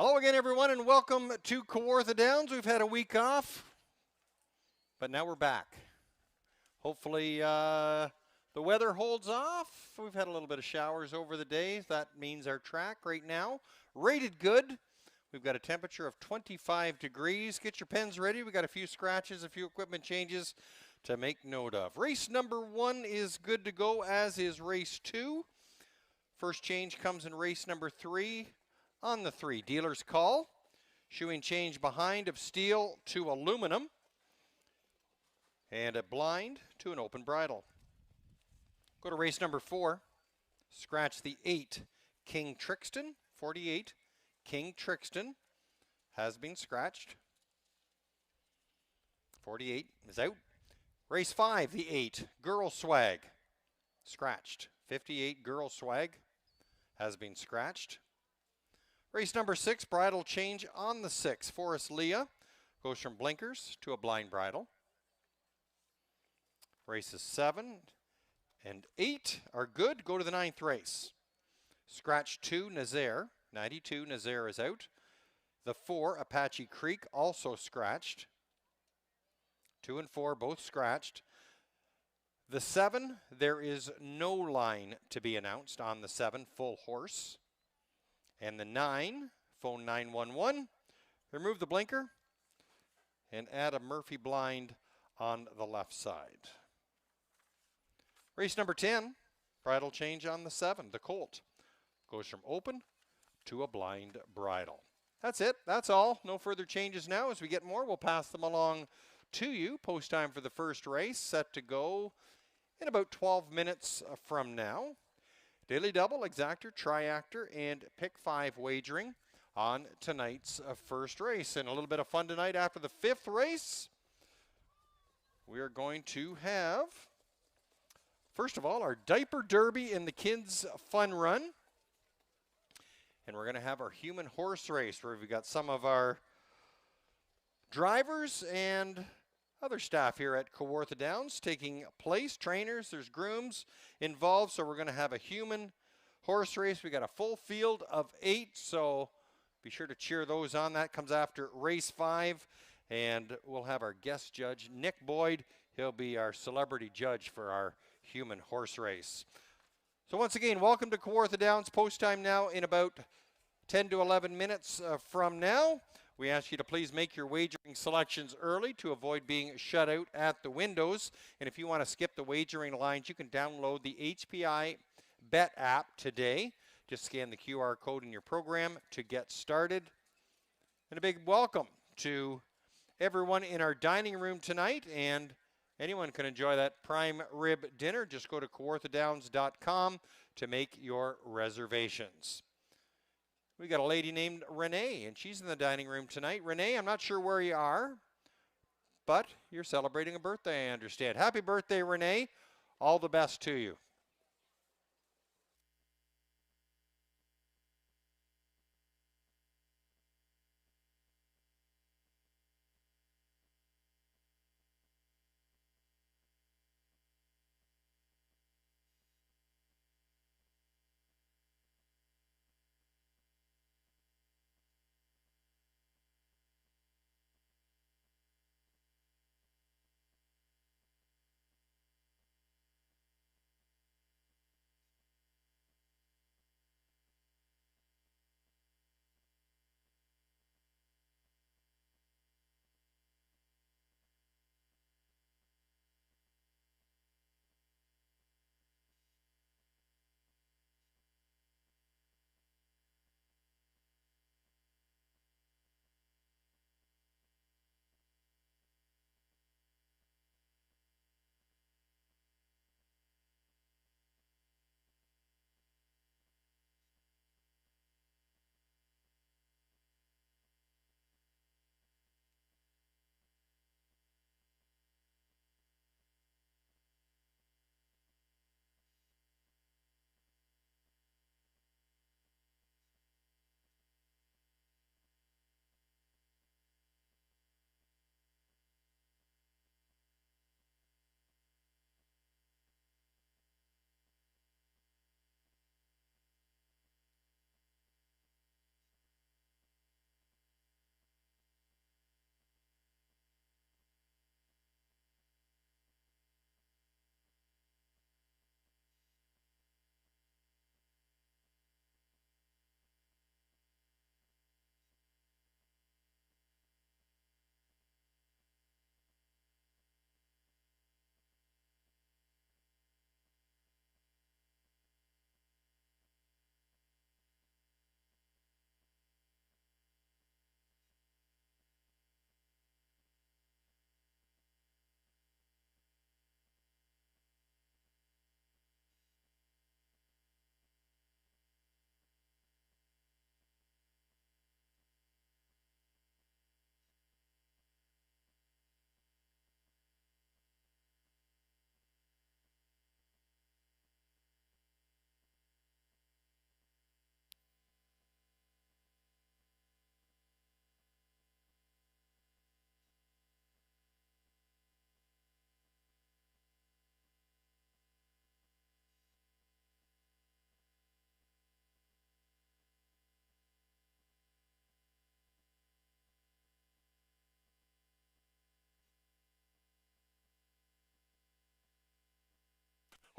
Hello again, everyone, and welcome to Kawartha Downs. We've had a week off, but now we're back. Hopefully, the weather holds off. We've had a little bit of showers over the days. That means our track right now, rated good. We've got a temperature of 25 degrees. Get your pens ready. We've got a few scratches, a few equipment changes to make note of. Race number 1 is good to go, as is race 2. First change comes in race number 3. On the 3, dealer's call. Shoeing change behind of steel to aluminum. And a blind to an open bridle. Go to race number 4. Scratch the 8, King Trixton. 48, King Trixton has been scratched. 48 is out. Race 5, the 8, Girl Swag. Scratched. 58, Girl Swag has been scratched. Race number 6, bridle change on the 6. Forest Leah goes from blinkers to a blind bridle. Races 7 and 8 are good. Go to the 9th race. Scratch 2, Nazaire. 92, Nazaire is out. The 4, Apache Creek, also scratched. 2 and 4 both scratched. The 7, there is no line to be announced on the 7, full horse. And the 9, phone 911, remove the blinker and add a Murphy blind on the left side. Race number 10, bridle change on the 7, the Colt. Goes from open to a blind bridle. That's it. That's all. No further changes now. As we get more, we'll pass them along to you. Post time for the first race set to go in about 12 minutes from now. Daily double, exactor, triactor, and pick 5 wagering on tonight's first race. And a little bit of fun tonight after the 5th race. We are going to have, first of all, our diaper derby in the kids' fun run. And we're going to have our human horse race where we've got some of our drivers and other staff here at Kawartha Downs taking place. Trainers, there's grooms involved, so we're going to have a human horse race. We got a full field of 8, so be sure to cheer those on. That comes after race 5, and we'll have our guest judge, Nick Boyd. He'll be our celebrity judge for our human horse race. So once again, welcome to Kawartha Downs. Post time now in about 10 to 11 minutes from now. We ask you to please make your wagering selections early to avoid being shut out at the windows. And if you want to skip the wagering lines, you can download the HPI Bet app today. Just scan the QR code in your program to get started. And a big welcome to everyone in our dining room tonight. And anyone can enjoy that prime rib dinner. Just go to kawarthadowns.com to make your reservations. We got a lady named Renee, and she's in the dining room tonight. Renee, I'm not sure where you are, but you're celebrating a birthday, I understand. Happy birthday, Renee. All the best to you.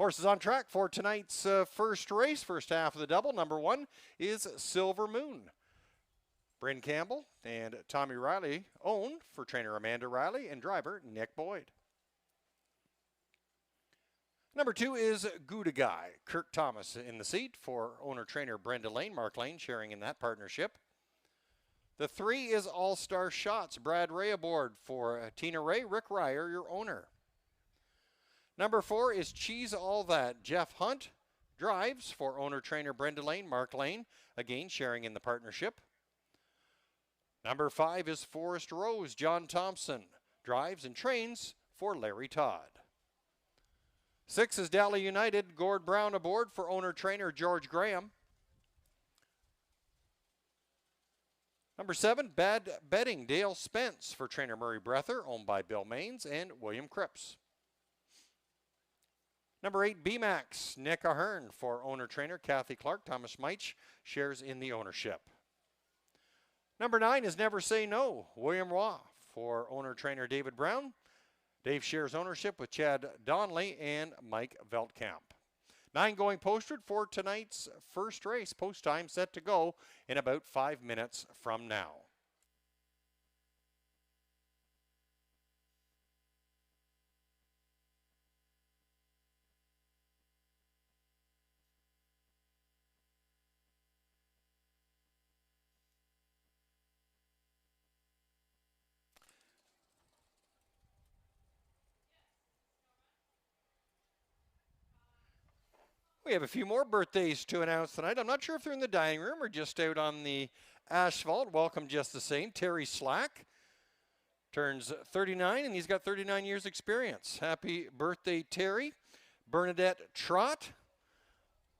Horses on track for tonight's first race, first half of the double. Number 1 is Silver Moon. Bryn Campbell and Tommy Riley owned for trainer Amanda Riley and driver Nick Boyd. Number 2 is Gouda Guy. Kirk Thomas in the seat for owner-trainer Brenda Lane. Mark Lane sharing in that partnership. The 3 is All-Star Shots. Brad Ray aboard for Tina Ray. Rick Ryer, your owner. Number 4 is Cheese All That. Jeff Hunt drives for owner-trainer Brenda Lane. Mark Lane, again sharing in the partnership. Number 5 is Forest Rose. John Thompson drives and trains for Larry Todd. 6 is Dally United. Gord Brown aboard for owner-trainer George Graham. Number 7, Bad Betting. Dale Spence for trainer Murray Breather, owned by Bill Maines and William Cripps. Number 8, B-Max. Nick Ahern for owner-trainer Kathy Clark. Thomas Meich shares in the ownership. Number 9 is Never Say No. William Roy for owner-trainer David Brown. Dave shares ownership with Chad Donnelly and Mike Veldkamp. 9 going posted for tonight's first race. Post time set to go in about 5 minutes from now. We have a few more birthdays to announce tonight. I'm not sure if they're in the dining room or just out on the asphalt. Welcome just the same. Terry Slack turns 39, and he's got 39 years experience. Happy birthday, Terry. Bernadette Trott,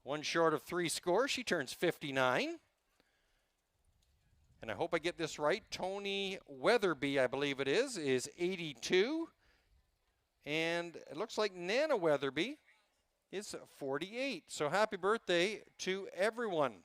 one short of 3 scores. She turns 59. And I hope I get this right. Tony Weatherby, I believe it is 82. And it looks like Nana Weatherby is 48. So happy birthday to everyone.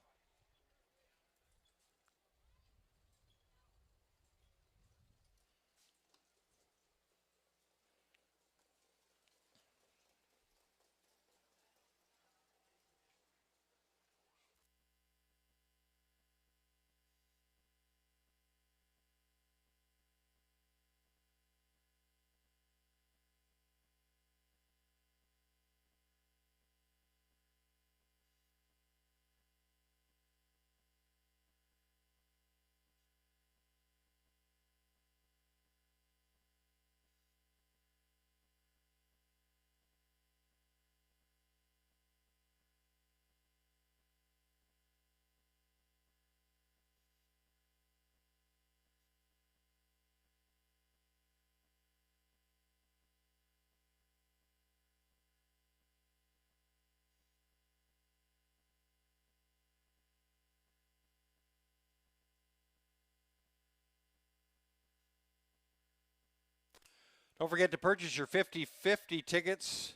Don't forget to purchase your 50/50 tickets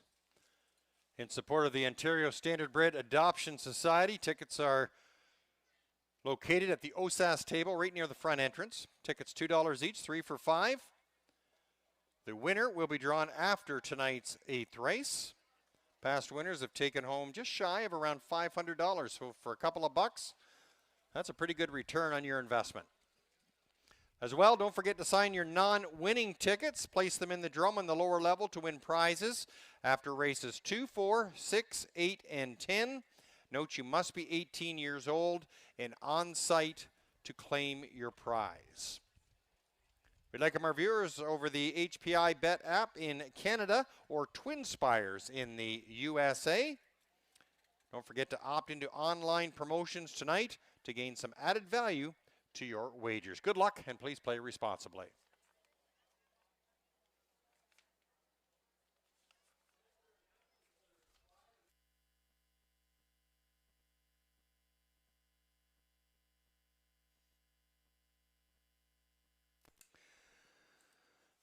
in support of the Ontario Standardbred Adoption Society. Tickets are located at the OSAS table right near the front entrance. Tickets $2 each, 3 for $5. The winner will be drawn after tonight's 8th race. Past winners have taken home just shy of around $500. So for a couple of bucks, that's a pretty good return on your investment. As well, don't forget to sign your non-winning tickets. Place them in the drum on the lower level to win prizes after races 2, 4, 6, 8, and 10. Note you must be 18 years old and on site to claim your prize. We'd like our viewers over the HPI Bet app in Canada or TwinSpires in the USA. Don't forget to opt into online promotions tonight to gain some added value to your wagers. Good luck, and please play responsibly.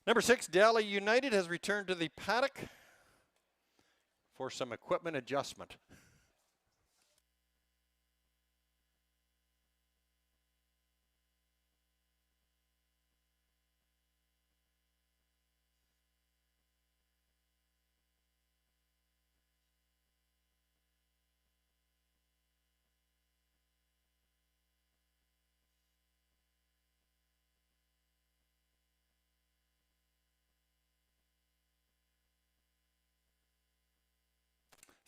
Number 6, Dally United has returned to the paddock for some equipment adjustment.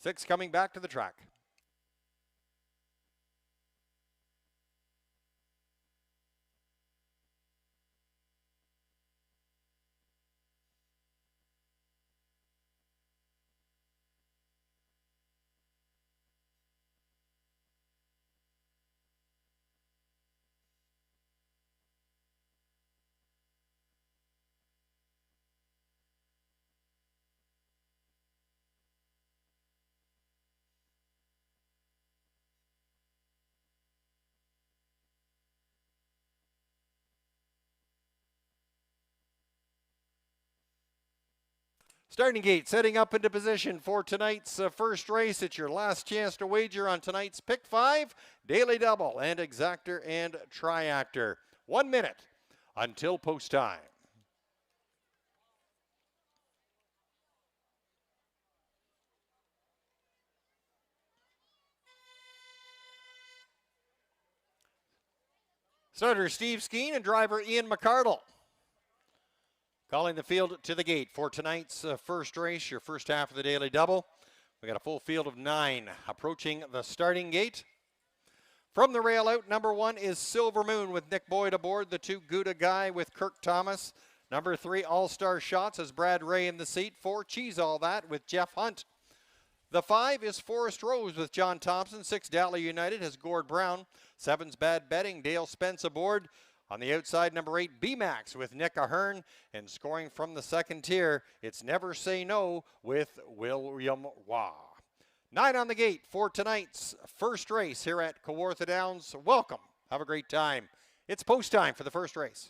6 coming back to the track. Starting gate setting up into position for tonight's first race. It's your last chance to wager on tonight's Pick 5, Daily Double, and Exactor and Triactor. 1 minute until post time. Starter Steve Skeen and driver Ian McCardle calling the field to the gate for tonight's first race, your first half of the Daily Double. We got a full field of 9 approaching the starting gate. From the rail out, number 1 is Silver Moon with Nick Boyd aboard. The 2, Gouda Guy with Kirk Thomas. Number 3, All-Star Shots has Brad Ray in the seat. 4, Cheese All That with Jeff Hunt. The 5 is Forest Rose with John Thompson. 6, Dally United has Gord Brown. 7's Bad Betting, Dale Spence aboard. On the outside, number 8, B-Max with Nick Ahern. And scoring from the second tier, it's Never Say No with William Waugh. 9 on the gate for tonight's first race here at Kawartha Downs. Welcome. Have a great time. It's post time for the first race.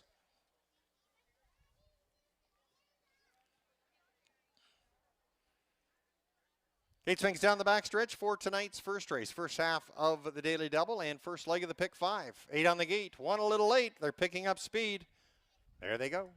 Gate swings down the backstretch for tonight's first race. First half of the Daily Double and first leg of the Pick 5. 8 on the gate. 1 a little late. They're picking up speed. There they go.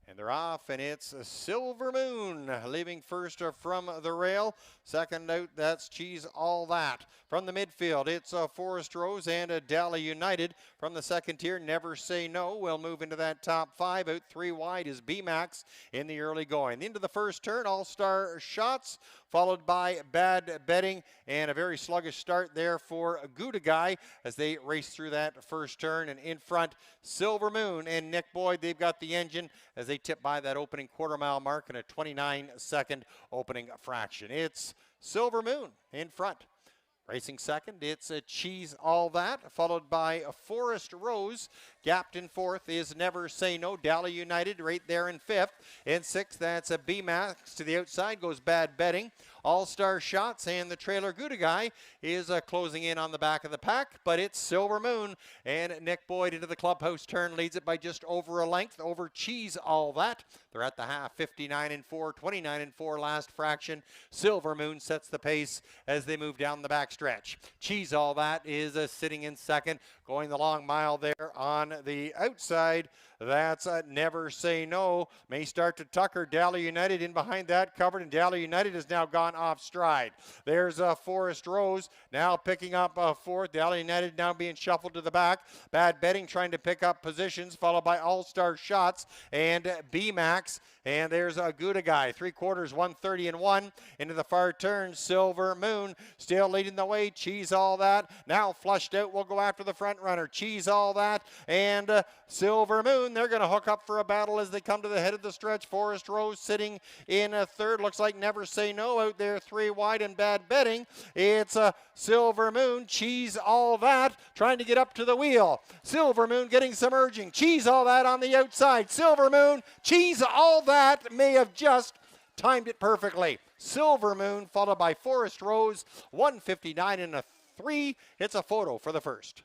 And they're off, and it's a Silver Moon leaving first from the rail. Second out, that's Cheese All That. From the midfield, it's Forest Rose and Dally United. From the second tier, Never Say No. We'll move into that top 5. Out 3 wide is B-Max in the early going. Into the first turn, All-Star Shots, followed by Bad Betting, and a very sluggish start there for Gouda Guy as they race through that first turn. And in front, Silver Moon and Nick Boyd, they've got the engine as they tip by that opening quarter-mile mark in a 29-second opening fraction. It's Silver Moon in front. Racing second, it's a Cheese All That, followed by a Forest Rose. Gapped in fourth is Never Say No. Dally United right there in fifth. In sixth, that's a B-Max. To the outside goes Bad Betting. All-Star Shots, and the trailer Gouda Guy is closing in on the back of the pack, but it's Silver Moon, and Nick Boyd into the clubhouse turn leads it by just over a length over Cheese All That. They're at the half, 59-4, 29-4 last fraction. Silver Moon sets the pace as they move down the back stretch. Cheese All That is sitting in second, going the long mile there on the outside. That's Never Say No. May start to tucker. Dally United in behind that covered, and Dally United has now gone off stride. There's Forest Rose now picking up fourth. Dally United now being shuffled to the back. Bad Betting trying to pick up positions, followed by All-Star Shots and B-Max. And there's a Gouda Guy, 3/4, 130-1 into the far turn. Silver Moon still leading the way. Cheese All That now flushed out. We'll go after the front runner. Cheese All That and Silver Moon. They're going to hook up for a battle as they come to the head of the stretch. Forest Rose sitting in third. Looks like Never Say No out there, 3 wide and Bad Betting. It's Silver Moon. Cheese All That trying to get up to the wheel. Silver Moon getting some urging. Cheese All That on the outside. Silver Moon. Cheese All That may have just timed it perfectly. Silver Moon followed by Forest Rose. 159-3. It's a photo for the first.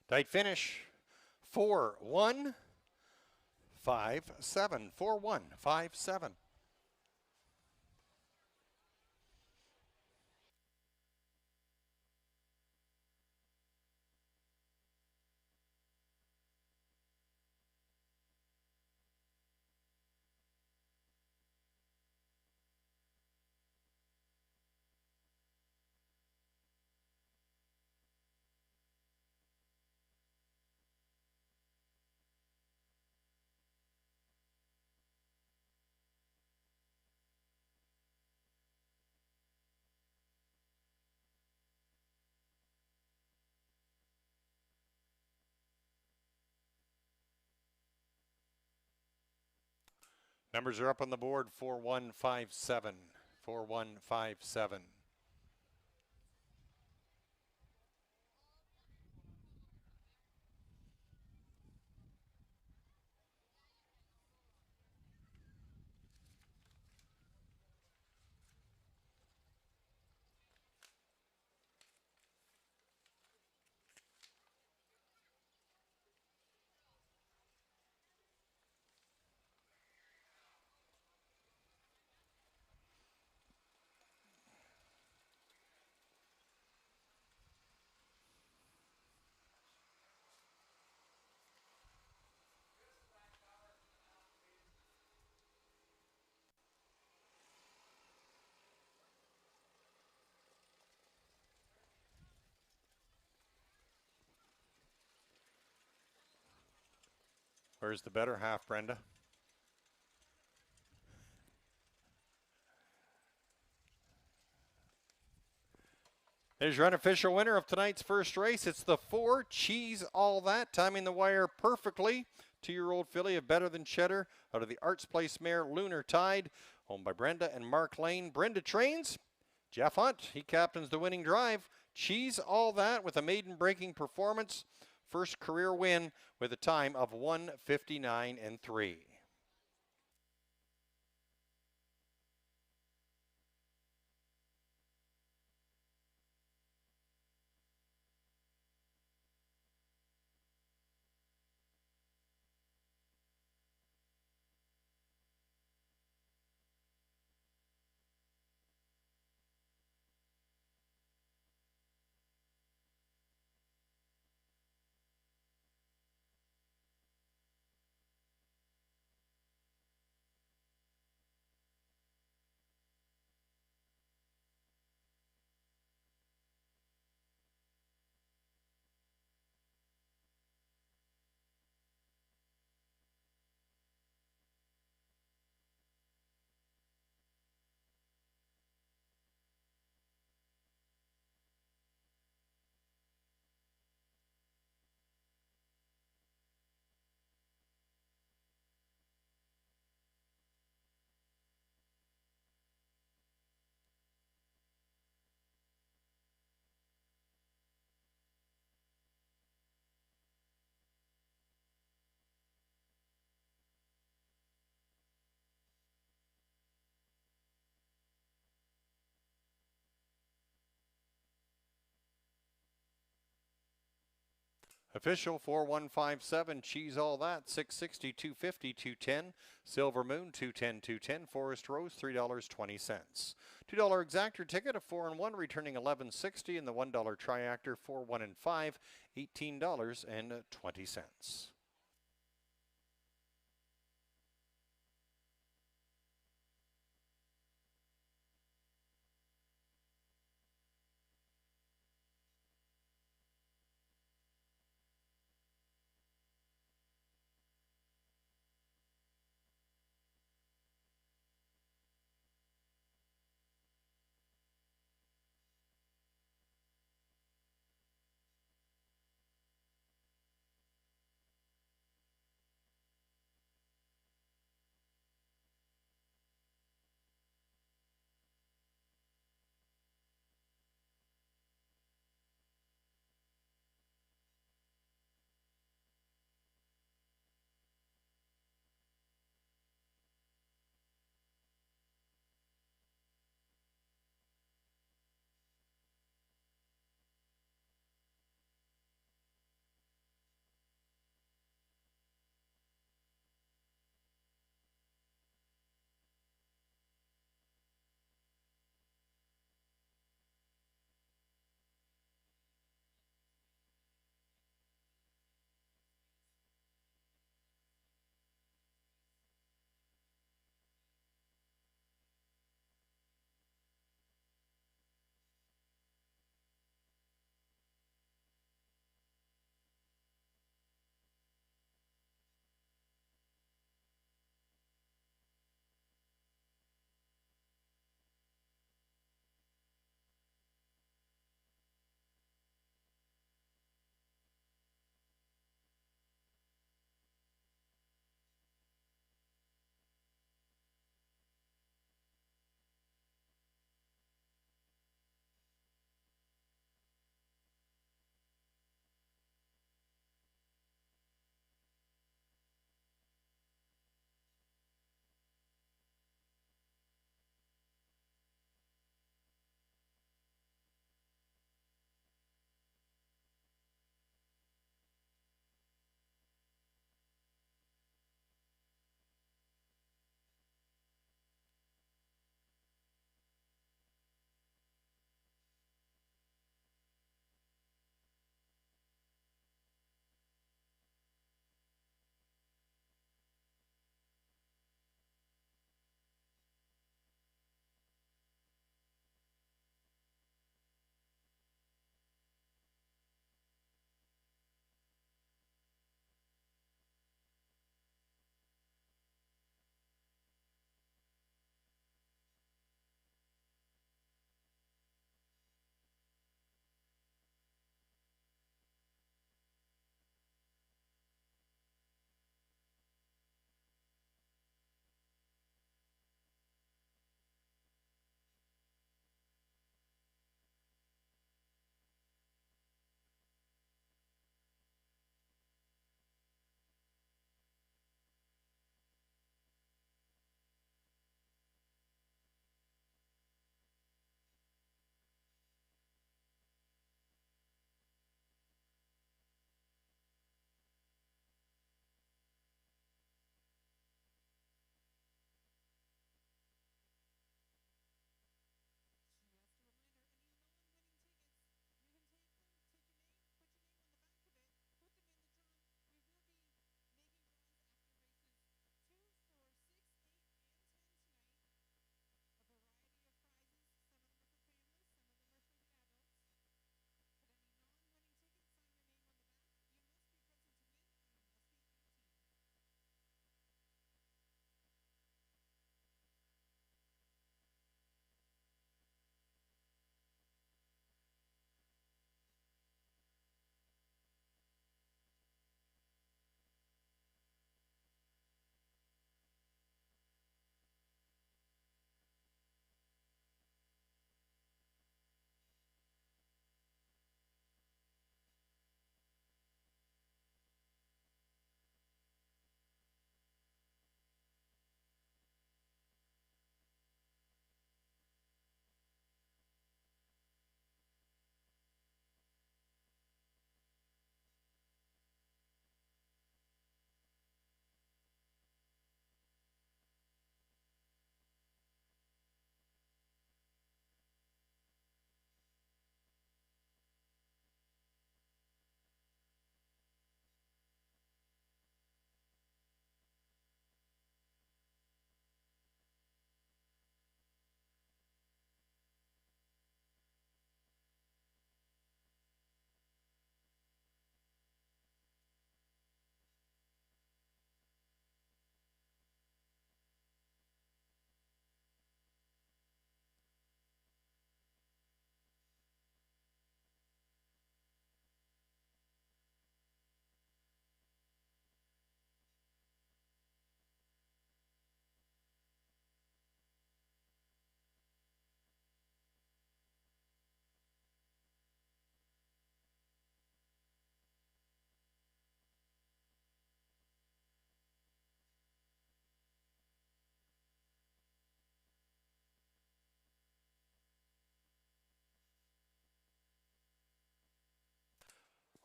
Tight finish, 4-1, 5-7, 4-1, 5-7. Numbers are up on the board. 4157. 4157. Where's the better half, Brenda? There's your unofficial winner of tonight's first race. It's the 4 Cheese All That, timing the wire perfectly. 2-year-old filly of Better Than Cheddar out of the Arts Place mare Lunar Tide, owned by Brenda and Mark Lane. Brenda trains. Jeff Hunt, he captains the winning drive. Cheese All That with a maiden breaking performance. First career win with a time of 1:59 and 3. Official 4157, Cheese All That, 660, 250, 210. Silver Moon, 210, 210. Forest Rose, $3.20. $2 exactor ticket, a 4 and 1, returning $11.60, and the $1 triactor, 4, 1 and 5, $18.20.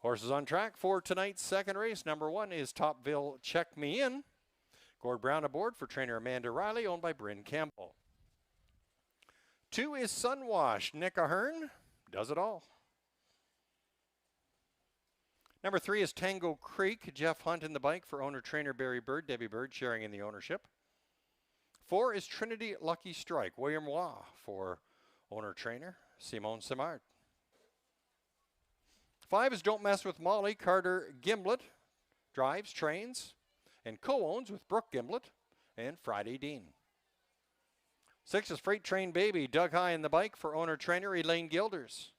Horses on track for tonight's second race. Number 1 is Topville Check Me In. Gord Brown aboard for trainer Amanda Riley, owned by Bryn Campbell. 2 is Sunwash. Nick Ahern does it all. Number 3 is Tango Creek. Jeff Hunt in the bike for owner-trainer Barry Bird. Debbie Bird sharing in the ownership. 4 is Trinity Lucky Strike. William Waugh for owner-trainer Simone Simard. 5 is Don't Mess with Molly. Carter Gimblett drives, trains, and co-owns with Brooke Gimblett and Friday Dean. 6 is Freight Train Baby. Doug High in the bike for owner-trainer Elaine Gilders.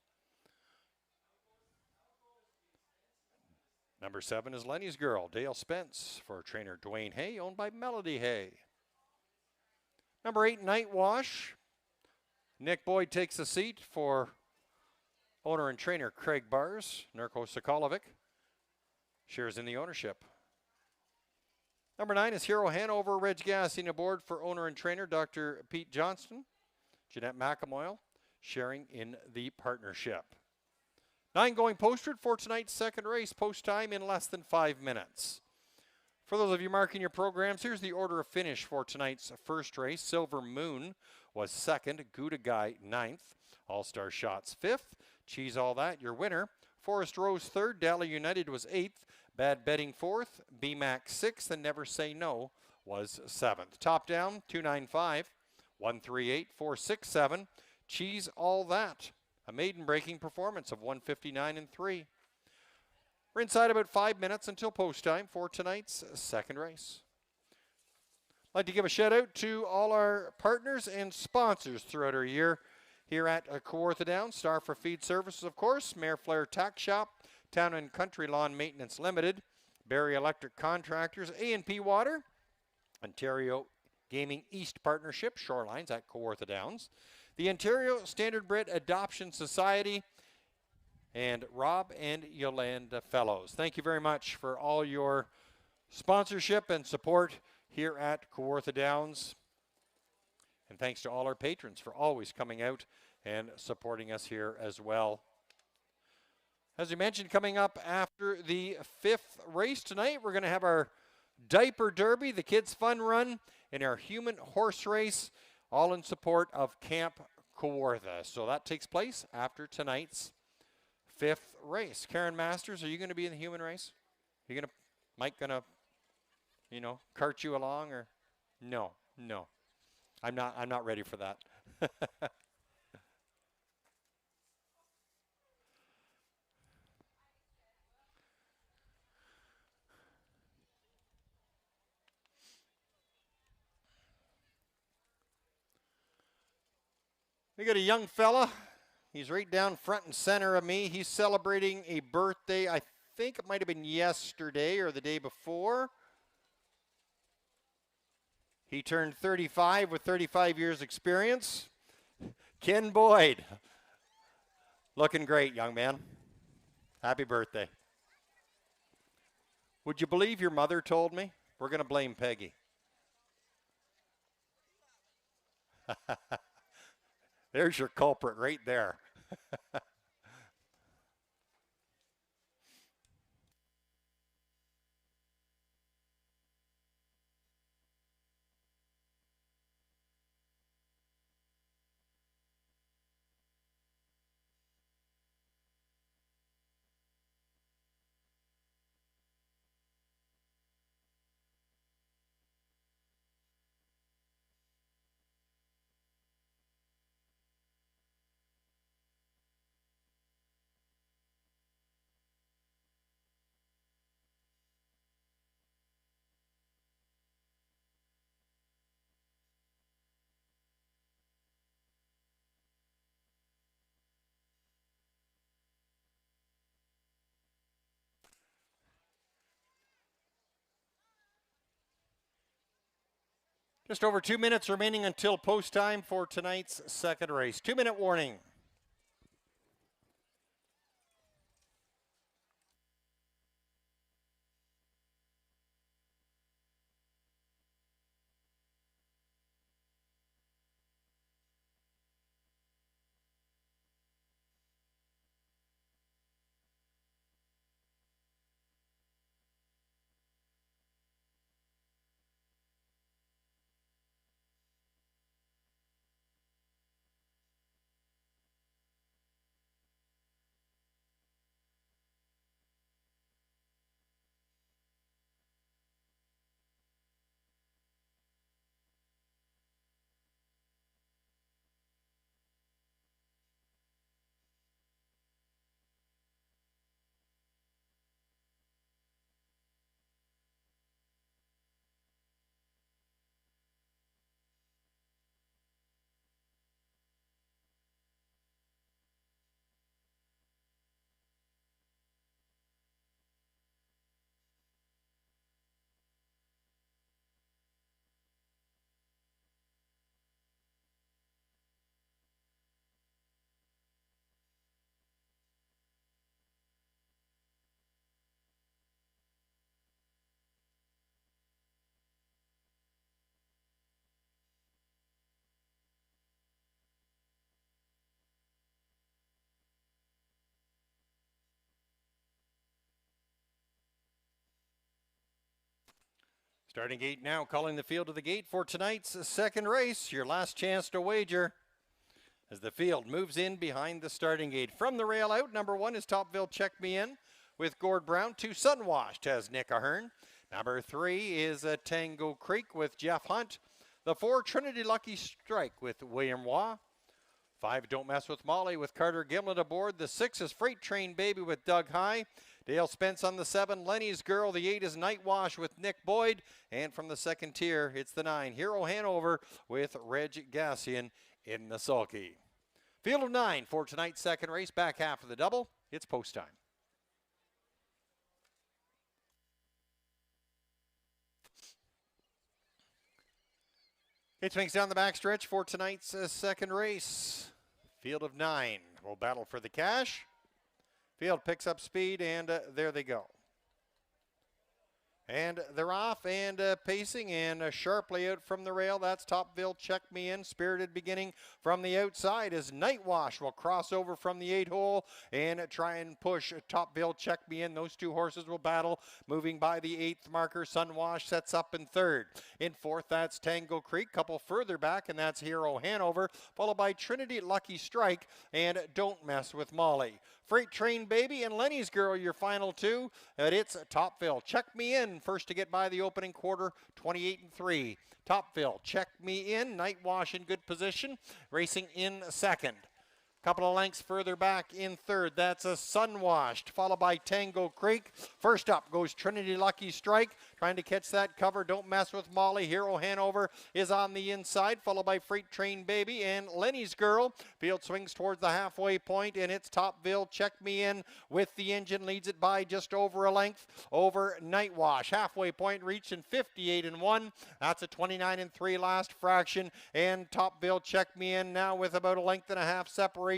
Number 7 is Lenny's Girl. Dale Spence for trainer Dwayne Hay, owned by Melody Hay. Number 8, Night Wash. Nick Boyd takes the seat for owner and trainer Craig Bars. Nurko Sokolovic shares in the ownership. Number 9 is Hero Hanover. Reg Gassing aboard for owner and trainer Dr. Pete Johnston. Jeanette McAmoyle sharing in the partnership. 9 going postward for tonight's second race. Post time in less than 5 minutes. For those of you marking your programs, here's the order of finish for tonight's first race. Silver Moon was 2nd. Gouda Guy 9th. All-Star Shots 5th. Cheese All That, your winner. Forest Rose 3rd. Dally United was 8th. Bad Betting 4th. BMAC 6th. And Never Say No was 7th. Top down 295. 138. 467. Cheese All That. A maiden breaking performance of 159 and 3. We're inside about 5 minutes until post time for tonight's second race. I'd like to give a shout out to all our partners and sponsors throughout our year here at Kawartha Downs. Star for Feed Services, of course, Mayor Flair Tack Shop, Town and Country Lawn Maintenance Limited, Barrie Electric Contractors, A&P Water, Ontario Gaming East Partnership, Shorelines at Kawartha Downs, the Ontario Standardbred Adoption Society, and Rob and Yolanda Fellows. Thank you very much for all your sponsorship and support here at Kawartha Downs. And thanks to all our patrons for always coming out and supporting us here as well. As we mentioned, coming up after the 5th race tonight, we're going to have our Diaper Derby, the Kids Fun Run, and our Human Horse Race, all in support of Camp Kawartha. So that takes place after tonight's 5th race. Karen Masters, are you going to be in the human race? Are you going to, Mike going to, cart you along or? No. I'm not ready for that. We got a young fella. He's right down front and center of me. He's celebrating a birthday. I think it might have been yesterday or the day before. He turned 35 with 35 years experience. Ken Boyd. Looking great, young man. Happy birthday. Would you believe your mother told me? We're going to blame Peggy. There's your culprit right there. Just over 2 minutes remaining until post time for tonight's second race. 2-minute warning. Starting gate now, calling the field to the gate for tonight's second race. Your last chance to wager as the field moves in behind the starting gate. From the rail out, number 1 is Topville Check Me In with Gord Brown. 2, Sunwashed has Nick Ahern. Number 3 is Tango Creek with Jeff Hunt. The 4, Trinity Lucky Strike with William Waugh. 5, Don't Mess With Molly with Carter Gimlet aboard. The 6 is Freight Train Baby with Doug High. Dale Spence on the 7, Lenny's Girl. The 8 is Night Wash with Nick Boyd. And from the second tier, it's the 9, Hero Hanover with Reg Gassian in the sulky. Field of 9 for tonight's second race. Back half of the double. It's post time. It swings down the backstretch for tonight's second race. Field of 9 will battle for the cash. Field picks up speed, and there they go. And they're off and pacing and sharply out from the rail. That's Topville Check Me In. Spirited Beginning from the outside as Night Wash will cross over from the 8 hole and try and push Topville Check Me In. Those two horses will battle. Moving by the 8th marker, Sunwash sets up in 3rd. In 4th, that's Tango Creek. Couple further back, and that's Hero Hanover, followed by Trinity Lucky Strike and Don't Mess With Molly. Freight Train Baby and Lenny's Girl, your final 2. And it's Topville Check Me In, first to get by the opening quarter, 28-3. Topville Check Me In, Night Wash in good position, racing in 2nd. Couple of lengths further back in 3rd, that's a Sunwashed, followed by Tango Creek. First up goes Trinity Lucky Strike, trying to catch that cover. Don't Mess With Molly. Hero Hanover is on the inside, followed by Freight Train Baby and Lenny's Girl. Field swings towards the halfway point, and it's Topville Check Me In with the engine. Leads it by just over a length over Night Wash. Halfway point reached in 58-1. That's a 29-3 last fraction, and Topville Check Me In now with about a length and a half separation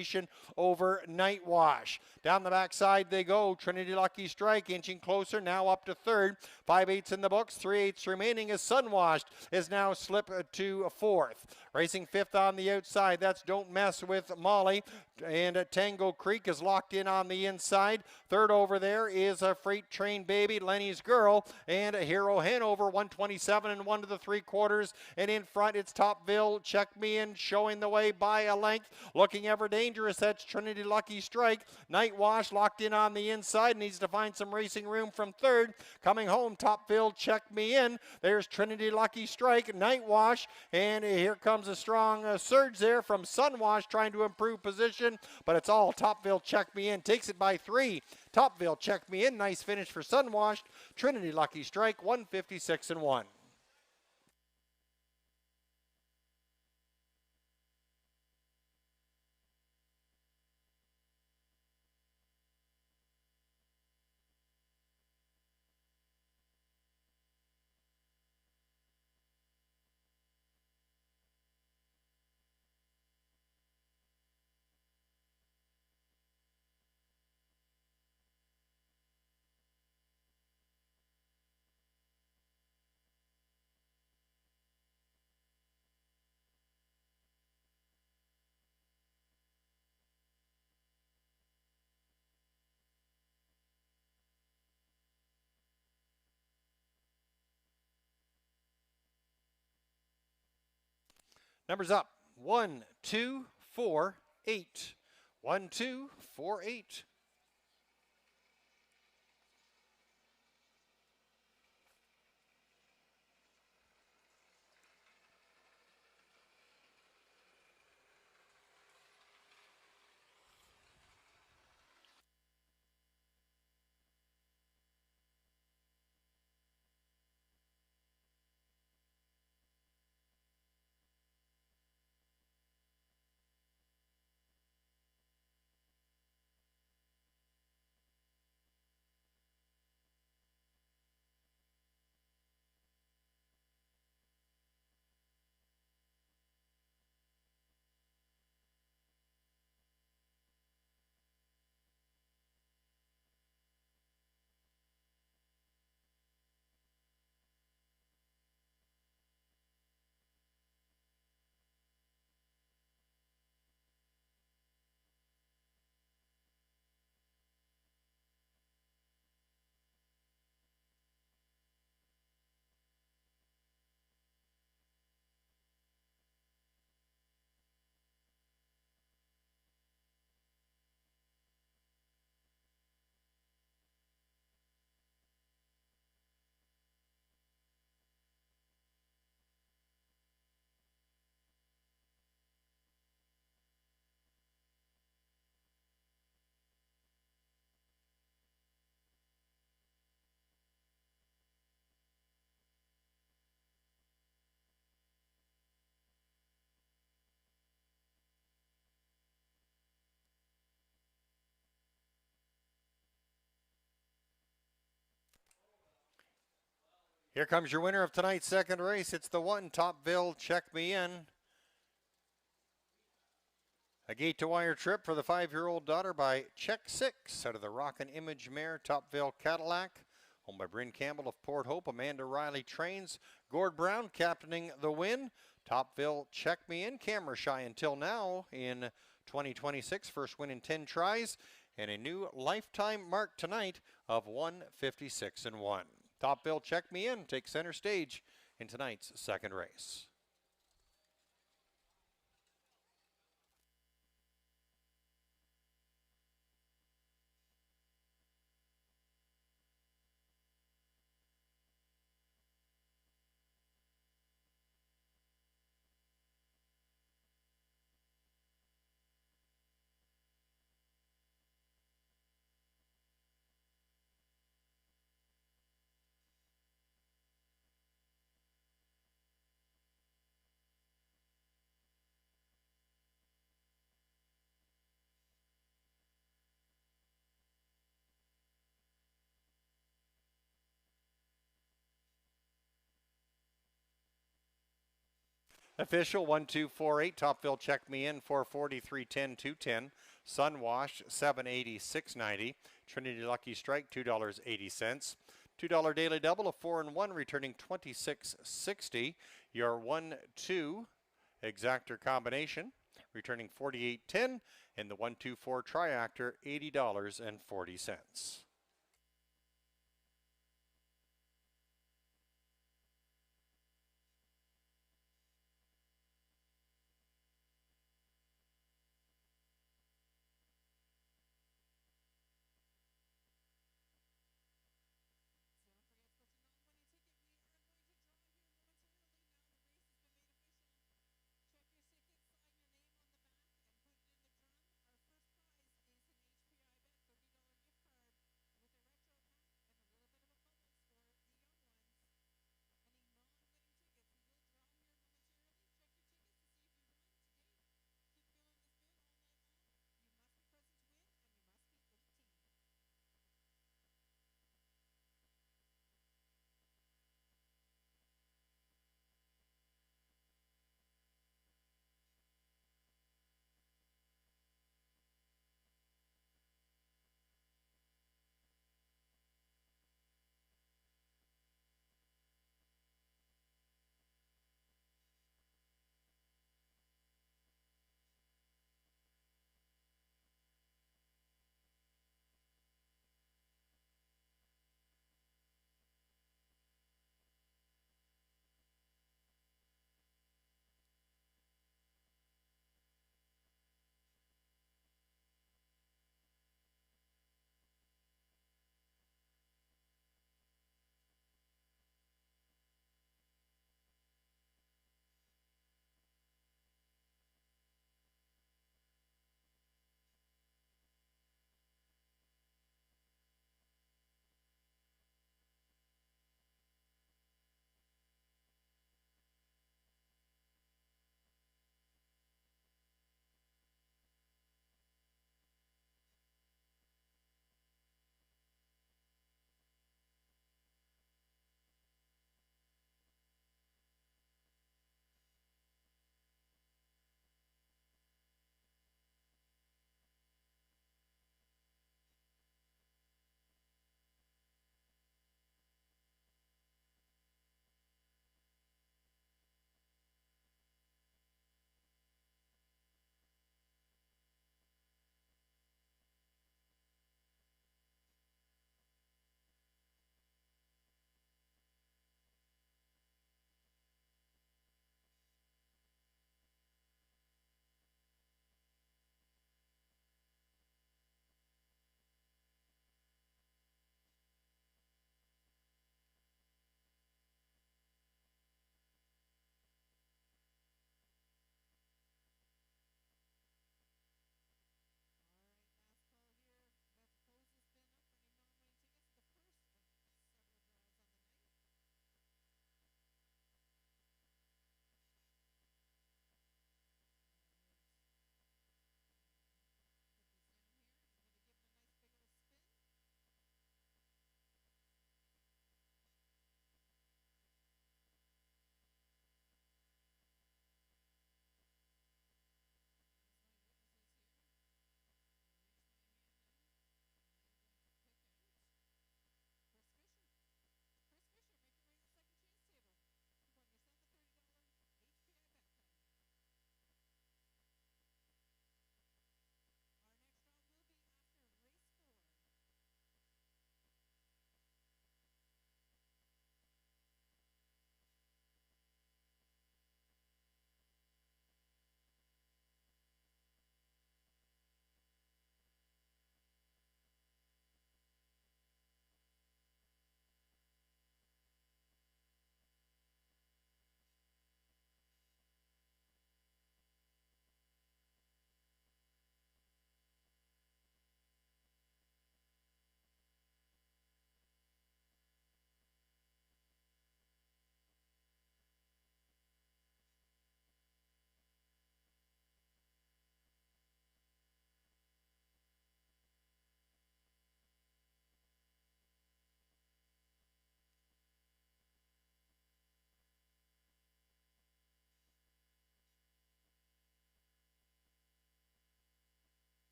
over Night Wash. Down the backside they go. Trinity Lucky Strike inching closer, now up to 3rd. 5/8 in the books, 3/8 remaining as Sunwashed is now slipped to 4th. Racing 5th on the outside, that's Don't Mess With Molly. And Tango Creek is locked in on the inside. 3rd over there is a Freight Train Baby, Lenny's Girl, and a Hero Hanover, 127-1 to the 3/4. And in front, it's Topville Check Me In, showing the way by a length. Looking ever dangerous, that's Trinity Lucky Strike. Night Wash locked in on the inside, needs to find some racing room from 3rd. Coming home, Topville Check Me In. There's Trinity Lucky Strike, Night Wash, and here comes a strong surge there from Sunwash, trying to improve position, but it's all Topville Check Me In. Takes it by 3. Topville Check Me In, nice finish for Sunwashed. Trinity Lucky Strike, 156-1. Numbers up. 1, 2, 4, 8. 1, 2, 4, 8. Here comes your winner of tonight's second race. It's the one, Topville Check Me In. A gate-to-wire trip for the 5-year-old daughter by Check 6 out of the Rockin' Image mare, Topville Cadillac. Owned by Bryn Campbell of Port Hope. Amanda Riley trains. Gord Brown captaining the win. Topville Check Me In. Camera shy until now in 2026. First win in 10 tries. And a new lifetime mark tonight of 156-1. Topville Check Me In takes center stage in tonight's second race. Official 1248, Topville Check Me In 443 10 210, Sunwash 780 690, Trinity Lucky Strike $2.80, $2 daily double of 4 and 1 returning 2660. Your 1-2 exactor combination returning 4810, and the 124 triactor $80.40.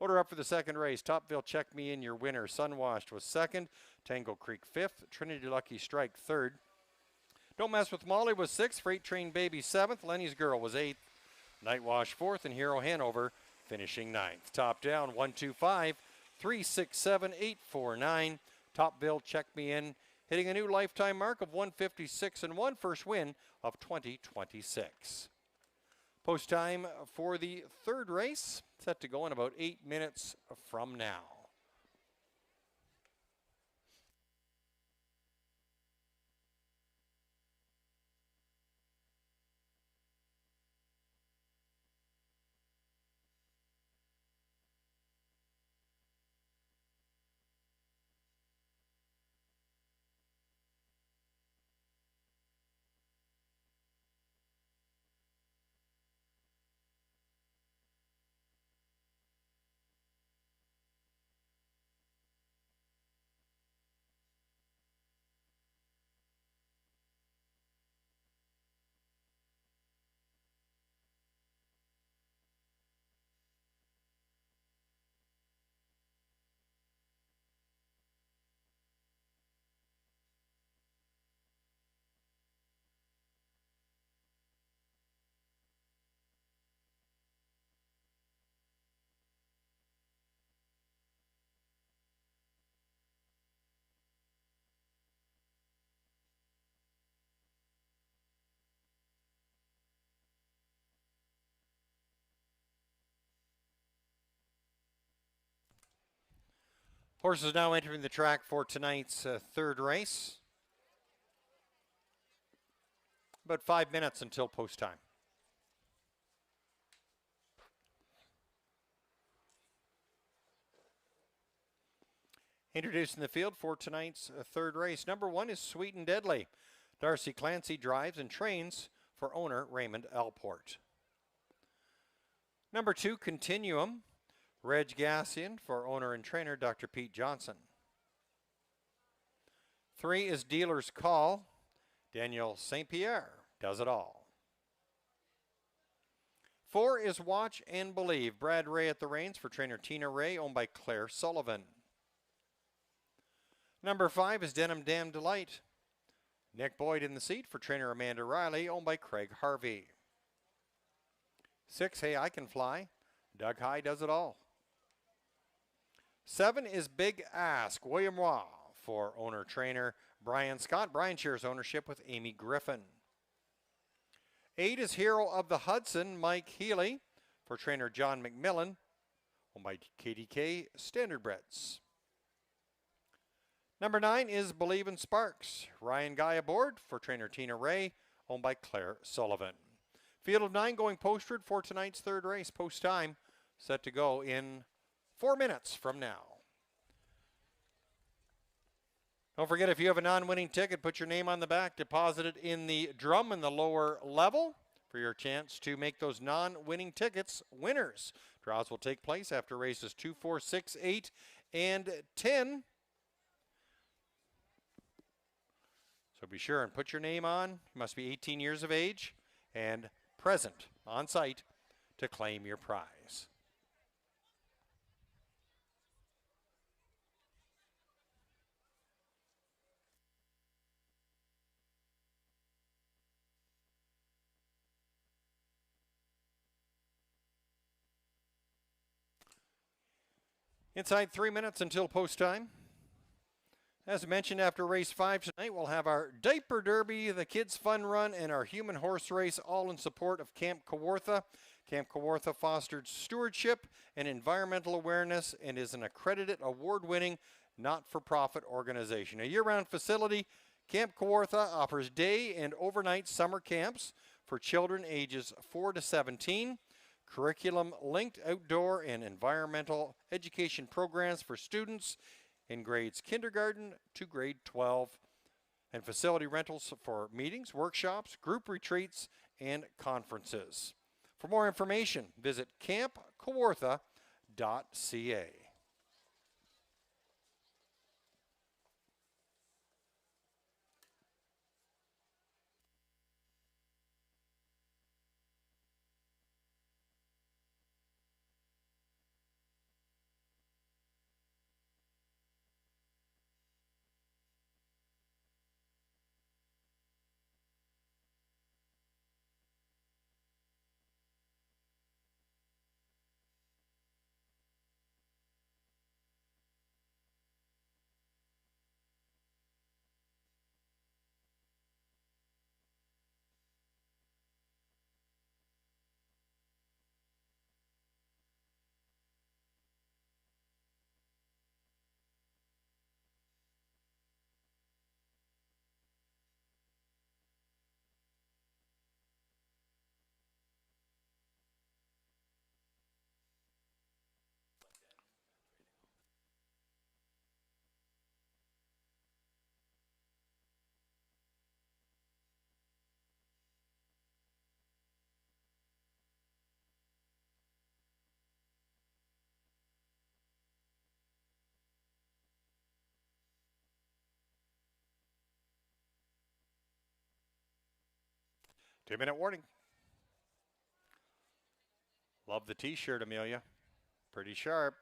Order up for the second race. Topville Check Me In, your winner. Sunwashed was second. Tango Creek fifth. Trinity Lucky Strike third. Don't Mess With Molly was sixth. Freight Train Baby seventh. Lenny's Girl was eighth. Nightwash fourth. And Hero Hanover finishing ninth. Top down 1, 2, 5, 3, 6, 7, 8, 4, 9. Topville Check Me In, hitting a new lifetime mark of 156 and 1, first win of 2026. Post time for the third race, set to go in about 8 minutes from now. Horses now entering the track for tonight's third race. About 5 minutes until post time. Introducing the field for tonight's third race. Number 1 is Sweet and Deadly. Darcy Clancy drives and trains for owner Raymond Alport. Number 2, Continuum. Reg Gassian for owner and trainer Dr. Pete Johnson. 3 is Dealer's Call. Daniel St. Pierre does it all. 4 is Watch and Believe. Brad Ray at the reins for trainer Tina Ray, owned by Claire Sullivan. Number 5 is Denim Dam Delight. Nick Boyd in the seat for trainer Amanda Riley, owned by Craig Harvey. 6, Hey I Can Fly. Doug High does it all. 7 is Big Ask. William Waugh for owner-trainer Brian Scott. Brian shares ownership with Amy Griffin. 8 is Hero of the Hudson. Mike Healy for trainer John McMillan, owned by KDK Standardbreds. Number 9 is Believe in Sparks. Ryan Guy aboard for trainer Tina Ray, owned by Claire Sullivan. Field of 9 going postward for tonight's third race. Post time set to go in 4 minutes from now. Don't forget, if you have a non-winning ticket, put your name on the back, deposit it in the drum in the lower level for your chance to make those non-winning tickets winners. Draws will take place after races 2, 4, 6, 8, and 10. So be sure and put your name on. You must be 18 years of age and present on site to claim your prize. Inside 3 minutes until post time. As mentioned, after race 5 tonight, we'll have our Diaper Derby, the Kids Fun Run, and our Human Horse Race, all in support of Camp Kawartha. Camp Kawartha fostered stewardship and environmental awareness and is an accredited, award-winning, not-for-profit organization. A year-round facility, Camp Kawartha offers day and overnight summer camps for children ages 4 to 17. Curriculum-linked outdoor and environmental education programs for students in grades kindergarten to grade 12, and facility rentals for meetings, workshops, group retreats, and conferences. For more information, visit campkawartha.ca. 2-minute warning. Love the t-shirt, Amelia. Pretty sharp.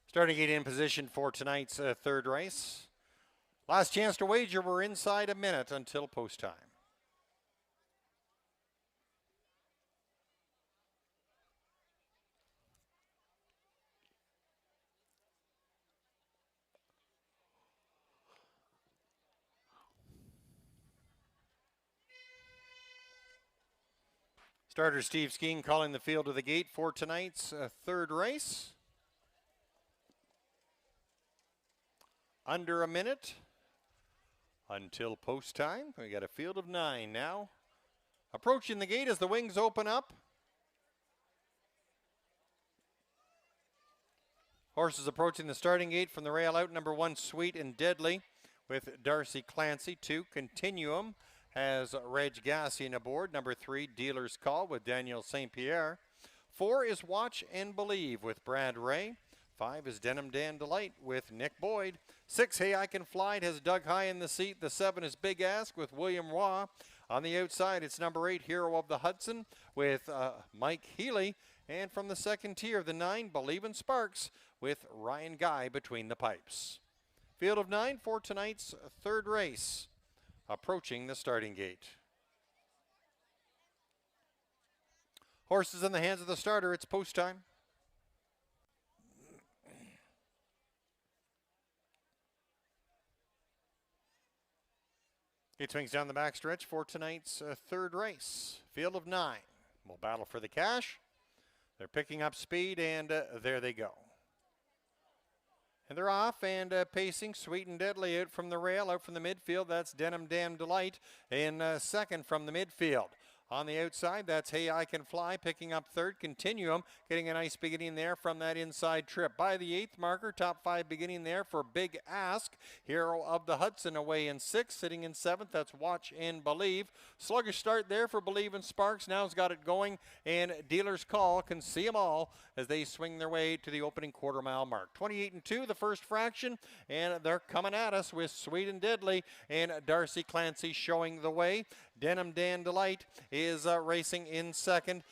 Starting gate in position for tonight's third race. Last chance to wager. We're inside a minute until post time. Starter Steve Skeen calling the field to the gate for tonight's third race. Under a minute until post time. We got a field of 9 now. Approaching the gate as the wings open up. Horses approaching the starting gate from the rail out. Number 1, Sweet and Deadly with Darcy Clancy. 2, Continuum has Reg Gassian aboard. Number 3, Dealer's Call with Daniel St. Pierre. 4 is Watch and Believe with Brad Ray. 5 is Denim Dan Delight with Nick Boyd. 6, Hey I Can Fly, has Doug High in the seat. The 7 is Big Ask with William Roy. On the outside, it's number 8, Hero of the Hudson with Mike Healy. And from the second tier, the 9, Believe in Sparks with Ryan Guy between the pipes. Field of 9 for tonight's third race. Approaching the starting gate. Horses in the hands of the starter. It's post time. It swings down the backstretch for tonight's third race. Field of 9. We'll battle for the cash. They're picking up speed, and there they go. And they're off and pacing. Sweet and Deadly out from the rail, out from the midfield. That's Denim Dam Delight in second from the midfield. On the outside, that's Hey I Can Fly picking up third. Continuum getting a nice beginning there from that inside trip. By the 8th marker, top 5 beginning there for Big Ask. Hero of the Hudson away in 6th. Sitting in 7th, that's Watch and Believe. Sluggish start there for Believe in Sparks. Now's got it going, and Dealer's Call can see them all as they swing their way to the opening quarter mile mark. 28 and 2, the first fraction, and they're coming at us with Sweet and Deadly and Darcy Clancy showing the way. Denim Dan Delight is racing in second.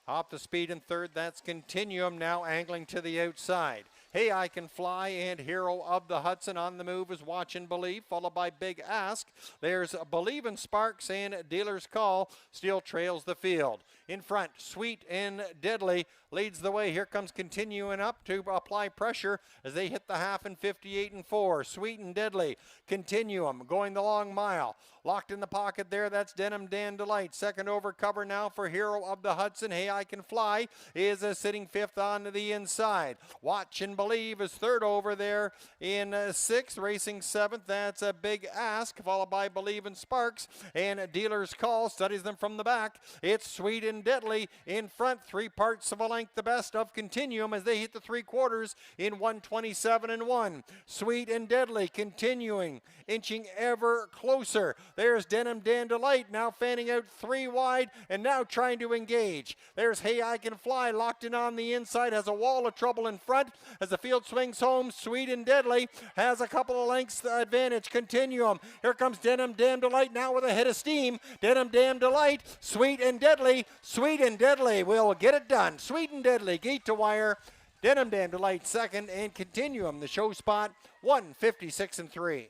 Off the speed in third, that's Continuum now angling to the outside. Hey I Can Fly and Hero of the Hudson on the move is Watch and Believe, followed by Big Ask. There's Believe in Sparks and Dealer's Call still trails the field. In front, Sweet and Deadly leads the way. Here comes Continuing up to apply pressure as they hit the half in 58 and 4. Sweet and Deadly, Continuum going the long mile. Locked in the pocket there, that's Denim Dan Delight. Second over cover now for Hero of the Hudson. Hey I Can Fly is sitting 5th on the inside. Watch and Believe is third over there in 6th. Racing 7th, that's a Big Ask, followed by Believe in Sparks. And Dealer's Call studies them from the back. It's Sweet and and Deadly in front, 3 parts of a length the best of Continuum as they hit the 3/4 in 1:27 and 1. Sweet and Deadly continuing, inching ever closer. There's Denim Dan Delight now fanning out 3 wide and now trying to engage. There's Hey I Can Fly locked in on the inside, has a wall of trouble in front as the field swings home. Sweet and Deadly has a couple of lengths advantage. Continuum. Here comes Denim Dan Delight now with a head of steam. Denim Dan Delight, Sweet and Deadly. Sweet and Deadly will get it done. Sweet and Deadly, gate to wire. Denim Dan Delight second, and Continuum, the show spot, 1:56 and 3.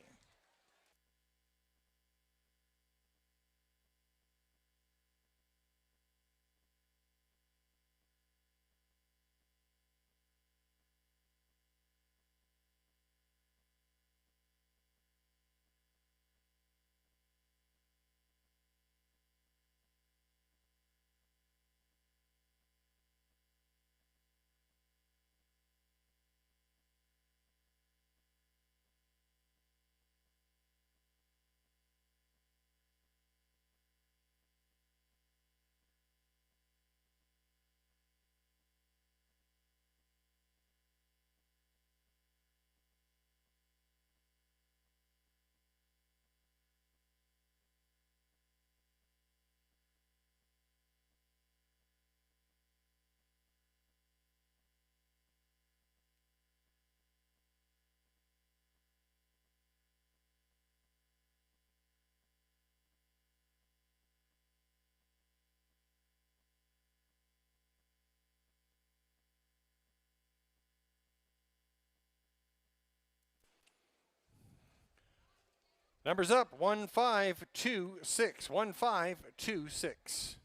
Numbers up, 1526, 1526.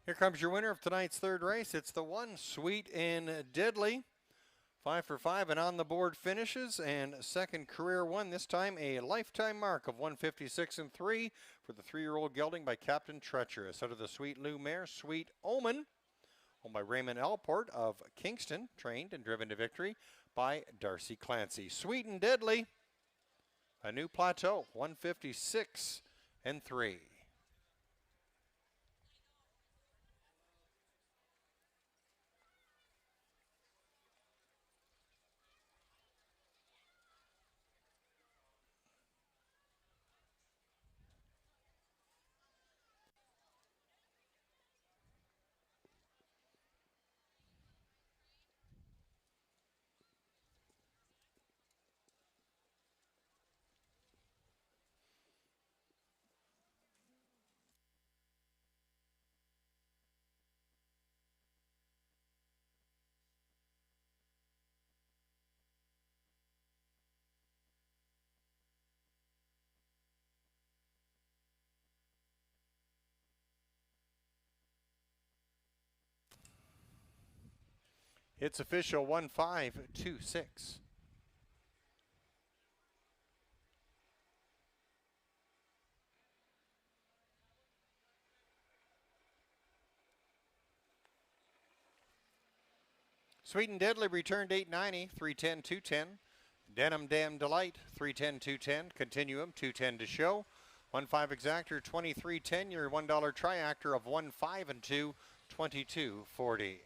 Here comes your winner of tonight's third race. It's the one, Sweet and Deadly. 5 for 5 and on the board finishes, and second career one, this time a lifetime mark of 1:56 and 3 for the 3-year-old gelding by Captain Treacherous. Out of the Sweet Lou mare, Sweet Omen, owned by Raymond Alport of Kingston, trained and driven to victory by Darcy Clancy. Sweet and Deadly, a new plateau, 1:56 and 3. It's official, 1526. Sweet and Deadly returned 890, 310, 210. Denim Dam Delight, 310, 210. Continuum, 210 to show. 1.5 exactor, 23.10. Your $1 triactor of 1.5 and 2, 22.40.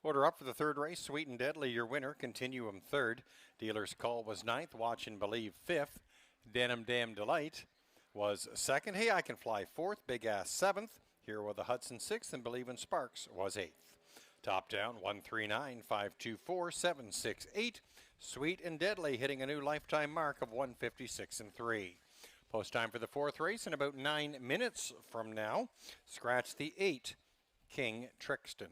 Order up for the third race. Sweet and Deadly, your winner. Continuum third. Dealer's Call was ninth. Watch and Believe fifth. Denim Dam Delight was second. Hey, I Can Fly fourth. Big Ass seventh. Here with the Hudson sixth. And Believe in Sparks was eighth. Top down 139, 524, 768. Sweet and Deadly hitting a new lifetime mark of 156 and 3. Post time for the fourth race in about 9 minutes from now. Scratch the 8, King Trixton.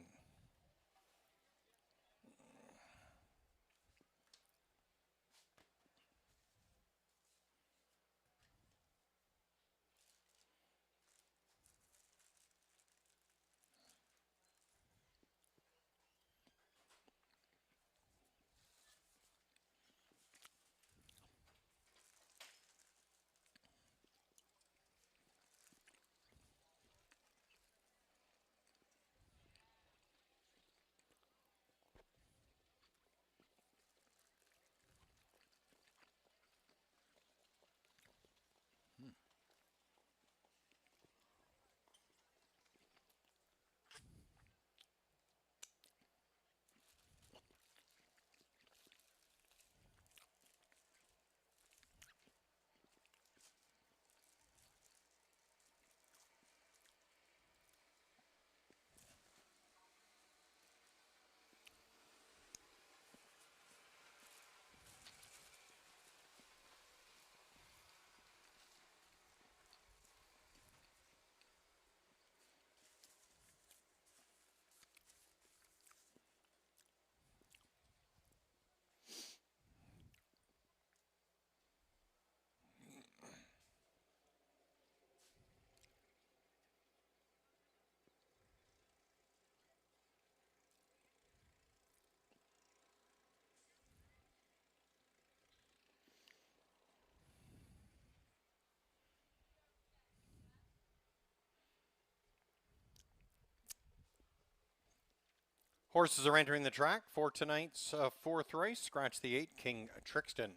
Horses are entering the track for tonight's fourth race. Scratch the 8, King Trixton.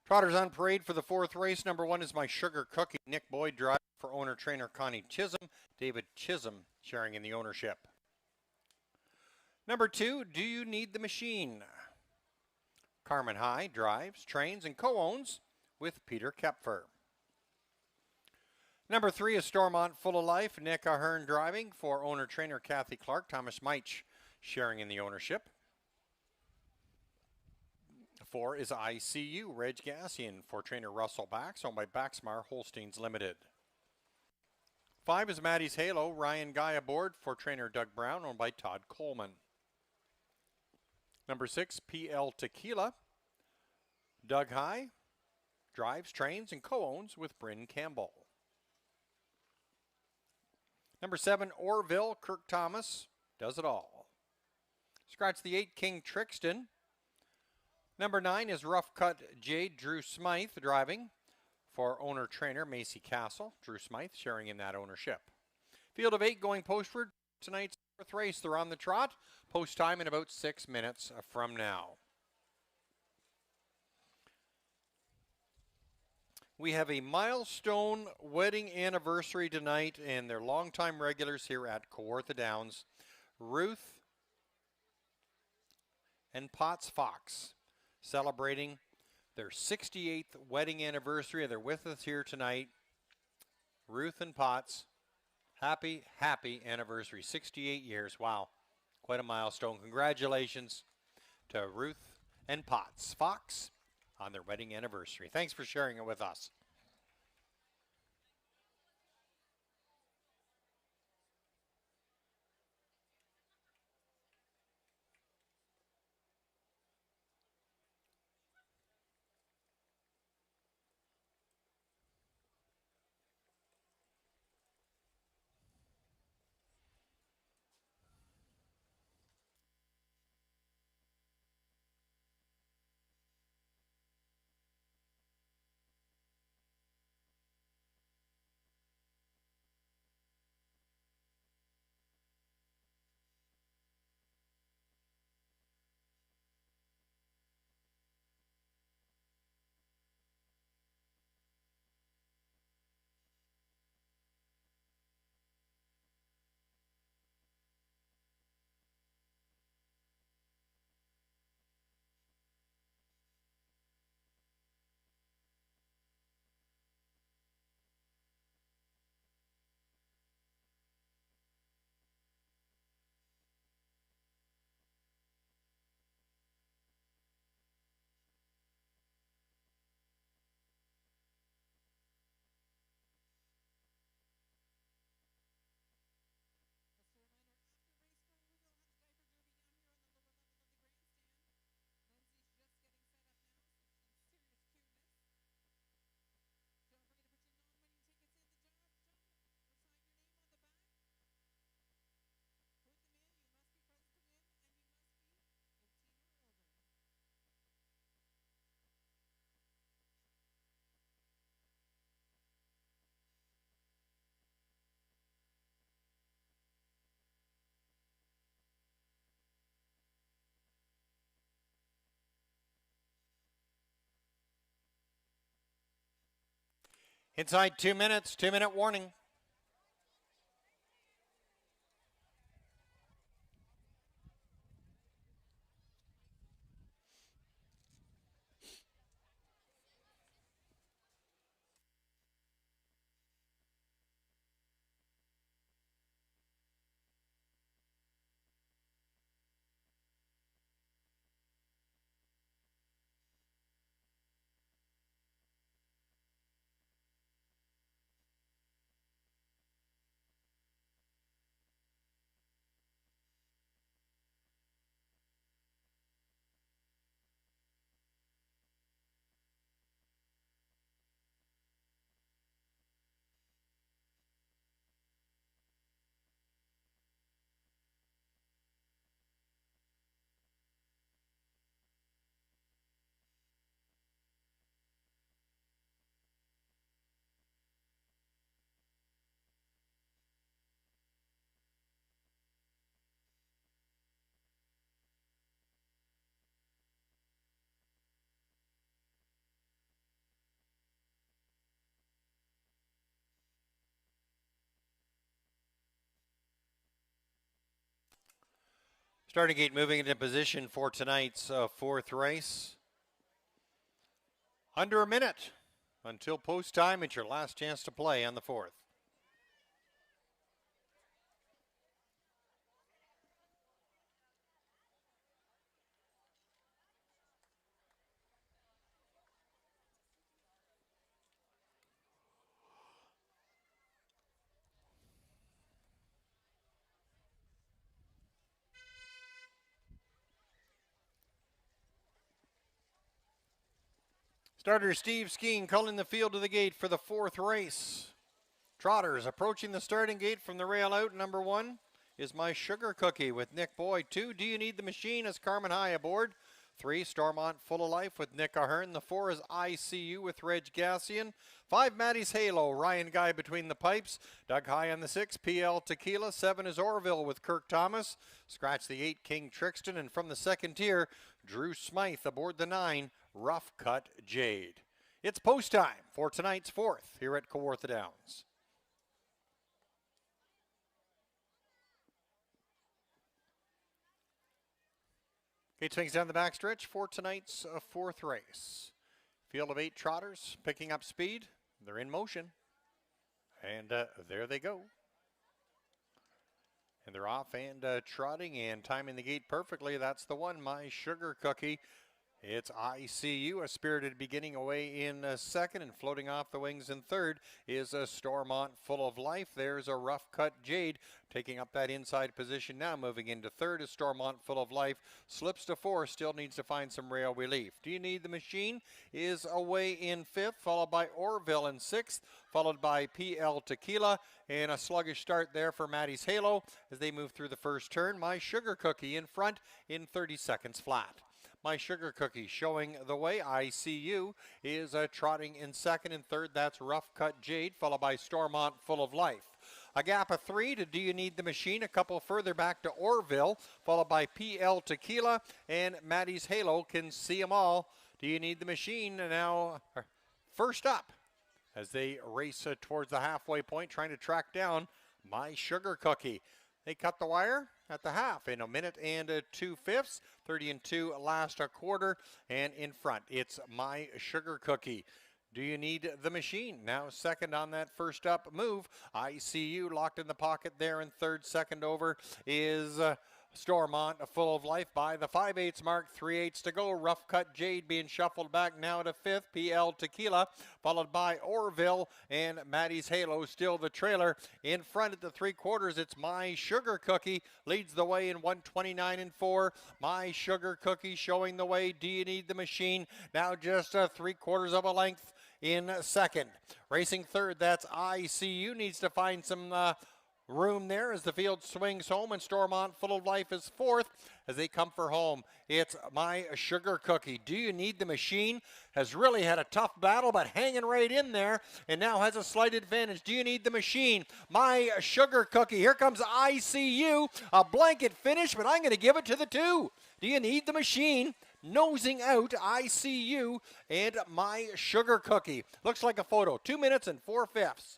Trotters on parade for the fourth race. Number 1 is My Sugar Cookie. Nick Boyd driving for owner-trainer Connie Chisholm. David Chisholm sharing in the ownership. Number 2, Do You Need the Machine? Carmen High drives, trains, and co-owns with Peter Kepfer. Number 3 is Stormont Full of Life. Nick Ahern driving for owner-trainer Kathy Clark. Thomas Meich sharing in the ownership. 4 is ICU, Reg Gassian for trainer Russell Bax, owned by Baxmar Holsteins Limited. 5 is Maddie's Halo, Ryan Guy aboard for trainer Doug Brown, owned by Todd Coleman. Number 6, PL Tequila. Doug High drives, trains, and co-owns with Bryn Campbell. Number 7, Orville, Kirk Thomas does it all. Scratch the 8, King Trixton. Number 9 is Rough Cut Jade, Drew Smythe driving for owner-trainer Macy Castle. Drew Smythe sharing in that ownership. Field of 8 going postward. Tonight's fourth race, they're on the trot. Post time in about 6 minutes from now. We have a milestone wedding anniversary tonight, and they're longtime regulars here at Kawartha Downs. Ruth and Potts Fox celebrating their 68th wedding anniversary. They're with us here tonight. Ruth and Potts, happy anniversary. 68 years. Wow, quite a milestone. Congratulations to Ruth and Potts Fox on their wedding anniversary. Thanks for sharing it with us. Inside 2 minutes, 2-minute warning. Starting gate moving into position for tonight's fourth race. Under a minute until post time. It's your last chance to play on the fourth. Starter Steve Skeen calling the field to the gate for the fourth race. Trotters approaching the starting gate from the rail out. Number 1 is My Sugar Cookie with Nick Boyd. 2, Do You Need the Machine as Carmen High aboard. 3, Stormont Full of Life with Nick Ahern. The 4 is ICU with Reg Gassian. 5, Maddie's Halo, Ryan Guy between the pipes. Doug High on the 6, PL Tequila. 7 is Orville with Kirk Thomas. Scratch the 8, King Trixton. And from the second tier, Drew Smythe aboard the 9, Rough Cut Jade. It's post time for tonight's fourth here at Kawartha Downs. Gate swings down the backstretch for tonight's fourth race. Field of 8 trotters picking up speed. They're in motion. And there they go. And they're off and trotting and timing the gate perfectly. That's the one, My Sugar Cookie. It's ICU, a spirited beginning away in second, and floating off the wings in third is a Stormont Full of Life. There's a Rough Cut Jade taking up that inside position now. Moving into third is Stormont Full of Life. Slips to 4, still needs to find some rail relief. Do You Need the Machine is away in fifth, followed by Orville in sixth, followed by PL Tequila, and a sluggish start there for Maddie's Halo as they move through the first turn. My Sugar Cookie in front in 30 seconds flat. My Sugar Cookie showing the way. ICU is trotting in second and third. That's Rough Cut Jade, followed by Stormont Full of Life. A gap of 3 to Do You Need the Machine. A couple further back to Orville, followed by PL Tequila, and Maddie's Halo can see them all. Do You Need the Machine now first up as they race towards the halfway point, trying to track down My Sugar Cookie. They cut the wire at the half in a minute and 2/5, 30 and 2 last a quarter, and in front it's My Sugar Cookie. Do You Need the Machine now second on that first up move. ICU locked in the pocket there in third. Second over is Stormont Full of Life by the 5/8 mark, 3/8 to go. Rough Cut Jade being shuffled back now to fifth. PL Tequila, followed by Orville, and Maddie's Halo still the trailer. In front at the 3/4, it's My Sugar Cookie leads the way in 1:29 and 4. My Sugar Cookie showing the way. Do You Need the Machine now just 3/4 of a length in second. Racing third, that's ICU, needs to find some room there as the field swings home, and Stormont Full of Life is fourth as they come for home. It's My Sugar Cookie. Do You Need the Machine has really had a tough battle, but hanging right in there and now has a slight advantage. Do You Need the Machine? My Sugar Cookie. Here comes ICU, a blanket finish, but I'm going to give it to the 2. Do You Need the Machine? nosing out ICU and My Sugar Cookie. Looks like a photo. 2 minutes and 4/5.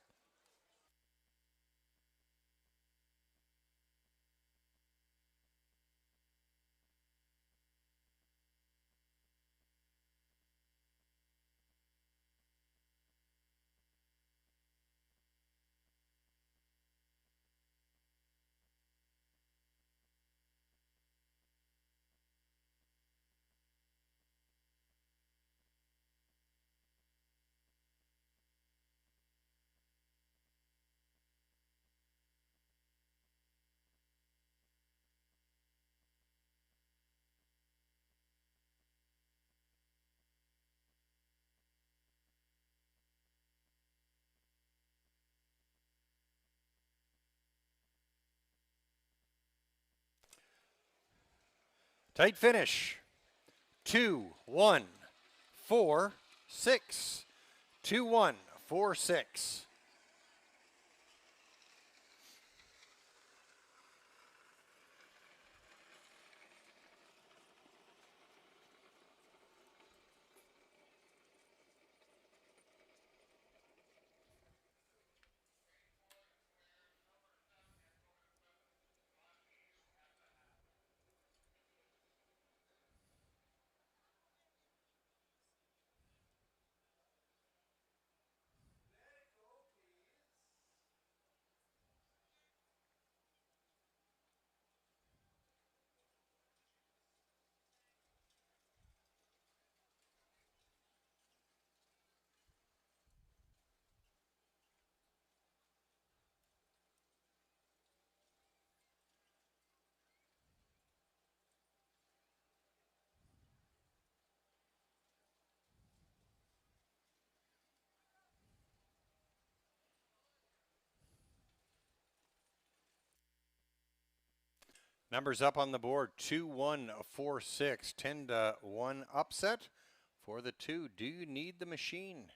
Tight finish. 2-1-4-6. 2-1-4-6. Numbers up on the board. 2-1-4-6. 10-1 upset for the 2. Do you need the machine?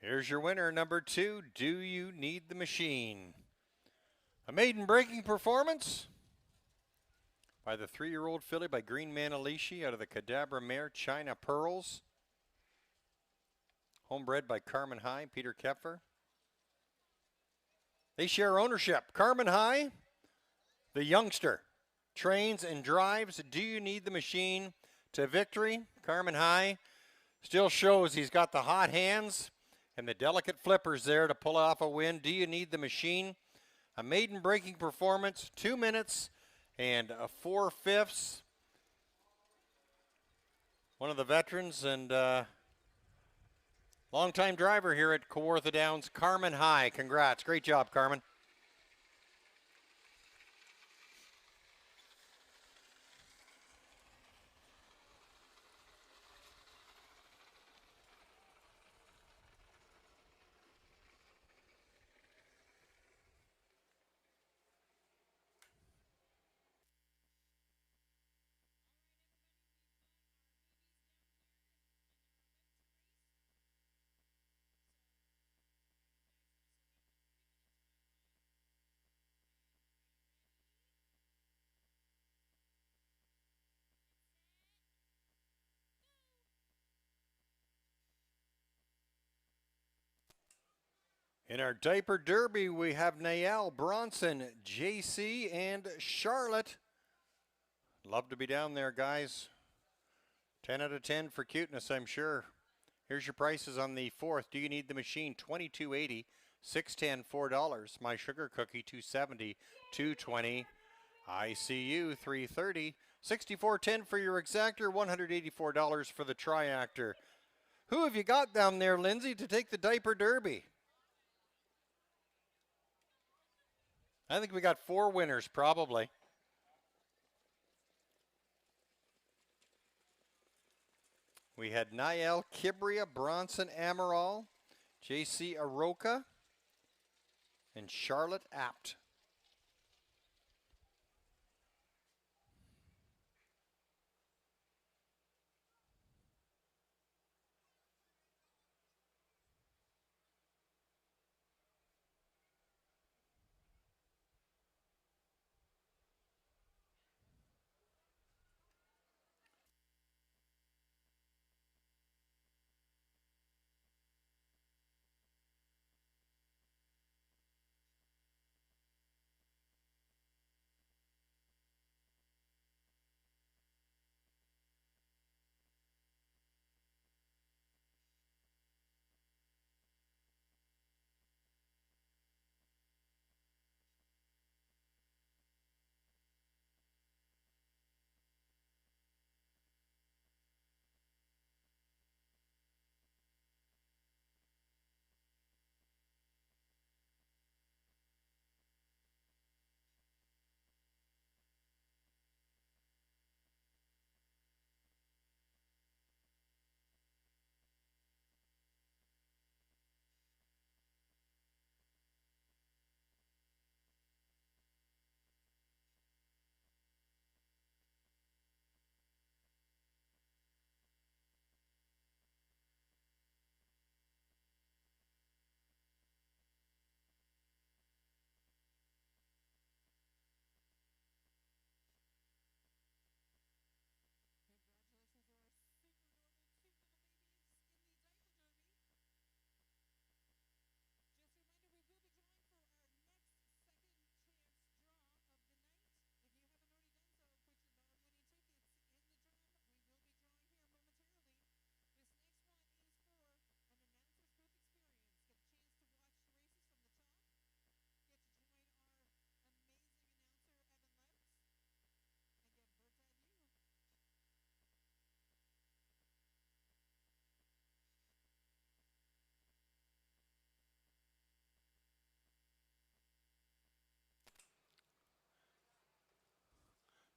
Here's your winner, number 2. Do you need the machine? A maiden breaking performance by the 3-year-old filly by Green Manalishi out of the Cadabra mare China Pearls. Homebred by Carmen High, Peter Kepfer. They share ownership. Carmen High, the youngster, trains and drives Do You Need the Machine to victory. Carmen High still shows he's got the hot hands and the delicate flippers there to pull off a win. Do You Need the Machine? A maiden breaking performance, 2 minutes and 4/5. One of the veterans and longtime driver here at Kawartha Downs, Carmen High. Congrats. Great job, Carmen. In our diaper derby, we have Nael, Bronson, JC, and Charlotte. Love to be down there, guys. 10 out of 10 for cuteness, I'm sure. Here's your prices on the 4th. Do You Need the Machine? $22.80, $6.10, $4. My Sugar Cookie $2.70, $2.20. ICU $3.30, $64.10 for your exactor, $184 for the triactor. Who have you got down there, Lindsay, to take the diaper derby? I think we got 4 winners, probably. We had Niall Kibria, Bronson Amaral, JC Aroka, and Charlotte Apt.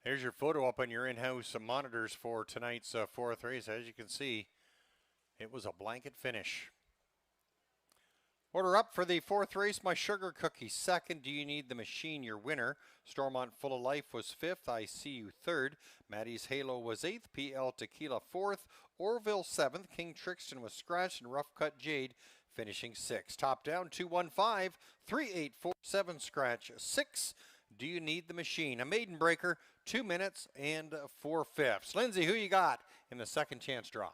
Here's your photo up on your in-house monitors for tonight's 4th race. As you can see, it was a blanket finish. Order up for the 4th race. My Sugar Cookie 2nd. Do You Need the Machine? Your winner. Stormont Full of Life was 5th. I See You 3rd. Maddie's Halo was 8th. PL Tequila 4th. Orville 7th. King Trixton was scratched, and Rough Cut Jade finishing 6th. Top down 215 3847 scratch 6. Do You Need the Machine? A maiden breaker, 2 minutes and 4/5. Lindsay, who you got in the second chance draw?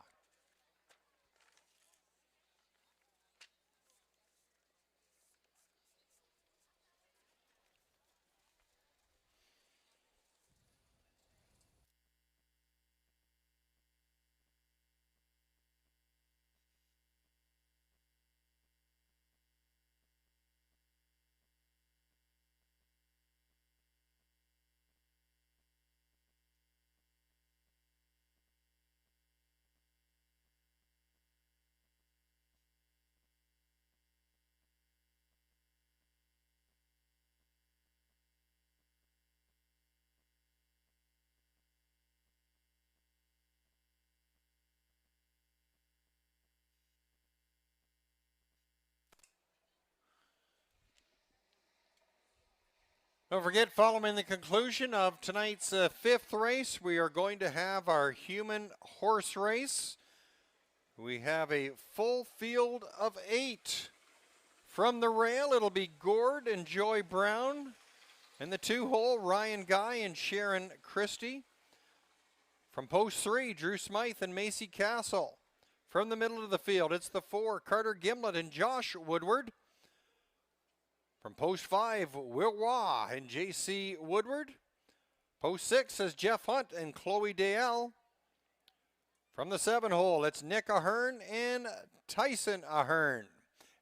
Don't forget, following the conclusion of tonight's 5th race, we are going to have our human horse race. We have a full field of 8. From the rail, it'll be Gord and Joy Brown. In the 2-hole, Ryan Guy and Sharon Christie. From post 3, Drew Smythe and Macy Castle. From the middle of the field, it's the 4, Carter Gimlet and Josh Woodward. From post 5, Will Waugh and J.C. Woodward. Post 6 is Jeff Hunt and Chloe Dale. From the 7-hole, it's Nick Ahern and Tyson Ahern.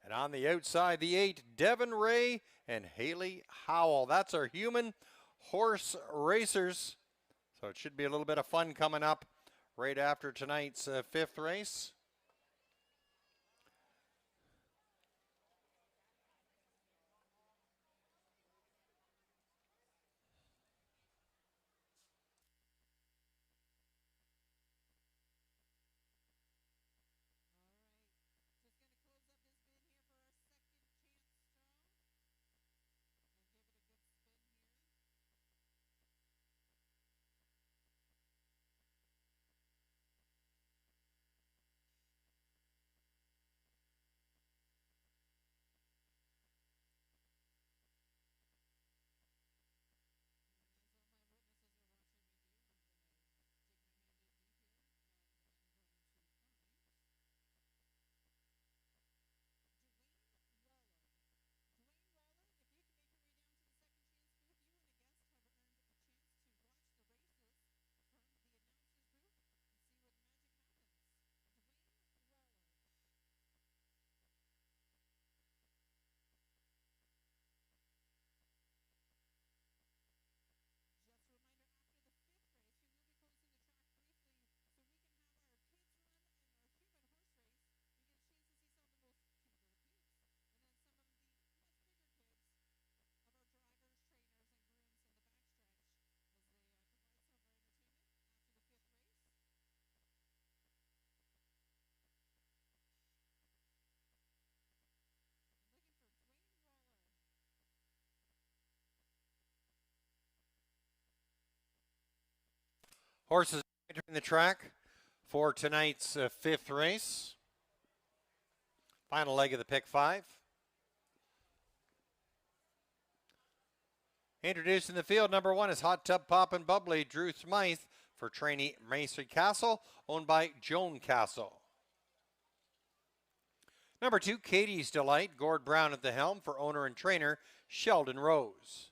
And on the outside, the 8, Devin Ray and Haley Howell. That's our human horse racers. So it should be a little bit of fun coming up right after tonight's fifth race. Horses entering the track for tonight's fifth race. Final leg of the pick 5. Introducing the field, number 1 is Hot Tub Poppin' Bubbly, Drew Smythe for trainee Macy Castle, owned by Joan Castle. Number 2, Katie's Delight, Gord Brown at the helm for owner and trainer Sheldon Rose.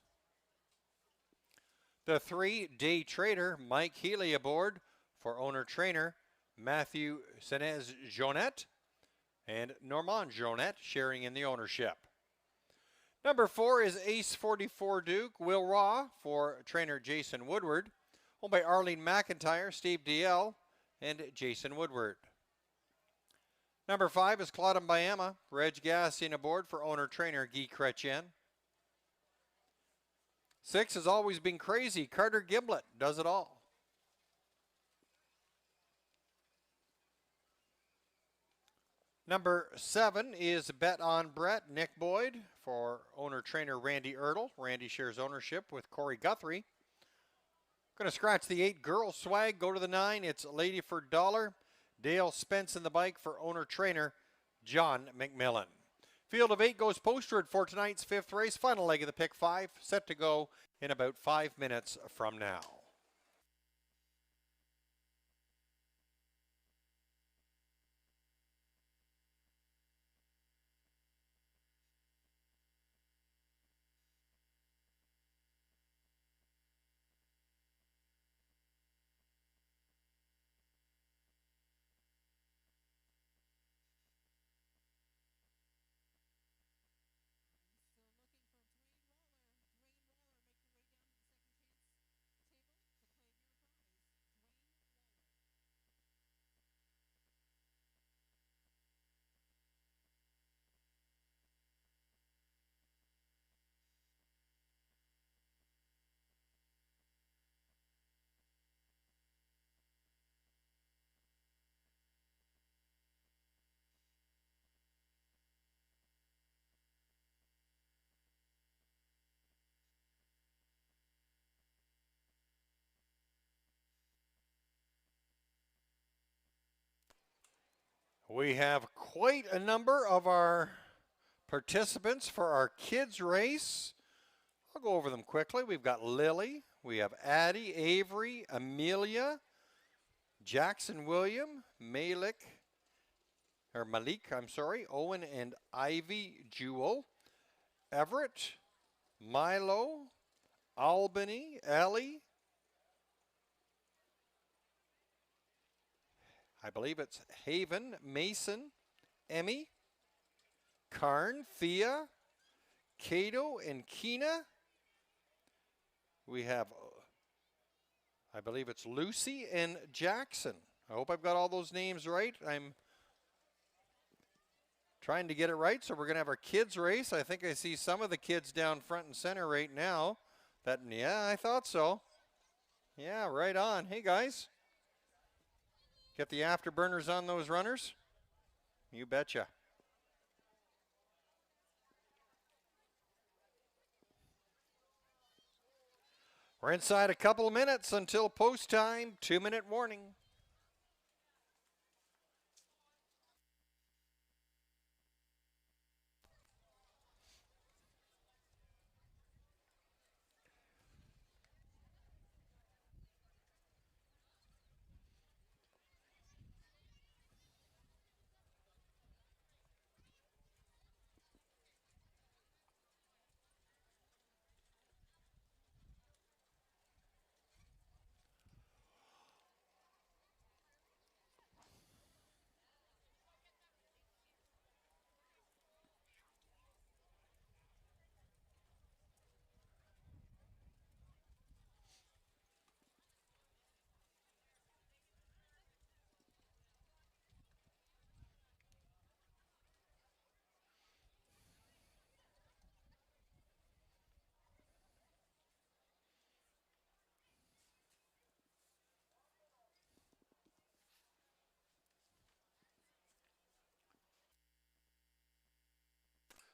The 3, Day Trader, Mike Healy aboard for owner-trainer Matthew Senez Jonette and Normand Jonette sharing in the ownership. Number 4 is Ace 44 Duke, Will Raw for trainer Jason Woodward, owned by Arlene McIntyre, Steve DL, and Jason Woodward. Number 5 is Claude Mbayama, Reg Gassian aboard for owner-trainer Guy Chrétien. 6 has always been crazy. Carter Giblet does it all. Number 7 is Bet on Brett, Nick Boyd for owner-trainer Randy Ertl. Randy shares ownership with Corey Guthrie. Going to scratch the 8 Girl Swag, go to the 9. It's Lady for Dollar. Dale Spence in the bike for owner-trainer John McMillan. Field of 8 goes postward for tonight's fifth race. Final leg of the pick 5, set to go in about 5 minutes from now. We have quite a number of our participants for our kids race. I'll go over them quickly. We've got Lily, we have Addie, Avery, Amelia, Jackson William, Malik, Owen and Ivy Jewel, Everett, Milo, Albany, Ellie, I believe it's Haven, Mason, Emmy, Karn, Thea, Cato, and Keena. We have I believe it's Lucy and Jackson. I hope I've got all those names right. I'm trying to get it right. So we're going to have our kids race. I think I see some of the kids down front and center right now. Yeah, I thought so. Yeah, right on. Hey, guys. Get the afterburners on those runners? You betcha. We're inside a couple of minutes until post time. 2-minute warning.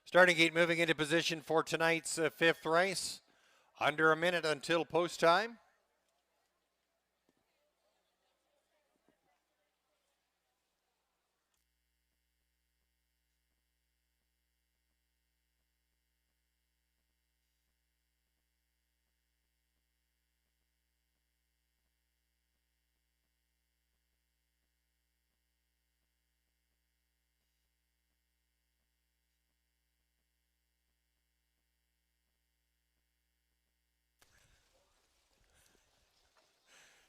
Starting gate moving into position for tonight's fifth race. Under a minute until post time.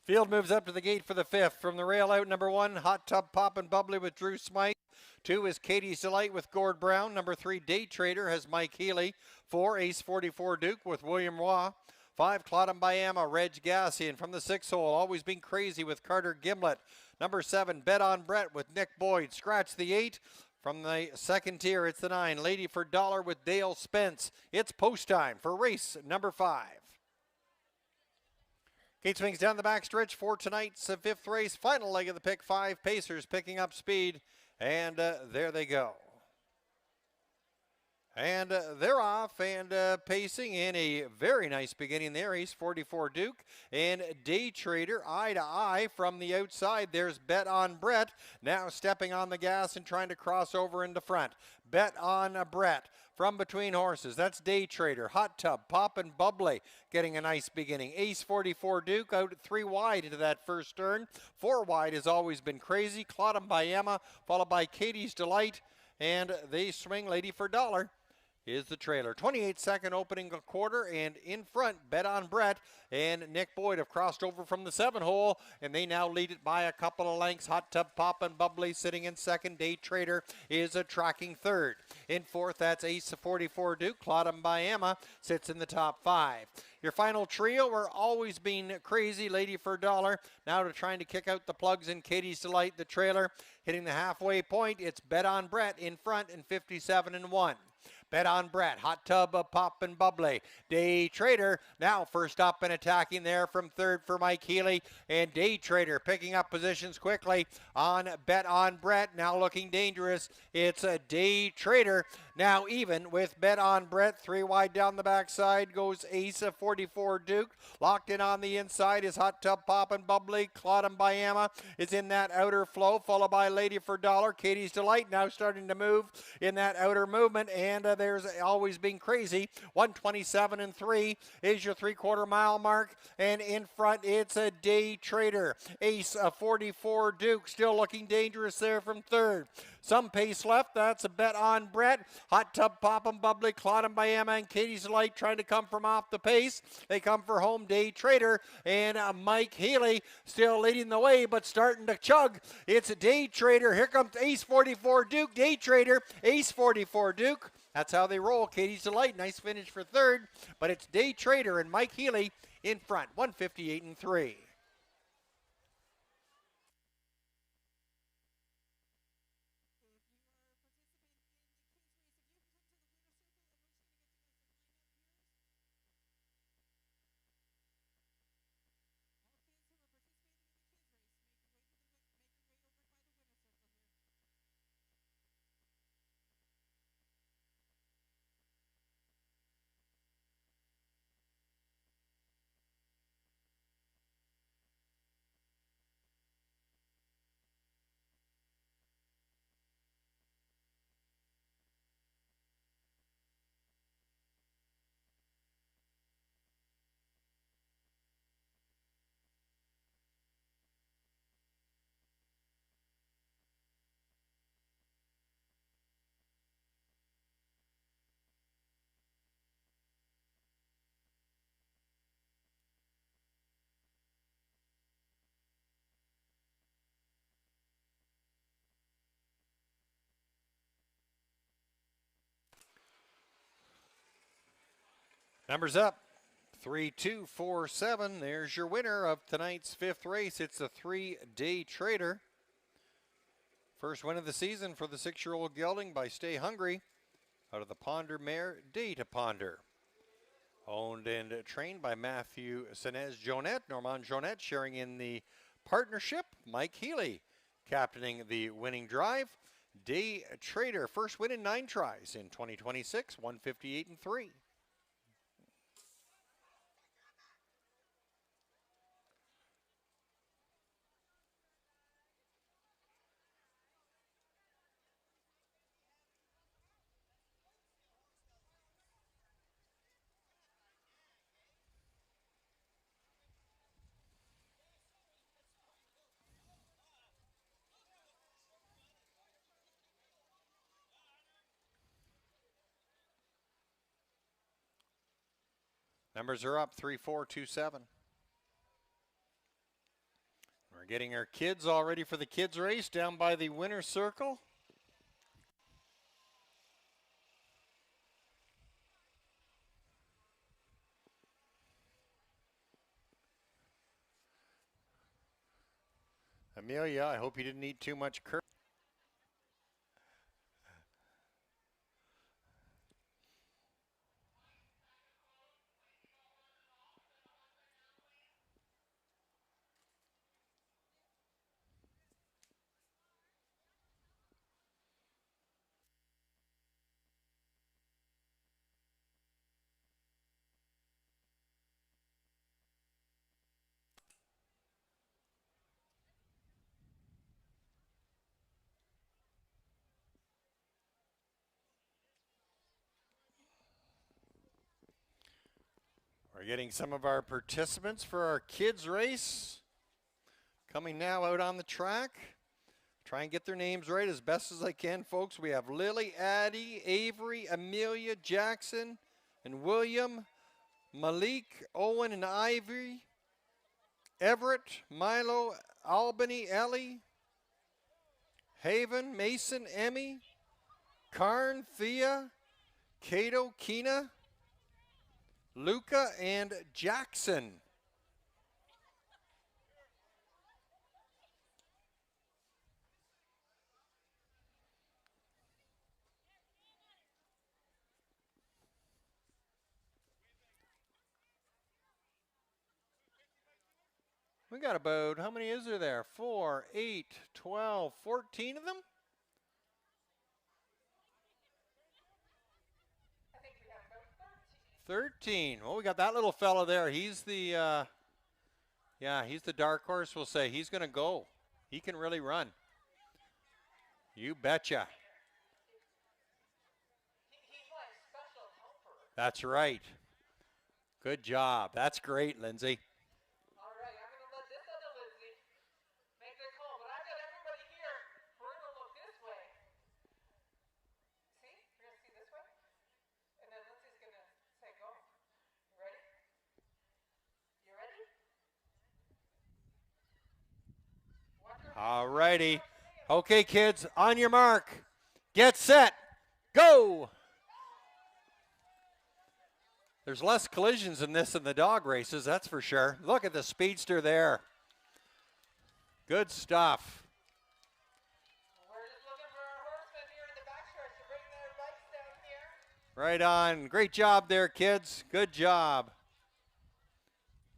Field moves up to the gate for the fifth. From the rail out, number 1, Hot Tub Poppin' Bubbly with Drew Smythe. 2 is Katie's Delight with Gord Brown. Number 3, Day Trader has Mike Healy. 4, Ace 44 Duke with William Roy. 5, Claudem Bayama, Reg Gassian. From the 6th hole, Always Been Crazy with Carter Gimlet. Number 7, Bet on Brett with Nick Boyd. Scratch the 8. From the second tier, it's the 9, Lady for Dollar with Dale Spence. It's post time for race number 5. Gate swings down the backstretch for tonight's fifth race. Final leg of the pick 5. Pacers picking up speed. And there they go. And they're off and pacing in a very nice beginning there. Ace 44 Duke and Day Trader eye to eye from the outside. There's Bet on Brett now stepping on the gas and trying to cross over into front. Bet on Brett from between horses. That's Day Trader. Hot Tub, Poppin' Bubbly getting a nice beginning. Ace 44 Duke out 3 wide into that first turn. 4 wide has Always Been Crazy. Claudem Bayama followed by Katie's Delight. And they swing Lady for Dollar is the trailer. 28-second opening quarter, and in front, Bet on Brett and Nick Boyd have crossed over from the 7 hole, and they now lead it by a couple of lengths. Hot Tub Poppin' Bubbly sitting in second. Day Trader is a tracking third. In fourth, that's Ace 44 Duke. Claudem Bayama sits in the top 5. Your final trio were Always Been Crazy, Lady for Dollar. Now to trying to kick out the plugs in Katie's Delight, the trailer. Hitting the halfway point, it's Bet on Brett in front and 57-1. Bet on Brett, Hot Tub of Poppin' Bubbly. Day Trader now first up and attacking there from third for Mike Healy. And Day Trader picking up positions quickly on Bet on Brett. Now looking dangerous. It's a Day Trader now even with Bet on Brett. 3 wide down the backside goes Ace 44 Duke. Locked in on the inside is Hot Tub Poppin' Bubbly. Claudem Bayama is in that outer flow, followed by Lady for Dollar. Katie's Delight now starting to move in that outer movement. And there's Always Been Crazy. 127-3 is your 3/4 mile mark. And in front, it's a Day Trader. Ace 44 Duke still looking dangerous there from third. Some pace left. That's a Bet on Brett. Hot Tub Poppin' Bubbly, Claudem Bayama, and Katie's Delight trying to come from off the pace. They come for home. Day Trader and Mike Healy still leading the way, but starting to chug. It's a Day Trader. Here comes Ace 44 Duke. Day Trader, Ace 44 Duke. That's how they roll. Katie's Delight, nice finish for third, but it's Day Trader and Mike Healy in front, 158-3. Numbers up. 3247. There's your winner of tonight's fifth race. It's a 3-day trader. First win of the season for the 6-year-old gelding by Stay Hungry out of the Ponder mare, Day to Ponder. Owned and trained by Matthew Senez Jonette, Normand Jonette sharing in the partnership. Mike Healy captaining the winning drive. Day Trader, first win in 9 tries in 2026, 158-3. Numbers are up, 3427. We're getting our kids all ready for the kids race down by the winner's circle. Amelia, I hope you didn't eat too much curd. We're getting some of our participants for our kids race coming now out on the track. Try and get their names right as best as I can, folks. We have Lily, Addie, Avery, Amelia, Jackson, and William, Malik, Owen, and Ivory, Everett, Milo, Albany, Ellie, Haven, Mason, Emmy, Karn, Thea, Cato, Keena, Luca, and Jackson. We got about, how many is there? 4, 8, 12, 14 of them? I think we have about 13. 13. Well, we got that little fella there. He's the, he's the dark horse, we'll say. He's going to go. He can really run. You betcha. He's my special helper. That's right. Good job. That's great, Lindsay. All right, I'm going to let this other Lindsay make the call, but I've got everybody here. We're going to look this way. See? We're going to see this way. And then Lindsay's going to say go. You ready? You ready? All righty. Okay, kids, on your mark. Get set. Go. There's less collisions in this than the dog races, that's for sure. Look at the speedster there. Good stuff. We're just looking for our horsemen here in the backstretch to bring their bikes down here. Right on. Great job there, kids. Good job.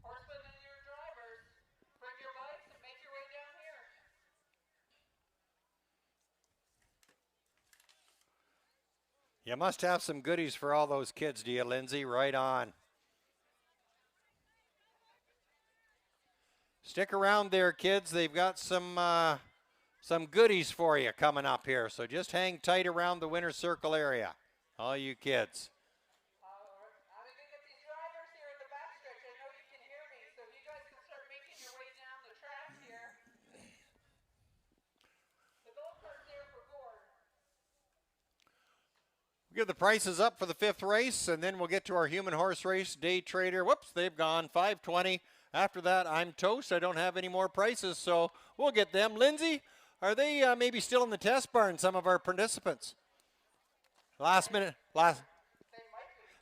Horsemen and your drivers, bring your bikes and make your way down here. You must have some goodies for all those kids, do you, Lindsay? Right on. Stick around there, kids. They've got some goodies for you coming up here. So just hang tight around the winner's circle area, all you kids. I'm going to get these drivers here in the backstretch. I know you can hear me, so if you guys can start making your way down the track here. The gold cart's there for Gord. We'll give the prices up for the fifth race, and then we'll get to our human horse race day trader. Whoops, they've gone. $5.20. After that, I'm toast. I don't have any more prices, so we'll get them. Lindsay, are they maybe still in the test barn, some of our participants? Last minute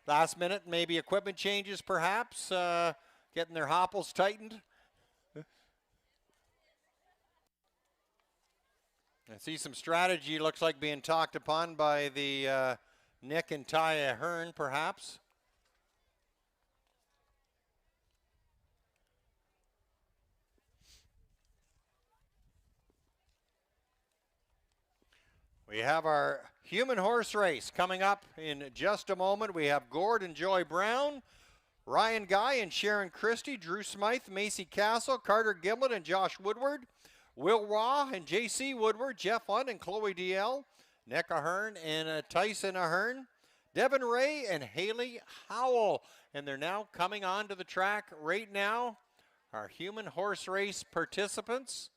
Last minute, maybe equipment changes perhaps, getting their hopples tightened. I see some strategy looks like being talked upon by the Nick and Ty Ahern perhaps. We have our human horse race coming up in just a moment. We have Gord and Joy Brown, Ryan Guy and Sharon Christie, Drew Smythe, Macy Castle, Carter Gimlet and Josh Woodward, Will Raw and JC Woodward, Jeff Hunt and Chloe DL, Nick Ahern and Tyson Ahern, Devin Ray and Haley Howell. And they're now coming onto the track right now, our human horse race participants.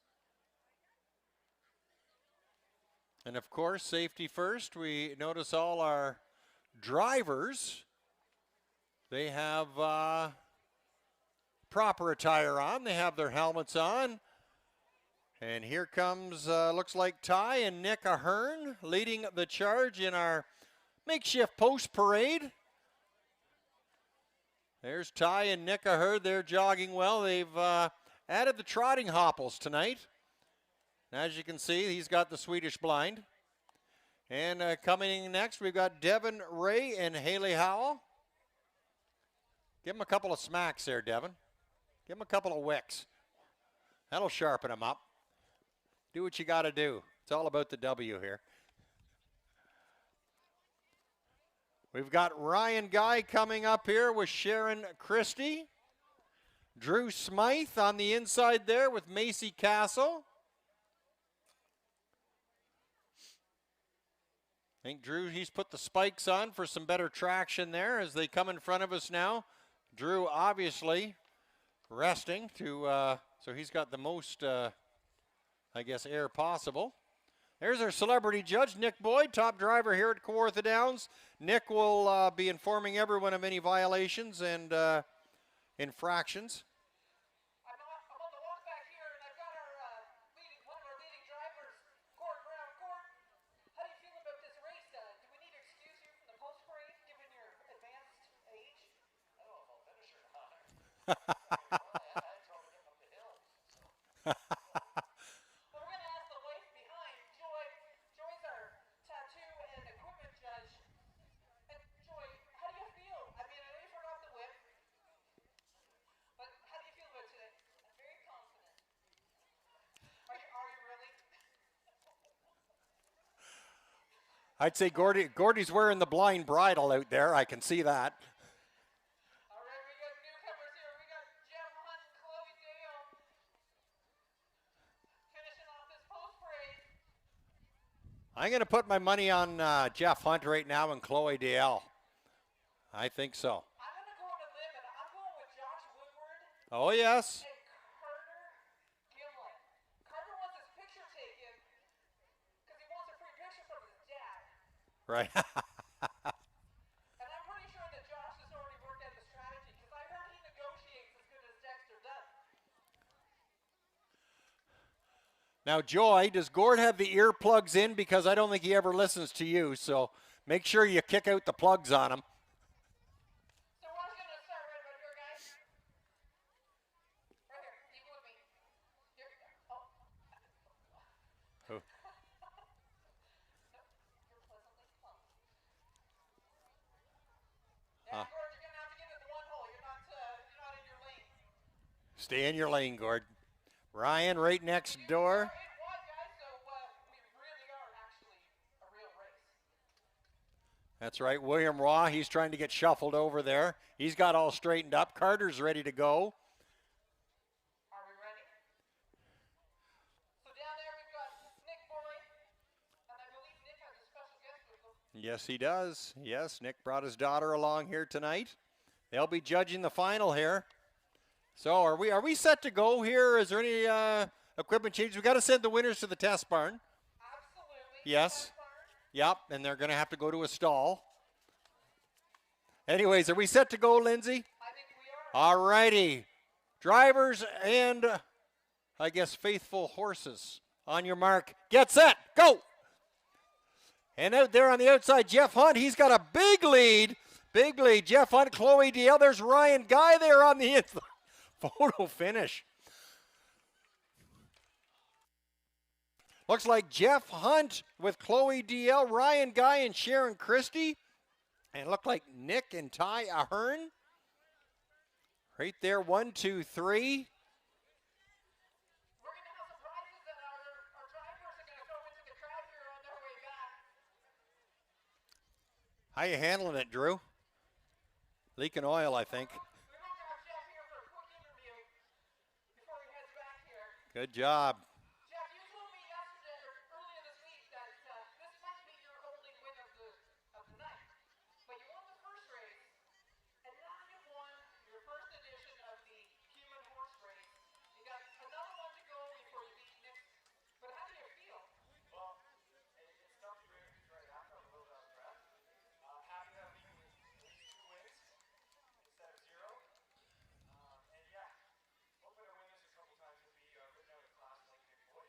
And of course, safety first. We notice all our drivers, they have proper attire on. They have their helmets on. And here comes, looks like Ty and Nick Ahern leading the charge in our makeshift post parade. There's Ty and Nick Ahern. They're jogging well. They've added the trotting hopples tonight. As you can see, he's got the Swedish blind. And coming in next, we've got Devin Ray and Haley Howell. Give him a couple of smacks there, Devin. Give him a couple of wicks. That'll sharpen him up. Do what you got to do. It's all about the W here. We've got Ryan Guy coming up here with Sharon Christie. Drew Smythe on the inside there with Macy Castle. I think Drew, he's put the spikes on for some better traction there as they come in front of us now. Drew obviously resting to, so he's got the most, I guess, air possible. There's our celebrity judge, Nick Boyd, top driver here at Kawartha Downs. Nick will be informing everyone of any violations and infractions. I'd say Gordy's wearing the blind bridle out there. I can see that. All right, we got newcomers here. We got Jeff Hunt and Chloe Dale finishing off this post parade. I'm going to put my money on Jeff Hunt right now and Chloe Dale. I think so. I'm going to go on a limb, and I'm going with Josh Woodward. Oh, yes. And Carter Gimlet. Carter wants his picture taken because he wants a free picture from his dad. Right. And I'm pretty sure that Josh has already worked out the strategy because I heard he negotiates as good as Dexter does. Now, Joy, does Gord have the earplugs in? Because I don't think he ever listens to you, so make sure you kick out the plugs on him. So we're going to start right about here, guys. Right here. Keep with me. Here we go. Oh. Oh. You're pleasantly close. Yeah, Gord, you're going to have to get in the one hole. You're not in your lane. Stay in your lane, Gord. Ryan right next door. Guys, so we really are actually a real race. That's right. William Raw, he's trying to get shuffled over there. He's got all straightened up. Carter's ready to go. Are we ready? So down there we've got Nick Boyd, and I believe Nick has a special guest with him. Yes, he does. Yes, Nick brought his daughter along here tonight. They'll be judging the final here. So are we set to go here? Is there any equipment change? We got to send the winners to the test barn. Absolutely. Yes. Yep, and they're going to have to go to a stall. Anyways, are we set to go, Lindsay? I think we are. All righty. Drivers and, I guess, faithful horses. On your mark. Get set. Go. And out there on the outside, Jeff Hunt, he's got a big lead. Big lead. Jeff Hunt, Chloe DL. There's Ryan Guy there on the inside. Photo finish. Looks like Jeff Hunt with Chloe DL, Ryan Guy, and Sharon Christie. And it looked like Nick and Ty Ahern. Right there, 1, 2, 3. We're going to have some prizes that our drivers are going to throw into the crowd here on their way back. How you handling it, Drew? Leaking oil, I think. We will grab Jeff here for a quick interview before he heads back here. Good job. Jeff, you told me yesterday or earlier this week that this might be your only win of the night. But you won the first race, and now you won your first edition of the human horse race. You got another one to go before you beat Nick. But how do you feel? Well, it's tough to bring it right after. I'm a little out of breath. Happy that I'm leaving with at least 2 wins instead of 0. And yeah, hoping to win this a couple times and be written out of class like Nick Boyd.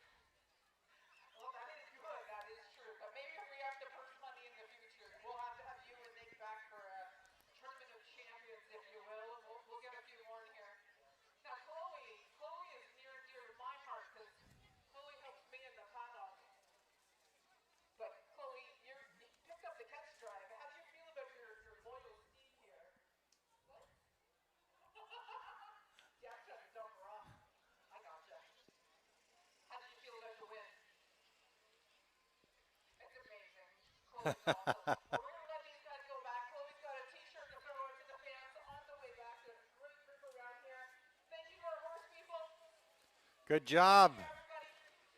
Well, that is good. That is true. But maybe if we have to purse money in the future, we'll have to have you and Nick back for a tournament of champions, if you will. We'll get a few more in here. Now, Chloe is near and dear to my heart because Chloe helps me in the paddock. But Chloe, you picked up the catch drive. How do you feel about your loyal steed here? What? Yeah, I tried to dump her off. I gotcha. How did you feel about the win? It's amazing. Chloe's awesome. But we're going to let these guys go back. Chloe's got a t-shirt to throw into the fans on the way back. So it's a great trip around here. Thank you to our horse people. Good job. Everybody.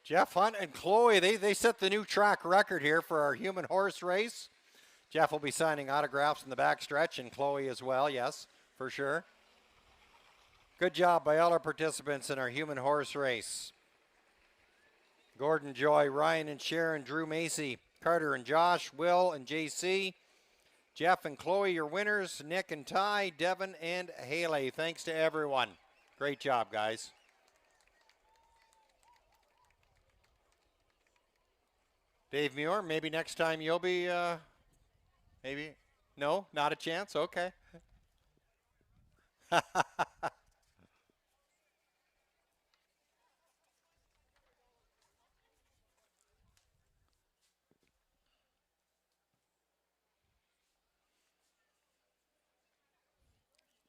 Jeff Hunt and Chloe, they set the new track record here for our human horse race. Jeff will be signing autographs in the backstretch, and Chloe as well, yes, for sure. Good job by all our participants in our human horse race. Gordon Joy, Ryan and Sharon, Drew Macy, Carter and Josh, Will and JC, Jeff and Chloe, your winners, Nick and Ty, Devin and Haley. Thanks to everyone. Great job, guys. Dave Muir, maybe next time you'll be, maybe, no, not a chance? Okay.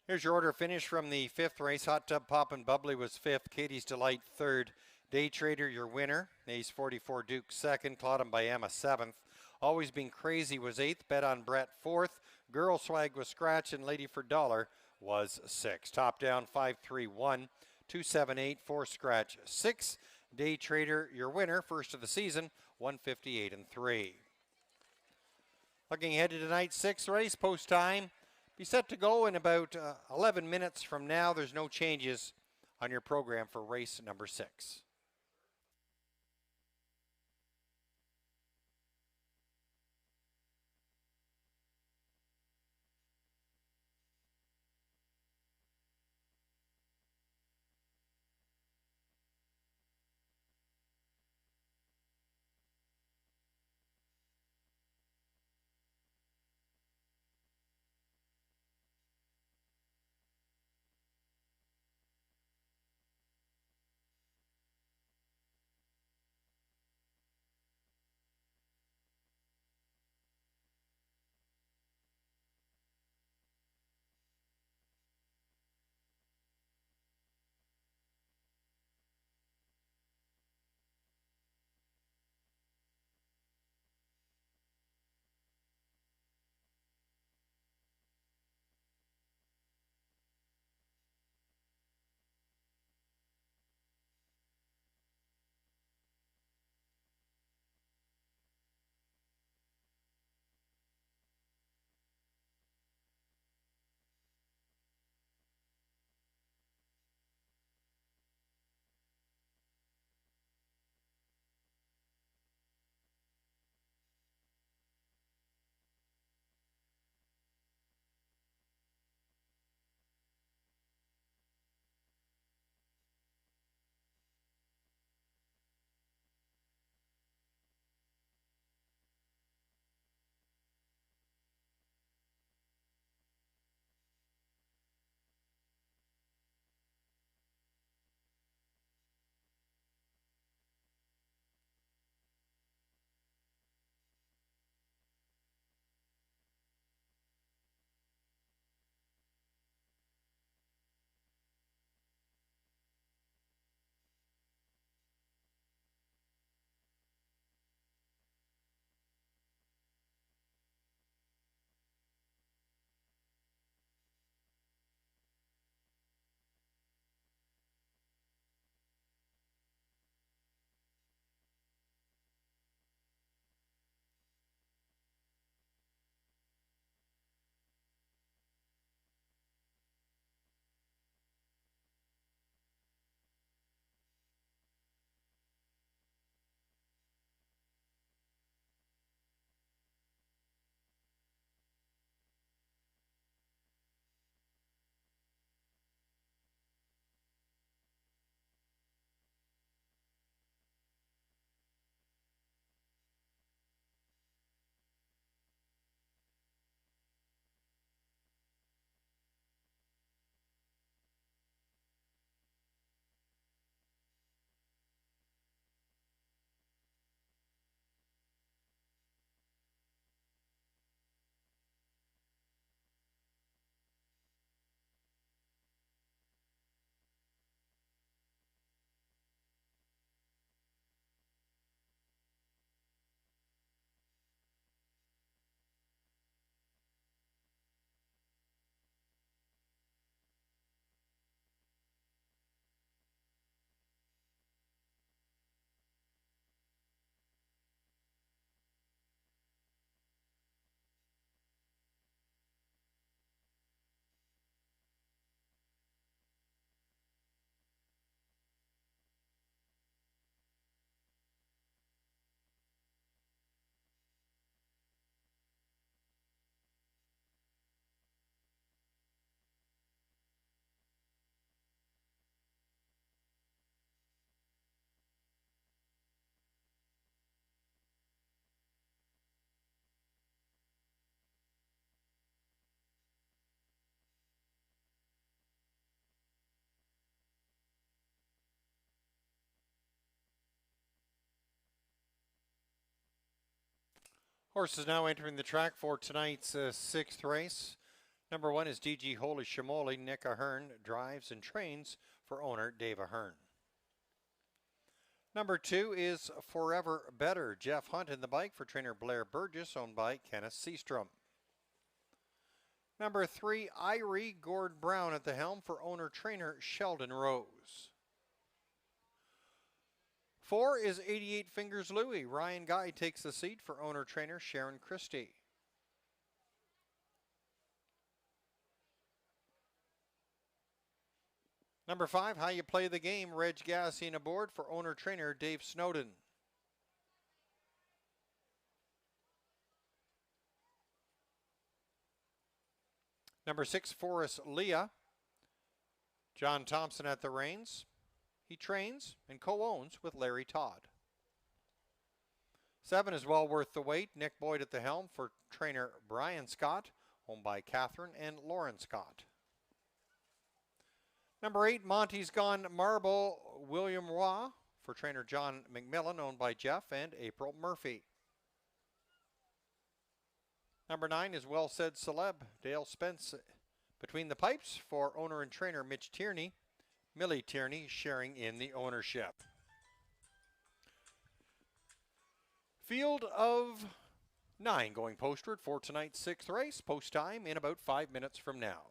Here's your order finish from the 5th race. Hot Tub Pop and Bubbly was 5th. Katie's Delight 3rd. Day Trader, your winner. Ace 44 Duke 2nd. Claudem by Emma 7th. Always Been Crazy was 8th. Bet on Brett 4th. Girl Swag was Scratch, and Lady for Dollar was 6th. Top down 531 278 4 Scratch 6. Day Trader, your winner. First of the season, 158 and 3. Looking ahead to tonight's 6th race. Post time. Be set to go in about 11 minutes from now. There's no changes on your program for race number 6. Horses now entering the track for tonight's sixth race. Number 1 is DG Holy Shimoli. Nick Ahern drives and trains for owner Dave Ahern. Number 2 is Forever Better. Jeff Hunt in the bike for trainer Blair Burgess, owned by Kenneth Seastrom. Number 3, Irie Gord Brown at the helm for owner trainer Sheldon Rose. 4 is 88 Fingers Louie. Ryan Guy takes the seat for owner trainer Sharon Christie. Number 5, How You Play the Game. Reg Gassian aboard for owner trainer Dave Snowden. Number 6, Forrest Leah. John Thompson at the reins. He trains and co-owns with Larry Todd. 7 is Well Worth the Wait. Nick Boyd at the helm for trainer Brian Scott, owned by Catherine and Lauren Scott. Number 8, Monty's Gone Marble. William Roy for trainer John McMillan, owned by Jeff and April Murphy. Number 9 is Well Said Celeb. Dale Spence between the pipes for owner and trainer Mitch Tierney. Millie Tierney sharing in the ownership. Field of 9 going postward for tonight's sixth race. Post time in about 5 minutes from now.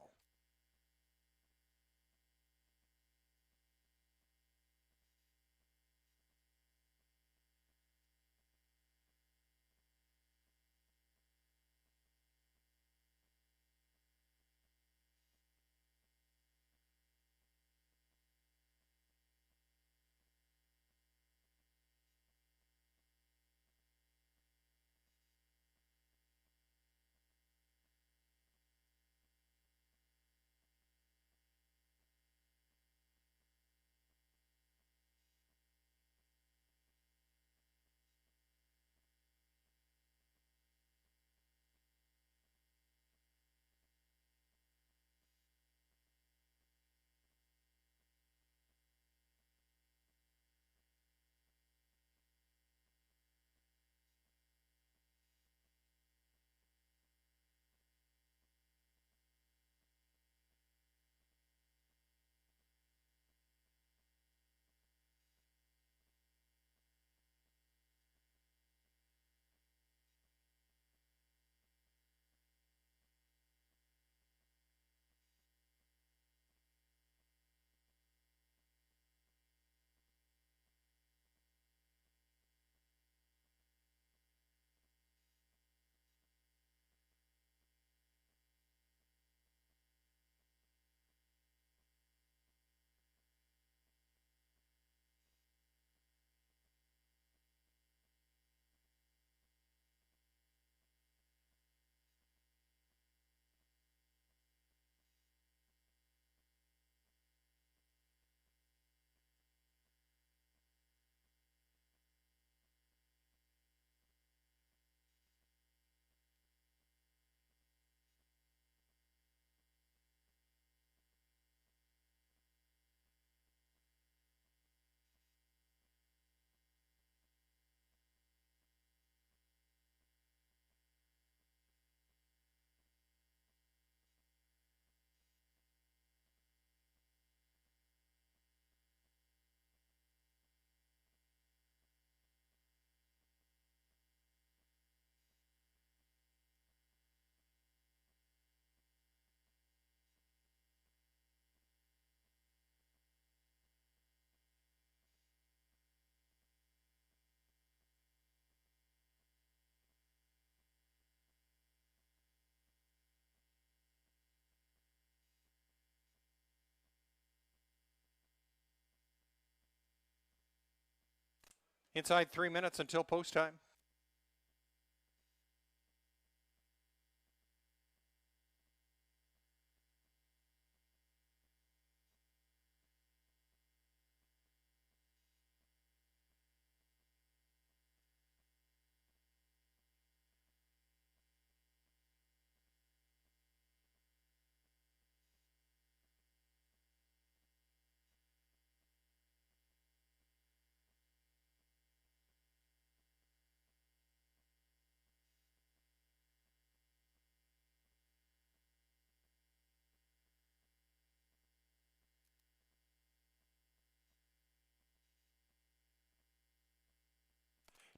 Inside 3 minutes until post time.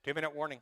2-minute warning.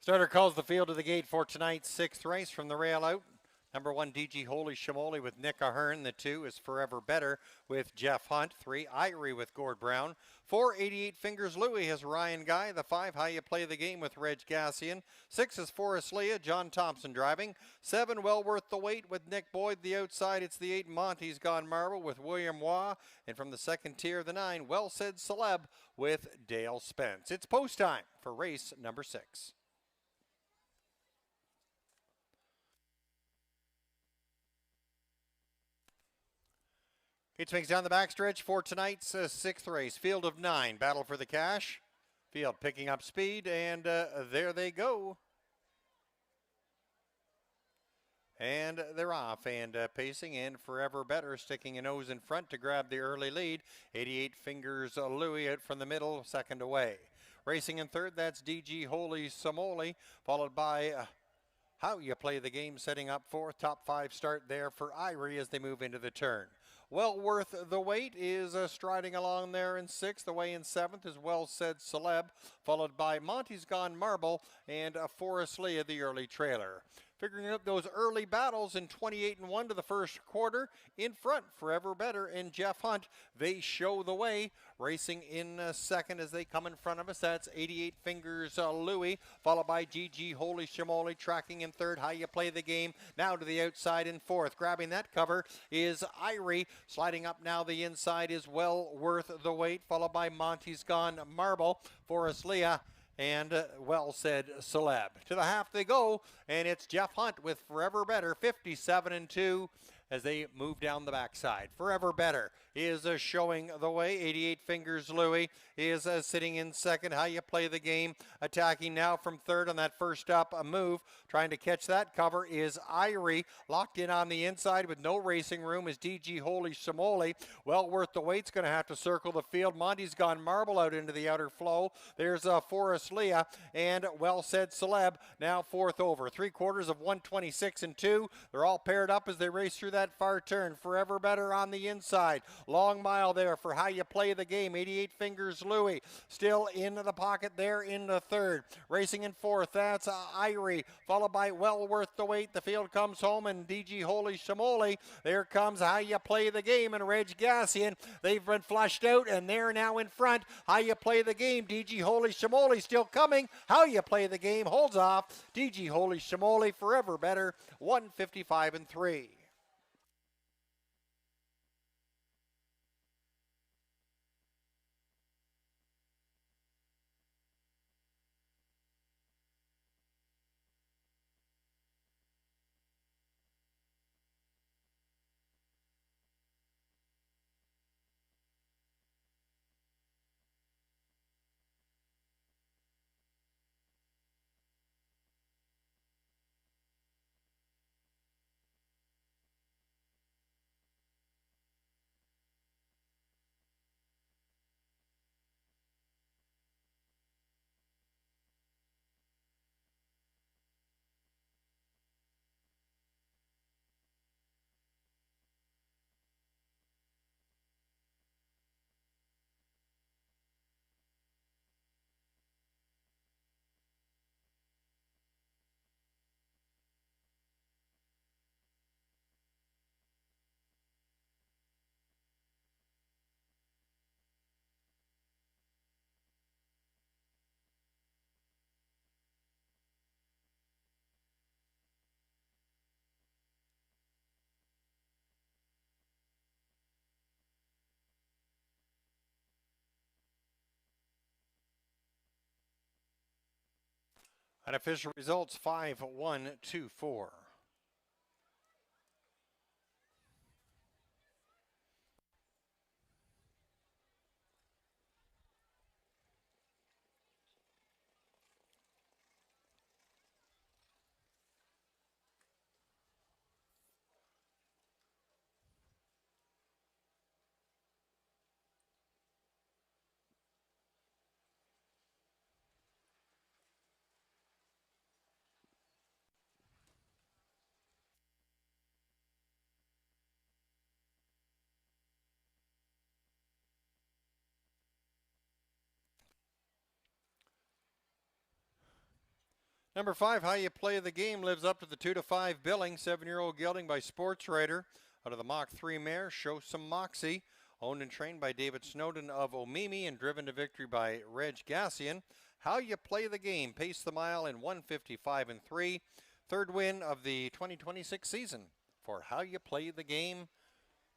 Starter calls the field to the gate for tonight's 6th race from the rail out. Number 1, DG Holy Shamoli with Nick Ahern. The 2 is Forever Better with Jeff Hunt. 3, Irie with Gord Brown. 4, 88 Fingers Louie has Ryan Guy. The 5, How You Play the Game with Reg Gassian. 6 is Forrest Leah, John Thompson driving. 7, Well Worth the Wait with Nick Boyd. The outside, it's the 8, Monty's Gone Marble with William Waugh. And from the second tier, the 9, Well Said Celeb with Dale Spence. It's post time for race number 6. It swings down the backstretch for tonight's 6th race. Field of 9, battle for the cash. Field picking up speed, and there they go. And they're off, and pacing in Forever Better, sticking a nose in front to grab the early lead. 88 Fingers Louie out from the middle, second away. Racing in third, that's DG Holy Samoli, followed by How You Play the Game, setting up fourth. Top 5 start there for Irie as they move into the turn. Well Worth the Wait is striding along there in 6th. Away in 7th is Well Said Celeb, followed by Monty's Gone Marble and Forrest Leah, the early trailer. Figuring out those early battles in 28-1 to the first quarter. In front, Forever Better and Jeff Hunt. They show the way. Racing in second as they come in front of us. That's 88 Fingers Louie, followed by GG Holy Shamoli tracking in third. How You Play the Game now to the outside in fourth. Grabbing that cover is Irie. Sliding up now the inside is Well Worth the Wait, followed by Monty's Gone Marble. Forrest Leah and Well Said Celeb. To the half they go, and it's Jeff Hunt with Forever Better, 57-2 as they move down the backside. Forever Better is showing the way. 88 Fingers Louie is sitting in second. How You Play the Game attacking now from third on that first up move. Trying to catch that cover is Irie. Locked in on the inside with no racing room is DG Holy Samoli. Well Worth the Wait's going to have to circle the field. Monty's Gone Marble out into the outer flow. There's Forrest Leah and Well Said Celeb now fourth over. 3/4 of 126-2. They're all paired up as they race through that far turn. Forever Better on the inside. Long mile there for How You Play the Game. 88 Fingers Louie still in the pocket there in the third. Racing in fourth, that's Irie, followed by Well Worth the Wait. The field comes home and DG Holy Shamoli. There comes How You Play the Game and Reg Gassian. They've been flushed out and they're now in front. How You Play the Game. DG Holy Shamoli still coming. How You Play the Game holds off. DG Holy Shamoli, Forever Better, 155-3. Unofficial results 5-1-2-4. Number 5, How You Play the Game lives up to the 2-5 billing. 7-year-old gelding by Sports Writer. Out of the Mach 3 mare, Show Some Moxie. Owned and trained by David Snowden of Omimi and driven to victory by Reg Gassian. How You Play the Game paced the mile in 155 and 3. Third win of the 2026 season for How You Play the Game.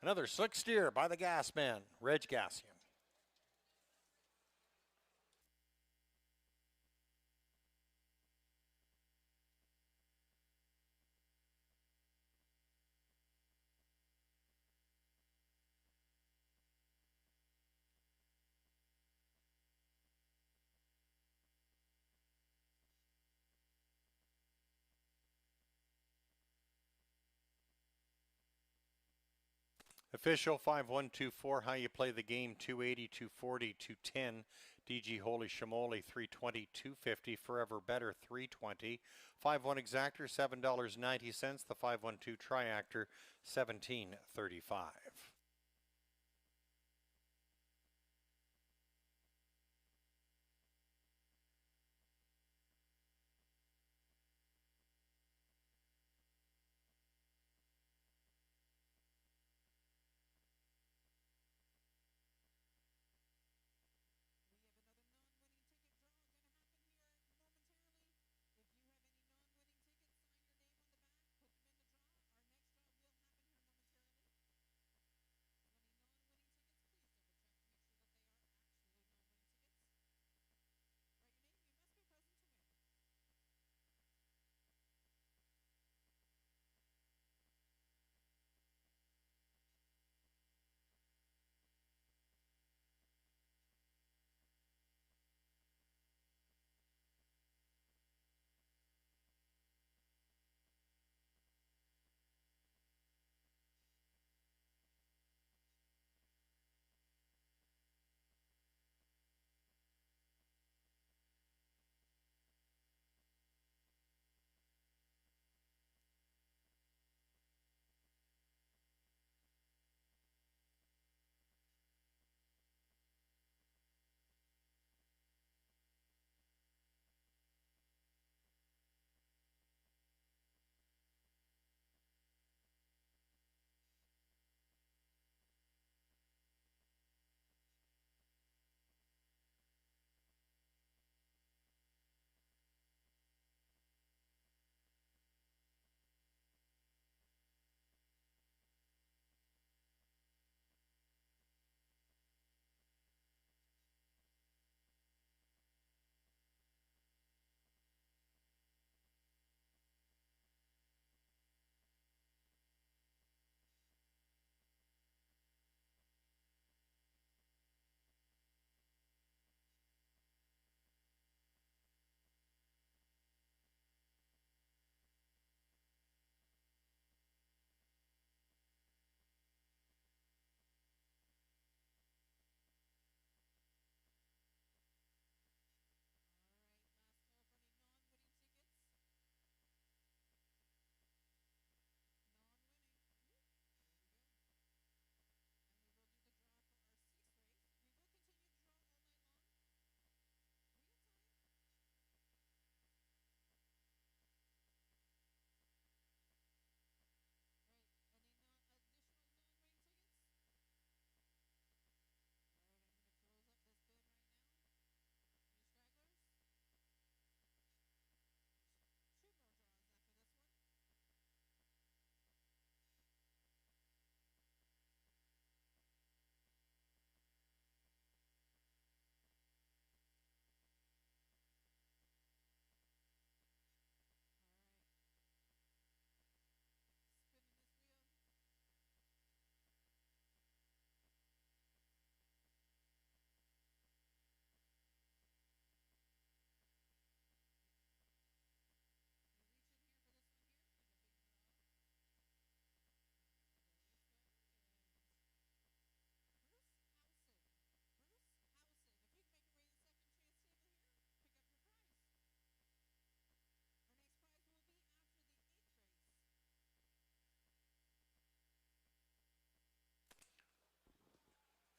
Another slick steer by the gas man, Reg Gassian. Official 5124, How You Play the Game 280, 240, 210. DG Holy Shamoli 320, 250. Forever Better 320. 5-1 Exactor $7.90. The 512 Triactor 17.35.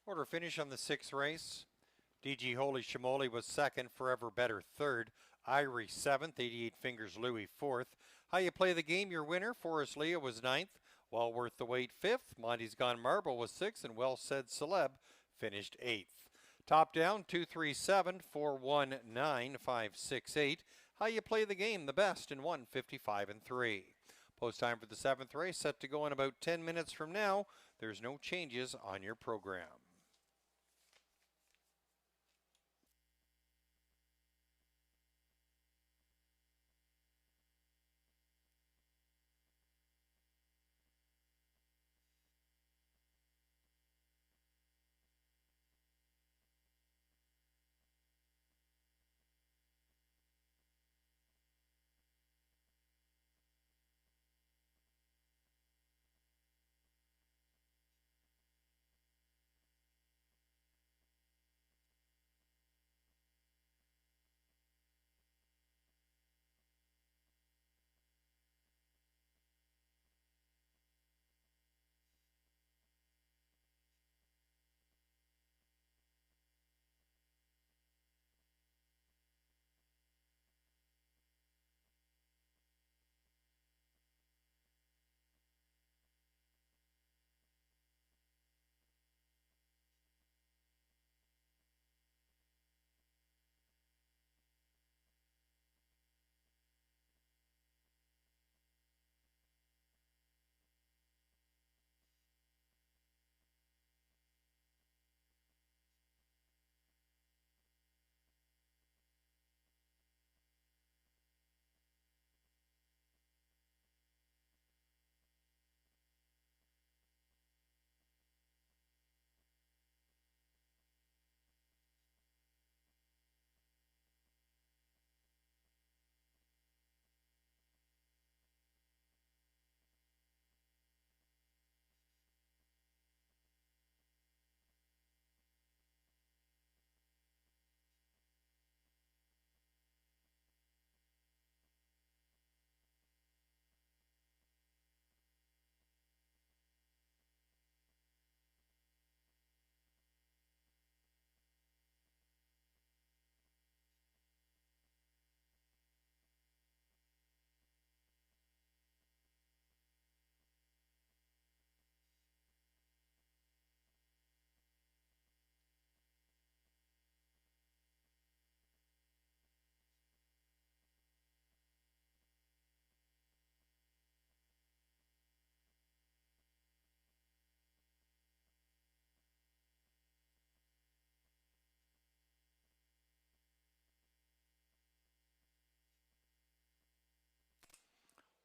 Order finish on the 6th race. DG Holy Shimoli was second, Forever Better third, Irie 7th, 88 Fingers Louie 4th. How you play the game, your winner, Forrest Leah was 9th, Well Worth the Wait 5th, Monty's Gone Marble was 6th, and Well Said Celeb finished 8th. Top down, 237 419 568. How you play the game, the best in 155 and 3. Post time for the 7th race set to go in about 10 minutes from now. There's no changes on your program.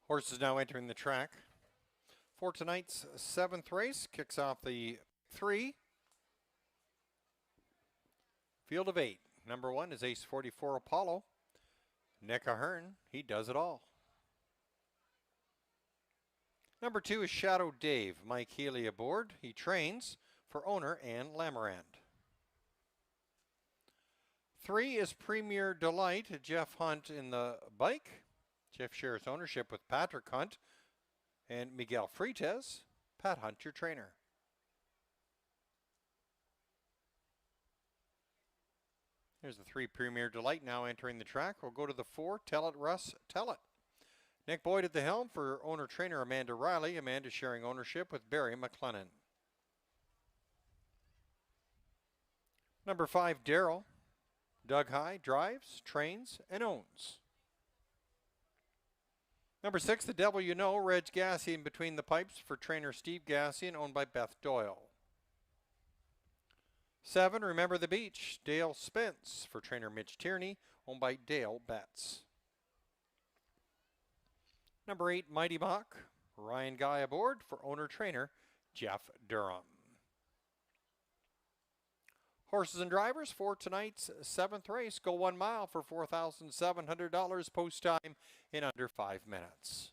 Horses now entering the track. For tonight's 7th race, kicks off the 3. Field of 8. Number 1 is Ace 44 Apollo. Nick Ahern, he does it all. Number 2 is Shadow Dave. Mike Healy aboard. He trains for owner Ann Lamarand. 3 is Premier Delight. Jeff Hunt in the bike. Jeff shares ownership with Patrick Hunt and Miguel Freitas. Pat Hunt, your trainer. Here's the 3 Premier Delight now entering the track. We'll go to the 4, Tell It Russ, Tell It. Nick Boyd at the helm for owner-trainer Amanda Riley. Amanda sharing ownership with Barry McLennan. Number 5, Darrell. Doug High drives, trains, and owns. Number 6, The Devil You Know, Reg Gassian between the pipes for trainer Steve Gassian, owned by Beth Doyle. 7, Remember the Beach, Dale Spence for trainer Mitch Tierney, owned by Dale Betts. Number 8, Mighty Mock, Ryan Guy aboard for owner-trainer Jeff Durham. Horses and drivers for tonight's 7th race go 1 mile for $4,700 post time in under 5 minutes.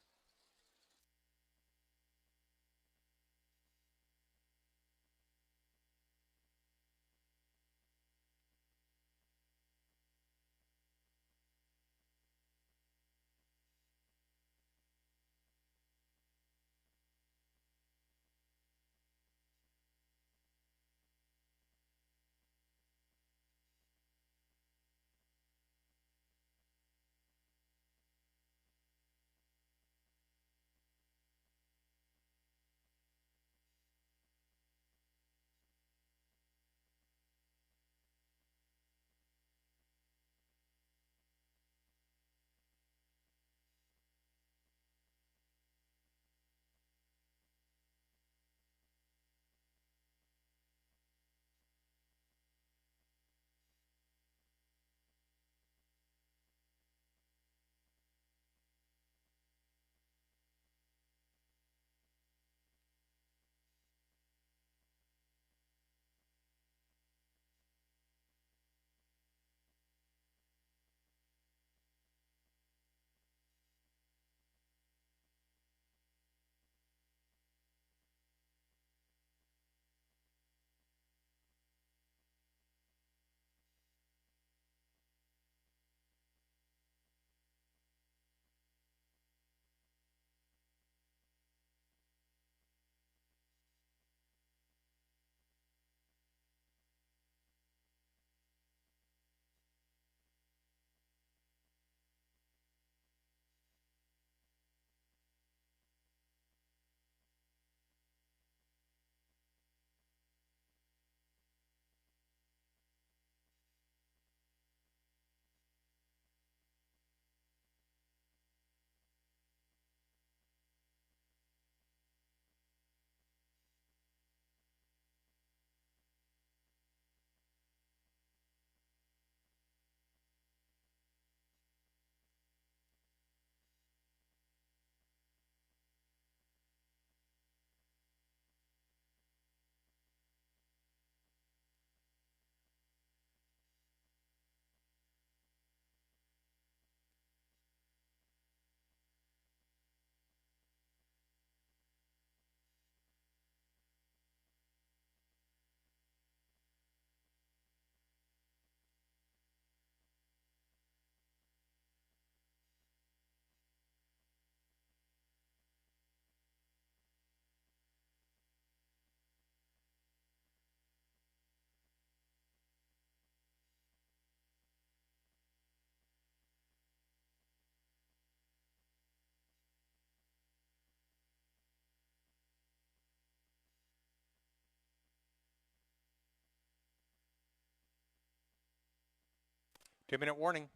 2-minute warning.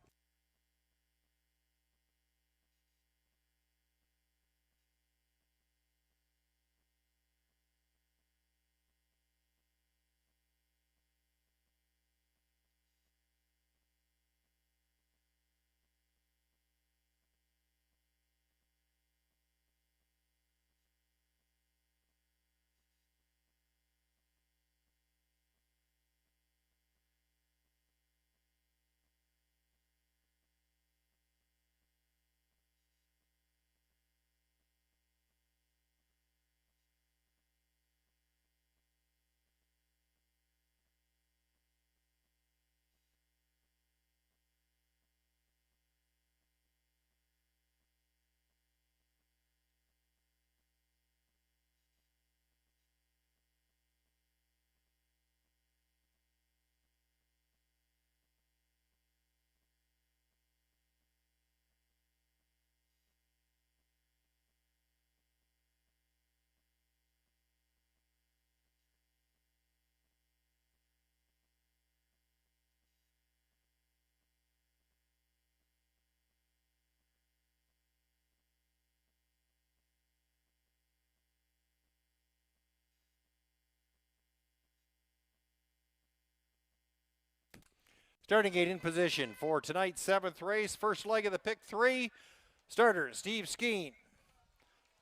Starting gate in position for tonight's 7th race. First leg of the pick 3. Starter Steve Skeen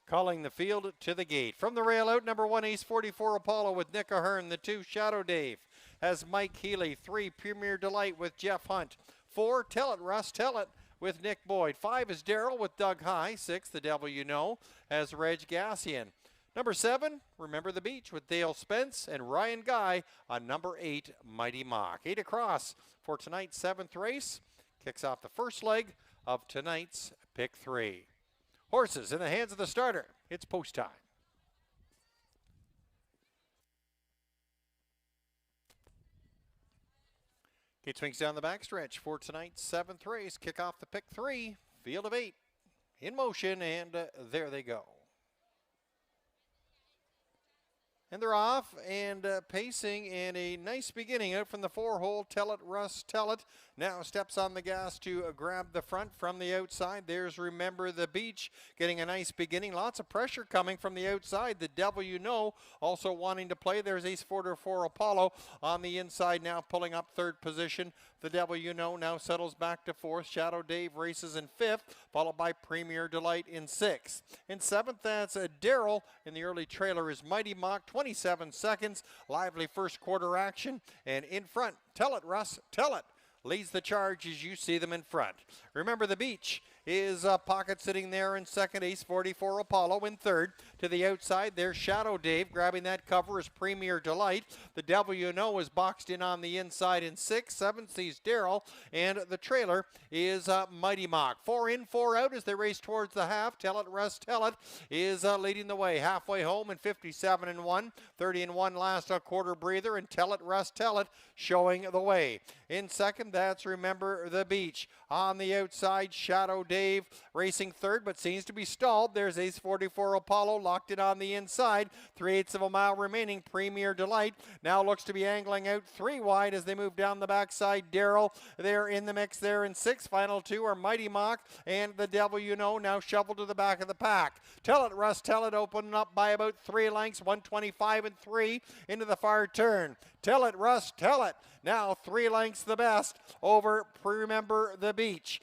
calling the field to the gate. From the rail out, number 1 Ace 44 Apollo with Nick Ahern. The 2 Shadow Dave has Mike Healy. 3 Premier Delight with Jeff Hunt. 4 Tell It Russ Tell It with Nick Boyd. 5 is Daryl with Doug High. 6 The Devil You Know has Reg Gassian. Number 7, Remember the Beach with Dale Spence and Ryan Guy on number 8, Mighty Mock. 8 across for tonight's 7th race. Kicks off the first leg of tonight's pick 3. Horses in the hands of the starter. It's post time. Gate swings down the backstretch for tonight's 7th race. Kick off the pick 3. Field of 8 in motion, and there they go. And they're off and pacing, and a nice beginning out from the 4-hole. Tell It Russ Tell It now steps on the gas to grab the front from the outside. There's Remember the Beach getting a nice beginning. Lots of pressure coming from the outside. The Devil You Know also wanting to play. There's Ace 44 Apollo on the inside now, pulling up 3rd position. The Devil You Know now settles back to 4th. Shadow Dave races in 5th, followed by Premier Delight in 6th. In 7th, that's Daryl. In the early trailer is Mighty Mock, 27 seconds. Lively first quarter action. And in front, Tell It Russ, Tell It leads the charge as you see them in front. Remember the Beach is Pocket sitting there in 2nd. Ace 44 Apollo in 3rd. To the outside, there's Shadow Dave grabbing that cover is Premier Delight. The Devil You Know is boxed in on the inside in 6th. 7th sees Daryl, and the trailer is Mighty Mock. 4 in, 4 out as they race towards the half. Tell It Russ Tell It is leading the way halfway home in 57-1. 30-1 last quarter breather, and Tell It Russ Tell It showing the way. In 2nd, that's Remember the Beach. On the outside, Shadow Dave racing 3rd, but seems to be stalled. There's Ace 44 Apollo locked in on the inside. 3/8 of a mile remaining. Premier Delight now looks to be angling out 3 wide as they move down the backside. Daryl there in the mix there in 6th. Final 2 are Mighty Mock and The Devil You Know now shuffled to the back of the pack. Tell It Russ Tell It opening up by about 3 lengths, 125-3 into the far turn. Tell It Russ Tell It now 3 lengths the best over Remember the Beach.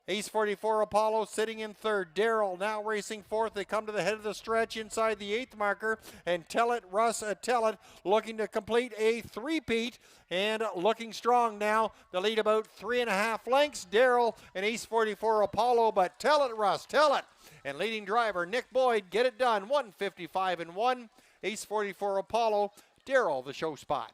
Ace 44 Apollo sitting in 3rd. Daryl now racing 4th. They come to the head of the stretch inside the 8th marker. And Tell It Russ Tell It looking to complete a three-peat and looking strong now. The lead about 3.5 lengths. Daryl and Ace 44 Apollo, but Tell It Russ Tell It. And leading driver Nick Boyd get it done. 155-1. Ace 44 Apollo. Daryl the show spot.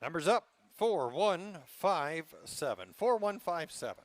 Numbers up 4157. 4157.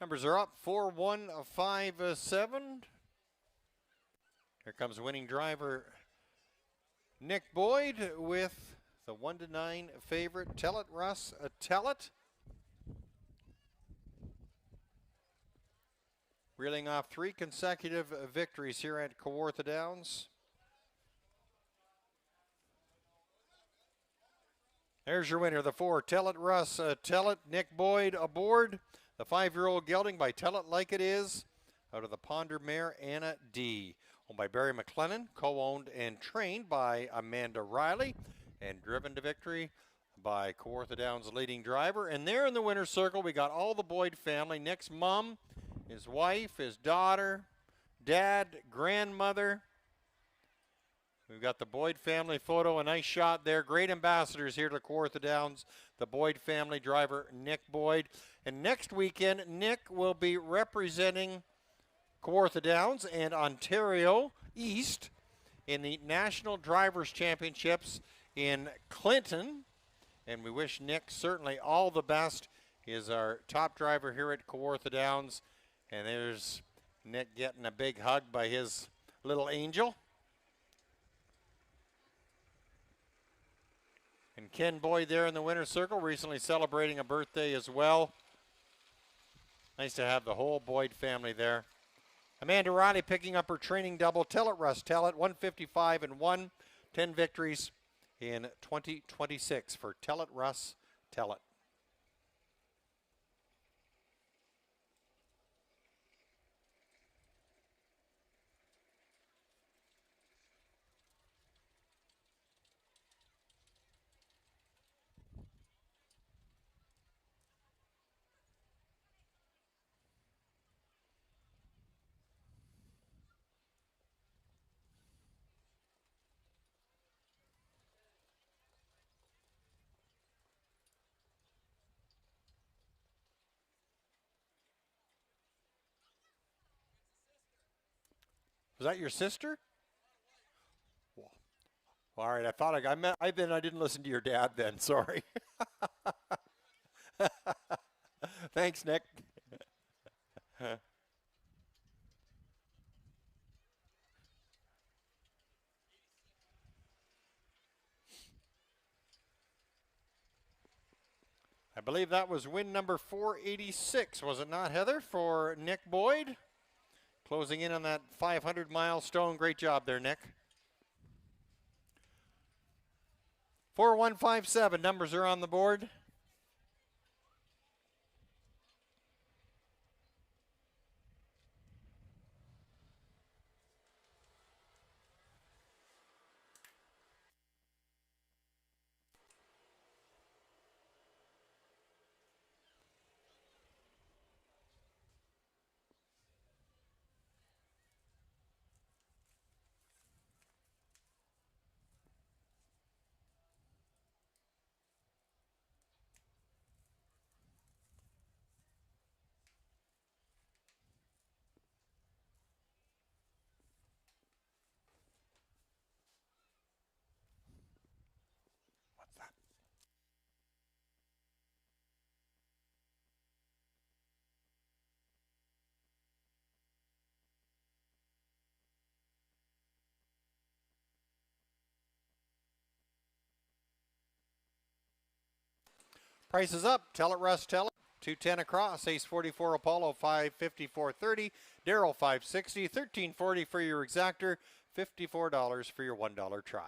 Numbers are up 4157. Here comes winning driver Nick Boyd with the 1-9 favorite. Tell it, Russ. Tell it. Reeling off 3 consecutive victories here at Kawartha Downs. There's your winner, the 4. Tell it, Russ. Tell it, Nick Boyd aboard. The 5-year-old gelding by Tell It Like It Is out of the Ponder mare Anna D. Owned by Barry McLennan, co-owned and trained by Amanda Riley, and driven to victory by Kawartha Downs' leading driver. And there in the winner's circle, we got all the Boyd family. Nick's mom, his wife, his daughter, dad, grandmother. We've got the Boyd family photo, a nice shot there. Great ambassadors here to Kawartha Downs. The Boyd family driver, Nick Boyd. And next weekend, Nick will be representing Kawartha Downs and Ontario East in the National Drivers' Championships in Clinton. And we wish Nick certainly all the best. He is our top driver here at Kawartha Downs. And there's Nick getting a big hug by his little angel. And Ken Boyd there in the winner's circle, recently celebrating a birthday as well. Nice to have the whole Boyd family there. Amanda Riley picking up her training double. Tell it, Russ, tell it. 155-1, 10 victories in 2026 for Tell It, Russ, tell it. Was that your sister? Well, all right, I thought I didn't listen to your dad then. Sorry. Thanks, Nick. I believe that was win number 486, was it not, Heather, for Nick Boyd? Closing in on that 500 milestone. Great job there, Nick. 4157, numbers are on the board. Prices up. Tell it, Russ. Tell it. 210 across. Ace 44 Apollo 554.30. Daryl 560. 1340 for your exactor. $54 for your $1 try.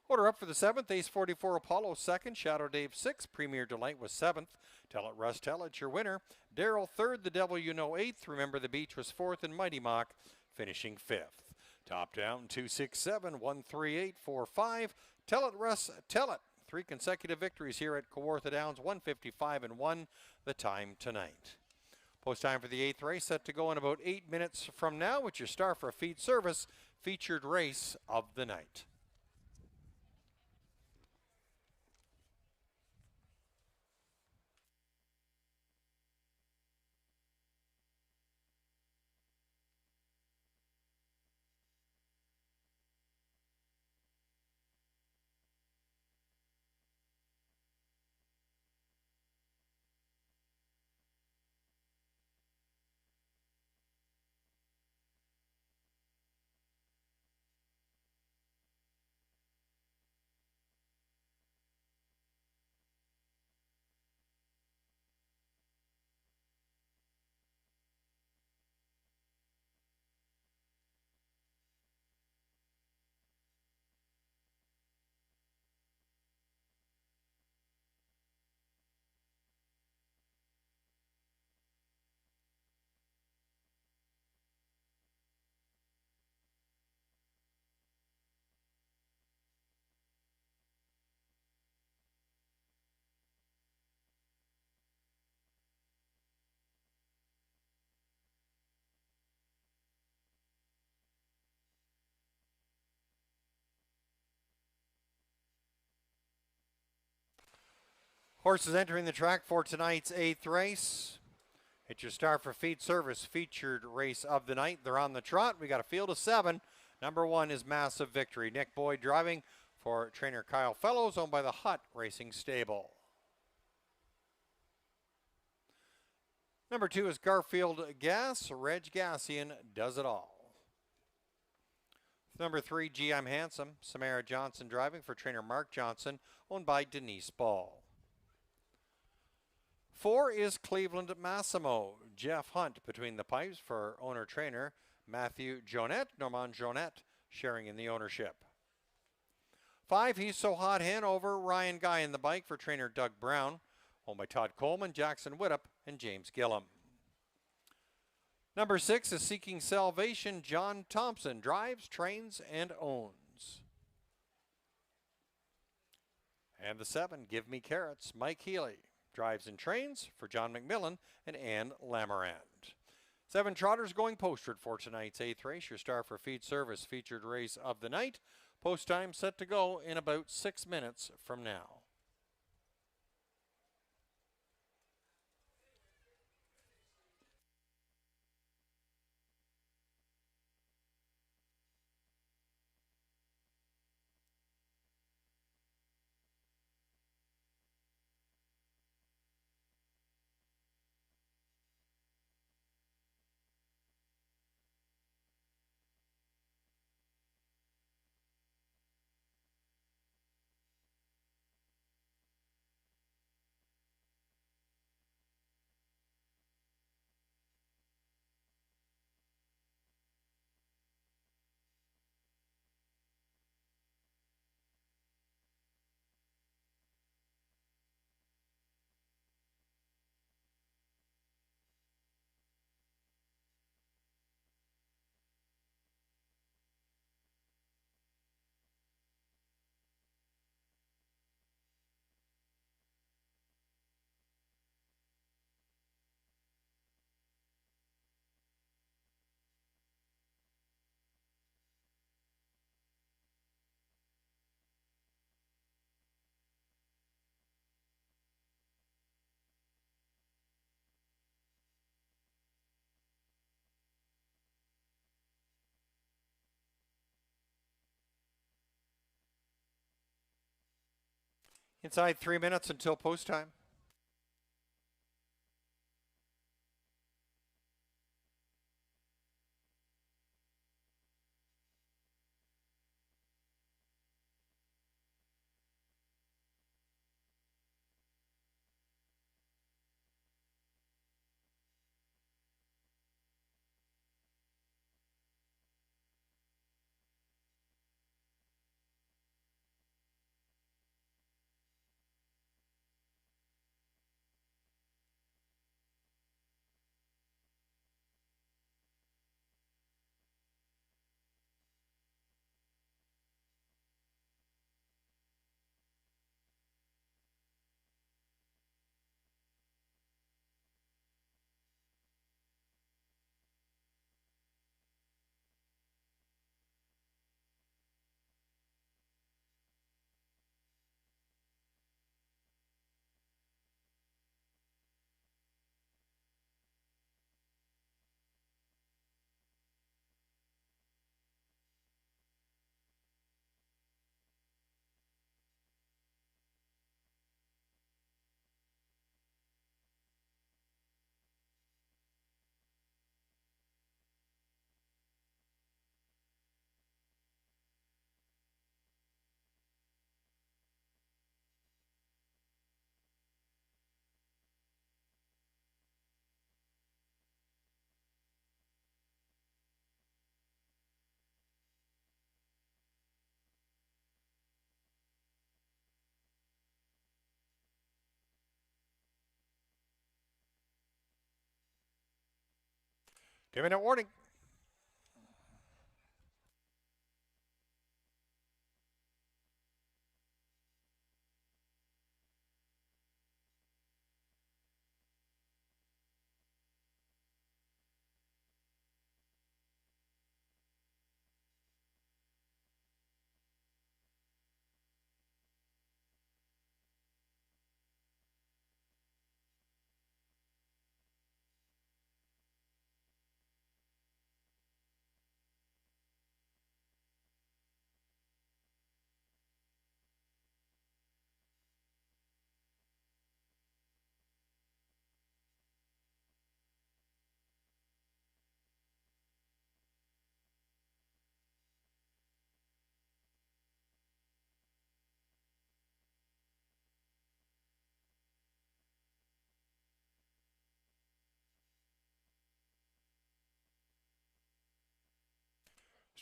Order up for the 7th. Ace 44 Apollo 2nd. Shadow Dave 6th. Premier Delight was 7th. Tell it, Russ. Tell it, your winner. Daryl 3rd. The Devil You Know 8th. Remember the Beach was 4th. And Mighty Mock finishing 5th. Top down 267 138 45. Tell it, Russ. Tell it. 3 consecutive victories here at Kawartha Downs. 155 and 1. The time tonight. Post time for the 8th race set to go in about 8 minutes from now, with your star for a feed service featured race of the night. Horses entering the track for tonight's 8th race. It's your Star for Feed Service featured race of the night. They're on the trot. We got a field of 7. Number 1 is Massive Victory. Nick Boyd driving for trainer Kyle Fellows, owned by the Hutt Racing Stable. Number 2 is Garfield Gas. Reg Gassian does it all. Number 3, G. I'm Handsome. Samara Johnson driving for trainer Mark Johnson, owned by Denise Ball. 4 is Cleveland Massimo. Jeff Hunt between the pipes for owner-trainer Matthew Jonette. Normand Jonette sharing in the ownership. 5, He's So Hot Hanover. Ryan Guy in the bike for trainer Doug Brown, owned by Todd Coleman, Jackson Widdop, and James Gillum. Number 6 is Seeking Salvation. John Thompson drives, trains, and owns. And the 7, Give Me Carrots. Mike Healy drives and trains for John McMillan and Ann Lamarand. 7 trotters going postward for tonight's 8th race. Your Star for Feed Service featured race of the night. Post time set to go in about 6 minutes from now. Inside 3 minutes until post time. Two-minute warning.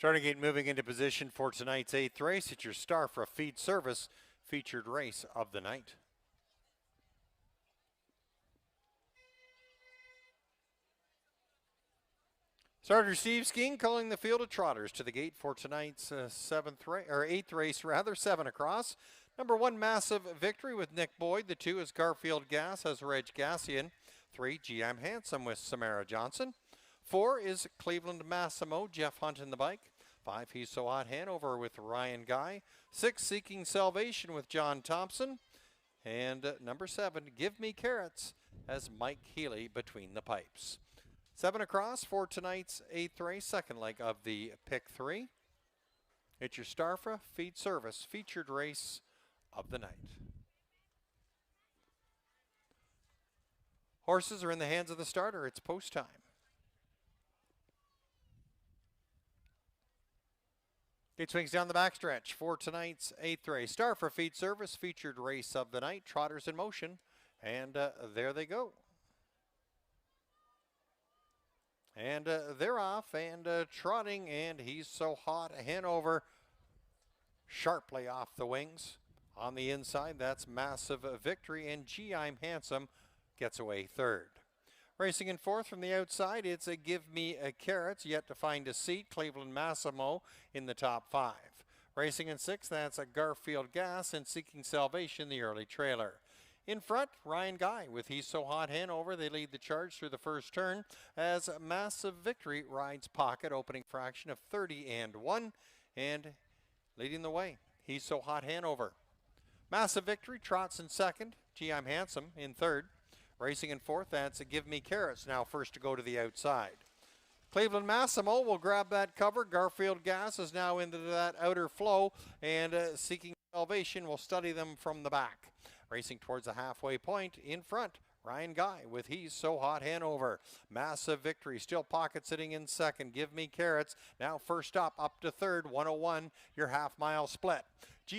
Starting gate moving into position for tonight's 8th race. It's your Star for a Feed Service featured race of the night. Starter Steve Skeen calling the field of trotters to the gate for tonight's 8th race, 7 across. Number 1, Massive Victory with Nick Boyd. The 2 is Garfield Gas, has Reg Gassian. 3, GM Handsome with Samara Johnson. 4 is Cleveland Massimo, Jeff Hunt in the bike. 5, He's So Hot Hanover with Ryan Guy. 6, Seeking Salvation with John Thompson. And number 7, Give Me Carrots, has Mike Healy between the pipes. 7 across for tonight's 8th race, second leg of the pick 3. It's your Starfra Feed Service featured race of the night. Horses are in the hands of the starter. It's post time. Gate swings down the backstretch for tonight's 8th race. Starfra Feed Service featured race of the night. Trotters in motion. And there they go. And they're off and trotting, and He's So Hot Hanover sharply off the wings. On the inside, that's Massive Victory, and I'm Handsome gets away third. Racing in fourth from the outside, it's a Give Me a Carrots, yet to find a seat. Cleveland Massimo in the top 5. Racing in sixth, that's a Garfield Gas, and Seeking Salvation, the early trailer. In front, Ryan Guy with He's So Hot Hanover. They lead the charge through the first turn as Massive Victory rides pocket, opening fraction of 30-1, and leading the way, He's So Hot Hanover. Massive Victory trots in second. I'm Handsome in third. Racing in fourth, that's a Give Me Carrots, now first to go to the outside. Cleveland Massimo will grab that cover. Garfield Gas is now into that outer flow, and Seeking Salvation will study them from the back. Racing towards the halfway point in front, Ryan Guy with He's So Hot Hanover. Massive Victory still pocket sitting in second. Give Me Carrots now first up to third. 101, your half-mile split.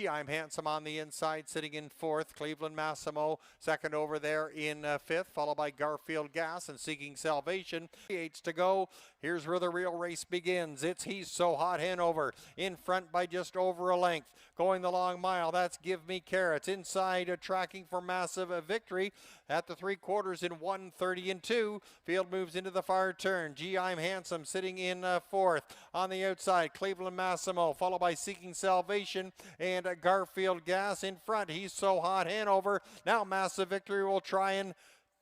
I'm Handsome on the inside, sitting in fourth. Cleveland Massimo second over there in fifth, followed by Garfield Gas and Seeking Salvation. 8 to go. Here's where the real race begins. It's He's So Hot Hanover in front by just over a length. Going the long mile, that's Give Me Carrots. Inside, tracking for Massive Victory at the 3/4 in 1:30-2. Field moves into the far turn. I'm Handsome sitting in fourth. On the outside, Cleveland Massimo, followed by Seeking Salvation and Garfield Gas in front. He's So Hot Hanover. Now Massive Victory will try and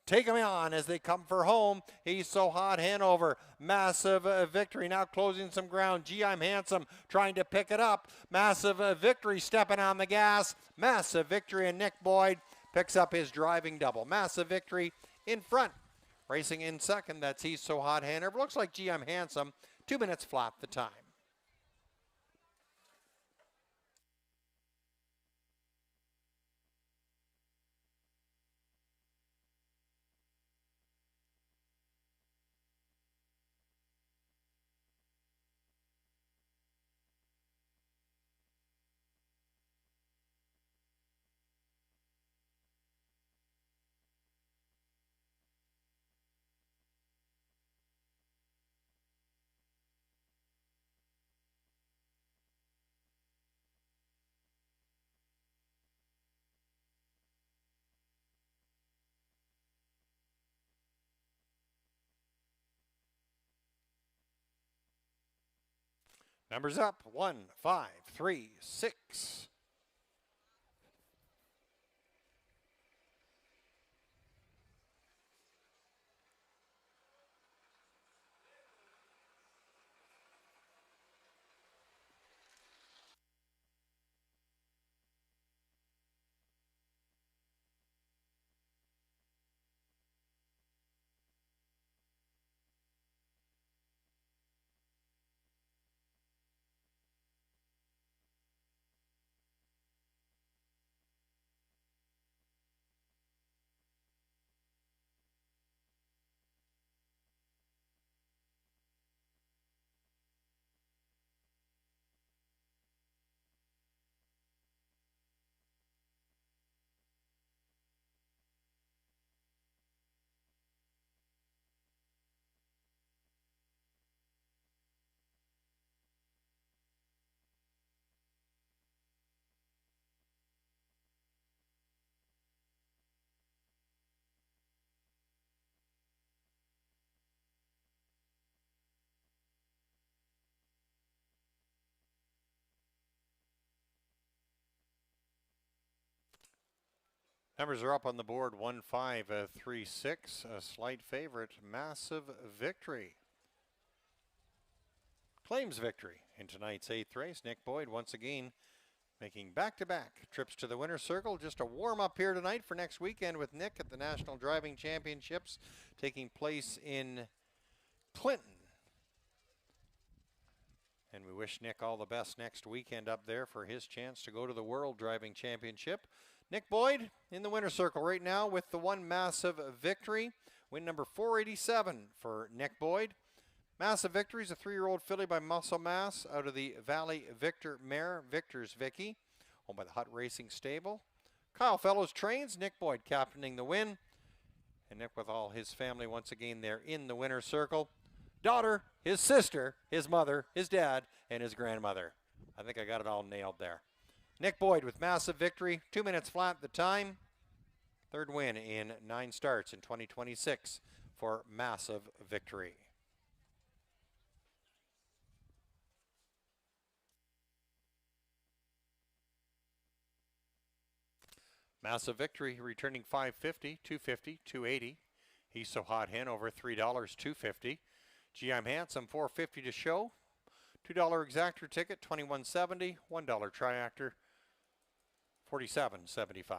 take them on as they come for home. He's So Hot Hanover. Massive Victory now closing some ground. I'm Handsome trying to pick it up. Massive Victory stepping on the gas. Massive Victory, and Nick Boyd picks up his driving double. Massive Victory in front. Racing in second, that's He's So Hot Hanover. Looks like I'm Handsome. 2 minutes flat the time. Numbers up, 1, 5, 3, 6. Numbers are up on the board. 1-5-3-6. A slight favorite. Massive Victory claims victory in tonight's 8th race. Nick Boyd once again making back-to-back trips to the winner's circle. Just a warm-up here tonight for next weekend with Nick at the National Driving Championships taking place in Clinton. And we wish Nick all the best next weekend up there for his chance to go to the World Driving Championship. Nick Boyd in the winner's circle right now with the one Massive Victory. Win number 487 for Nick Boyd. Massive Victory is a 3-year-old filly by Muscle Mass out of the Valley Victor mare, Victor's Vicky, owned by the Hut Racing Stable. Kyle Fellows trains, Nick Boyd captaining the win. And Nick with all his family once again there in the winner's circle. Daughter, his sister, his mother, his dad, and his grandmother. I think I got it all nailed there. Nick Boyd with Massive Victory, 2 minutes flat the time. Third win in 9 starts in 2026 for Massive Victory. Massive Victory returning $5.50, $2.50, $2.80. He's So Hot Hen over $3, $2.50. Gee, I'm Handsome, $4.50 to show. $2 exactor ticket, $21.70. $1 triactor, $47.75.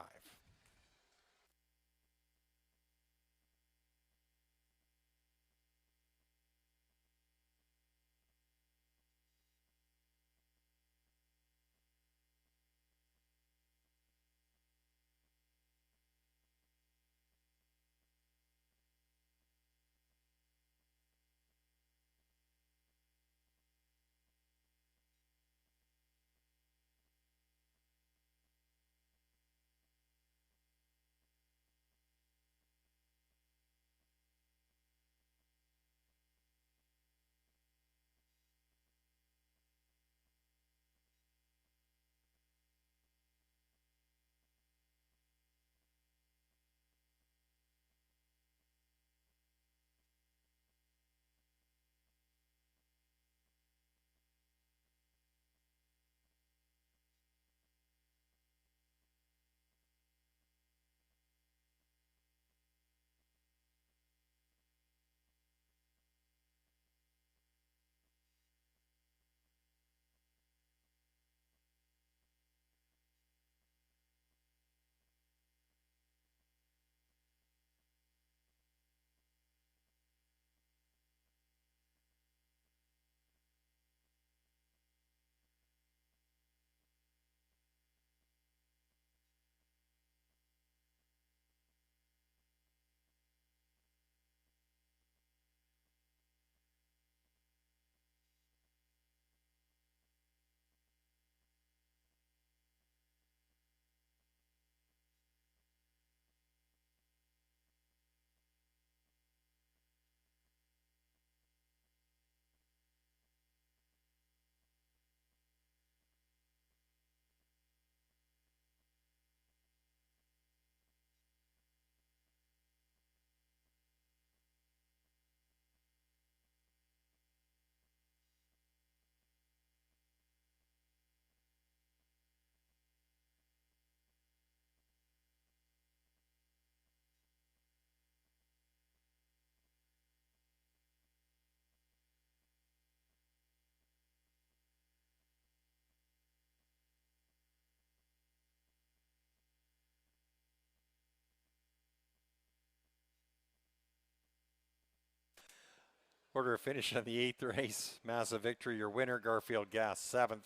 Order of finish on the 8th race. Massive Victory, your winner. Garfield Gas, 7th.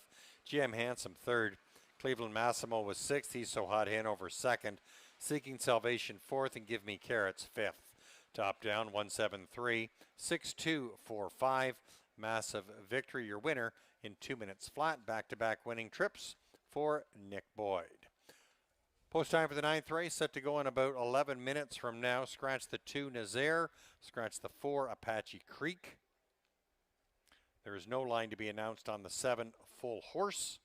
GM Handsome, 3rd. Cleveland Massimo was 6th. He's So Hot Hen over 2nd. Seeking Salvation, 4th. And Give Me Carrots, 5th. Top down, 173. 6245. Massive Victory, your winner in 2 minutes flat. Back-to-back winning trips for Nick Boyd. Post time for the 9th race, set to go in about 11 minutes from now. Scratch the 2 Nazaire, scratch the 4 Apache Creek. There is no line to be announced on the 7 Full Horse.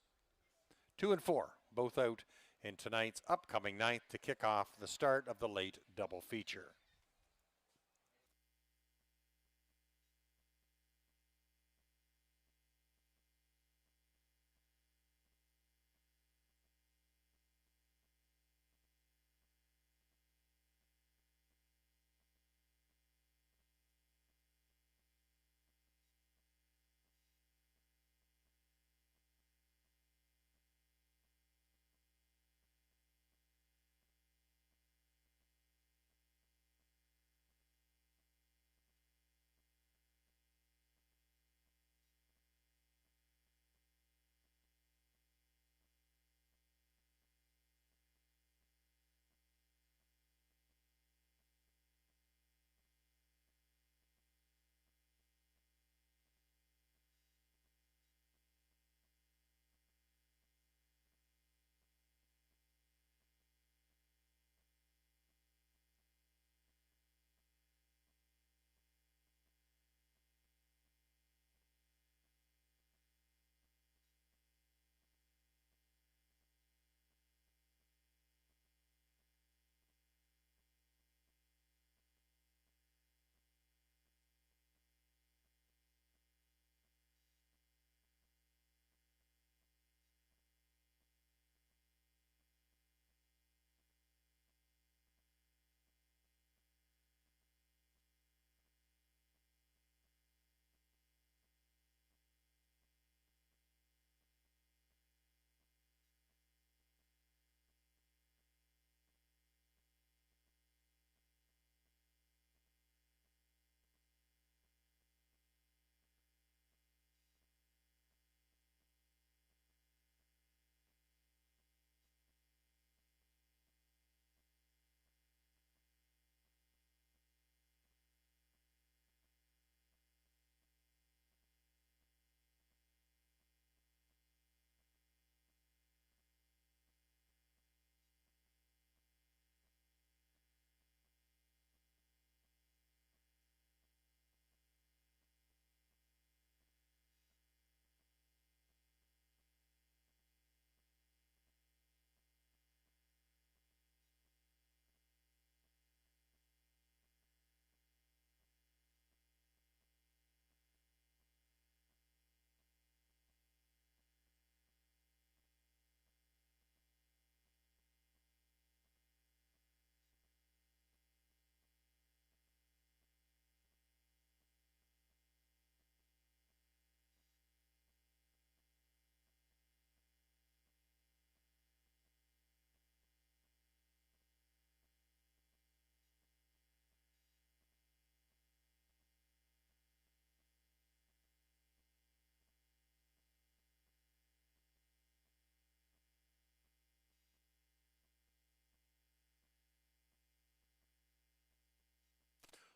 2 and 4, both out in tonight's upcoming 9th to kick off the start of the late double feature.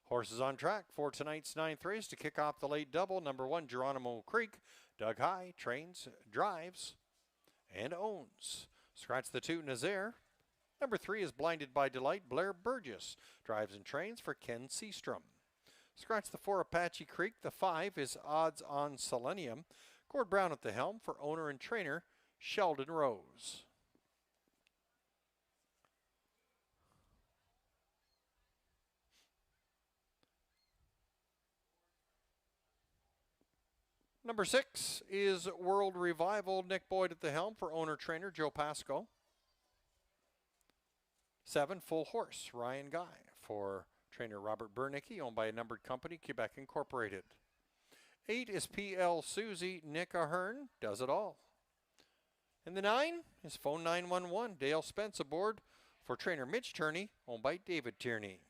Horses on track for tonight's 9th race to kick off the late double. Number 1, Geronimo Creek. Doug High trains, drives, and owns. Scratch the 2, Nazaire. Number 3 is Blinded by Delight. Blair Burgess drives and trains for Ken Seastrom. Scratch the 4, Apache Creek. The 5 is Odds on Selenium. Gord Brown at the helm for owner and trainer Sheldon Rose. Number 6 is World Revival. Nick Boyd at the helm for owner trainer Joe Pasco. 7, Full Horse. Ryan Guy for trainer Robert Bernicki, owned by a numbered company, Quebec Incorporated. 8 is PL Susie. Nick Ahern does it all. And the 9 is Phone 911. Dale Spence aboard for trainer Mitch Turney, owned by David Tierney.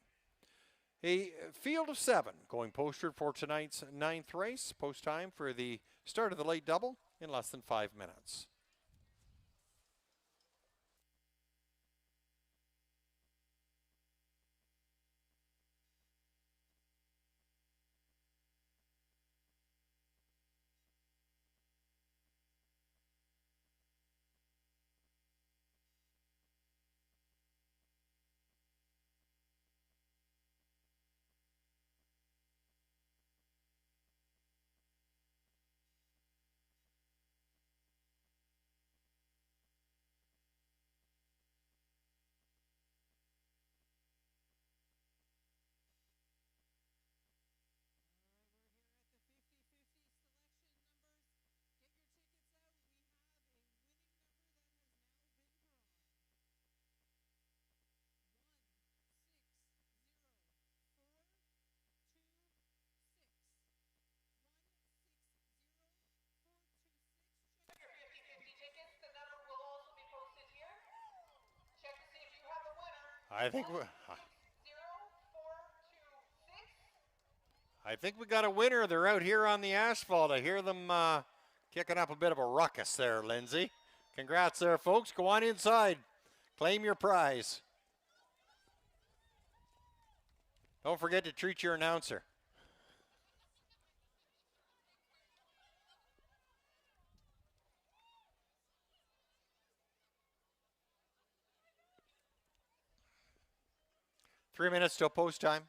A field of 7 going posted for tonight's 9th race. Post time for the start of the late double in less than 5 minutes. I think we got a winner. They're out here on the asphalt. I hear them kicking up a bit of a ruckus there, Lindsay. Congrats there, folks. Go on inside. Claim your prize. Don't forget to treat your announcer. Three minutes till post time.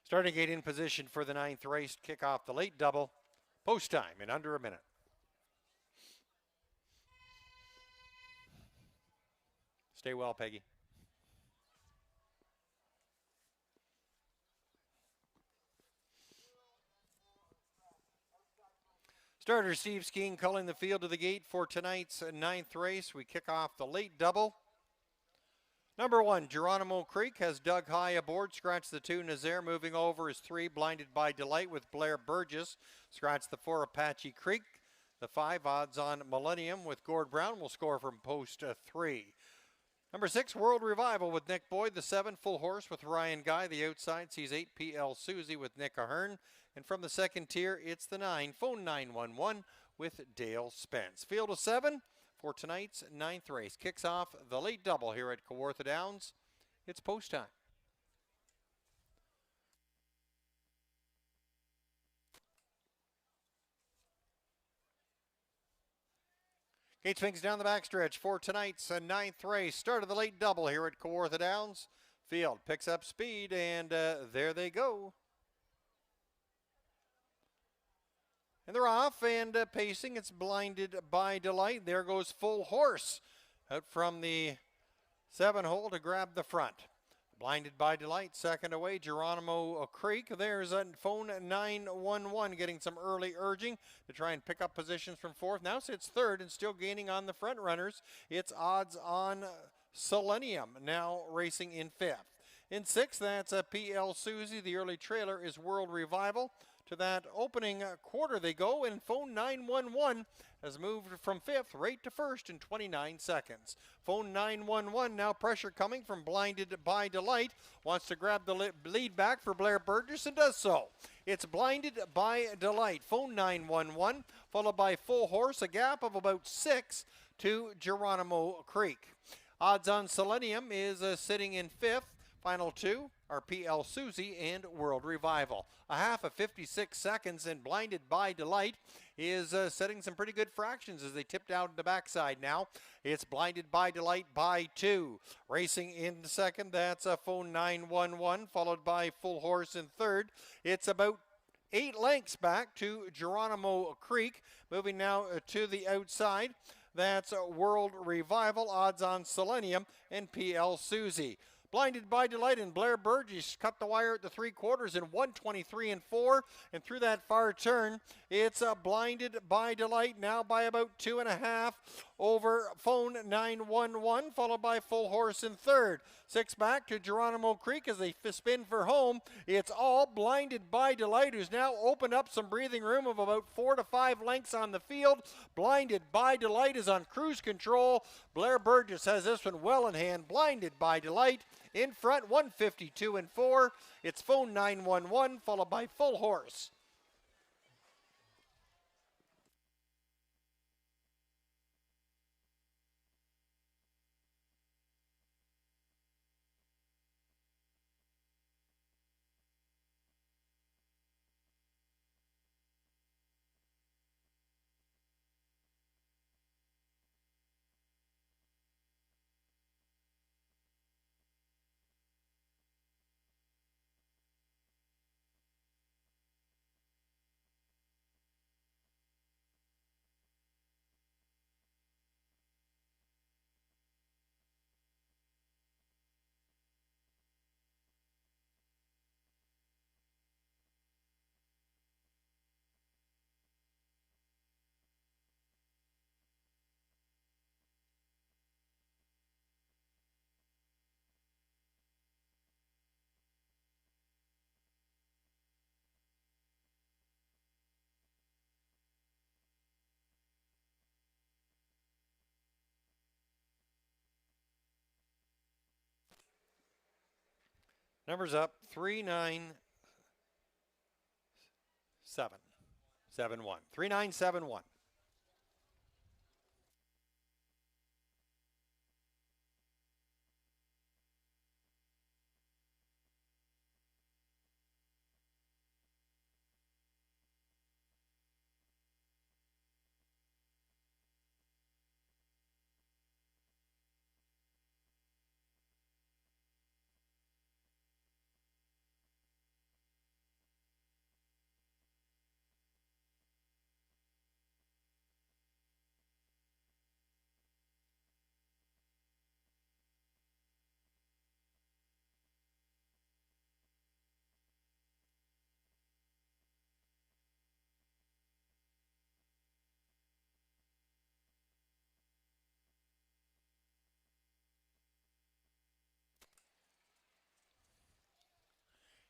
Starting gate in position for the 9th race. Kick off the late double. Post time in under a minute. Stay well, Peggy. Starter Steve Skeen calling the field to the gate for tonight's 9th race. We kick off the late double. Number 1, Geronimo Creek has dug high aboard. Scratch the 2, Nazaire moving over is 3, Blinded by Delight with Blair Burgess. Scratch the 4, Apache Creek. The 5, Odds on Millennium with Gord Brown will score from post 3. Number 6, World Revival with Nick Boyd. The 7, Full Horse with Ryan Guy. The outside sees 8, PL Susie with Nick Ahern. And from the second tier, it's the 9, Phone 911 with Dale Spence. Field of 7 for tonight's 9th race. Kicks off the late double here at Kawartha Downs. It's post time. Gate swings down the backstretch for tonight's 9th race. Start of the late double here at Kawartha Downs. Field picks up speed, and there they go. And they're off and pacing. It's Blinded by Delight. There goes Full Horse out from the 7 hole to grab the front. Blinded by Delight, second away, Geronimo Creek. There's a Phone 911 getting some early urging to try and pick up positions from 4th. Now sits 3rd and still gaining on the front runners. It's Odds on Selenium now racing in 5th. In 6th, that's a PL Susie. The early trailer is World Revival. To that opening quarter they go, and Phone 911 has moved from 5th right to 1st in 29 seconds. Phone 911, now pressure coming from Blinded by Delight. Wants to grab the lead back for Blair Burgess and does so. It's Blinded by Delight. Phone 911, followed by Full Horse, a gap of about 6 to Geronimo Creek. Odds on Selenium is sitting in 5th. Final 2 are PL Susie and World Revival. A half of 56 seconds, and Blinded by Delight is setting some pretty good fractions as they tip down the backside now. It's Blinded by Delight by 2. Racing in second, that's a Phone 911, followed by Full Horse in third. It's about 8 lengths back to Geronimo Creek. Moving now to the outside. That's World Revival, Odds on Selenium, and PL Susie. Blinded by Delight and Blair Burgess cut the wire at the 3/4 in 1:23 and 4. And through that far turn, it's Blinded by Delight now by about 2.5 over Phone 911, followed by Full Horse in third. 6 back to Geronimo Creek as they spin for home. It's all Blinded by Delight, who's now opened up some breathing room of about 4 to 5 lengths on the field. Blinded by Delight is on cruise control. Blair Burgess has this one well in hand. Blinded by Delight in front, 152 and 4. It's Phone 911, followed by Full Horse. Numbers up 3971. 3971.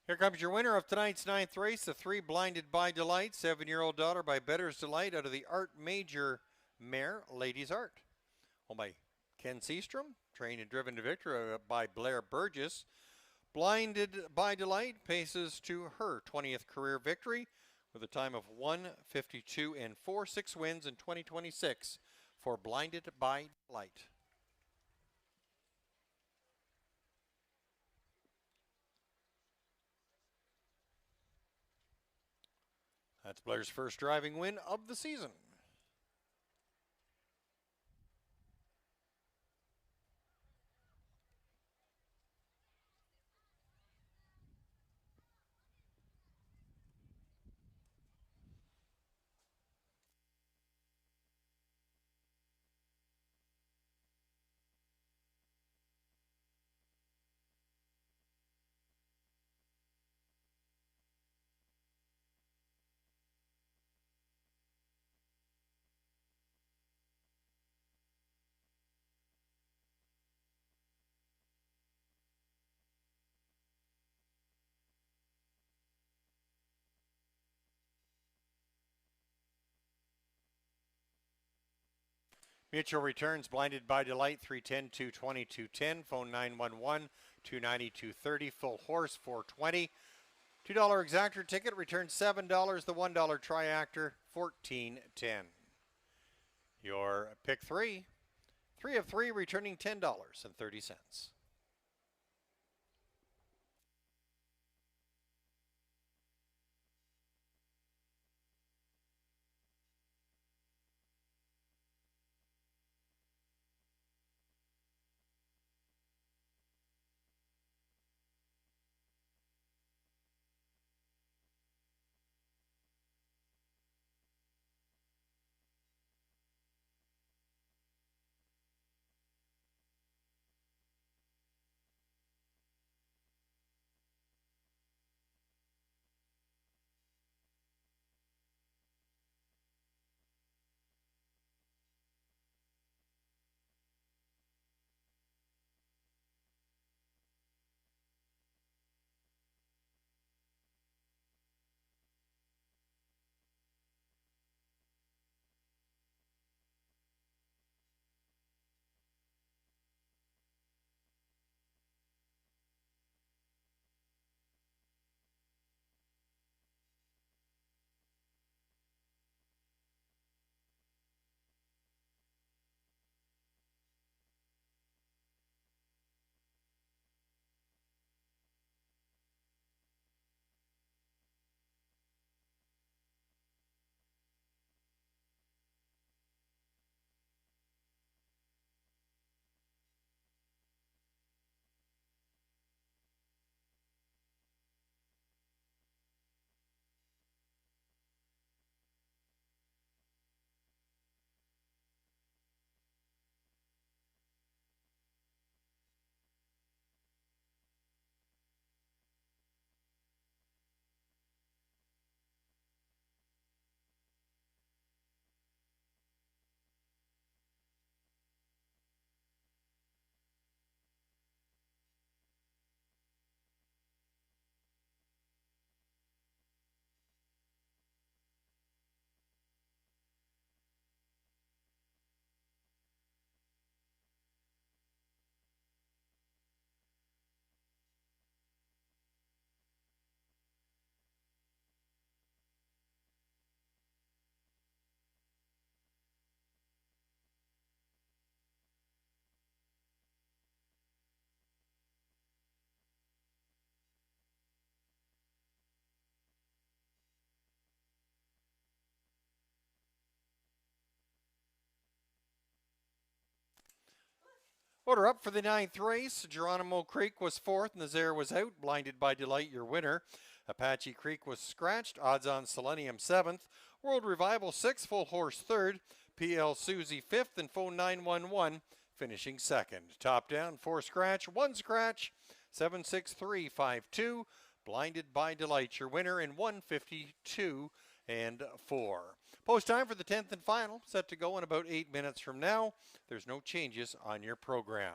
Here comes your winner of tonight's ninth race, the 3 Blinded by Delight, 7-year-old daughter by Better's Delight out of the Art Major mare, Ladies Art. Owned by Ken Seastrom, trained and driven to victory by Blair Burgess. Blinded by Delight paces to her 20th career victory with a time of 1:52 and 4, 6 wins in 2026 for Blinded by Delight. That's Blair's first driving win of the season. Mutual returns Blinded by Delight 310 220 210, phone 911 290 230, full horse 420. $2 exactor ticket returns $7, the $1 triactor 14.10. Your pick 3 of 3 returning $10.30. Order up for the ninth race. Geronimo Creek was fourth. Nazaire was out. Blinded by Delight, your winner. Apache Creek was scratched. Odds on Selenium seventh. World Revival sixth. Full Horse third. PL Susie fifth. And phone 911 finishing second. Top down, 4 scratch, 1 scratch. 76352. Blinded by Delight, your winner in 1:52 and 4. Post time for the 10th and final, set to go in about 8 minutes from now. There's no changes on your program.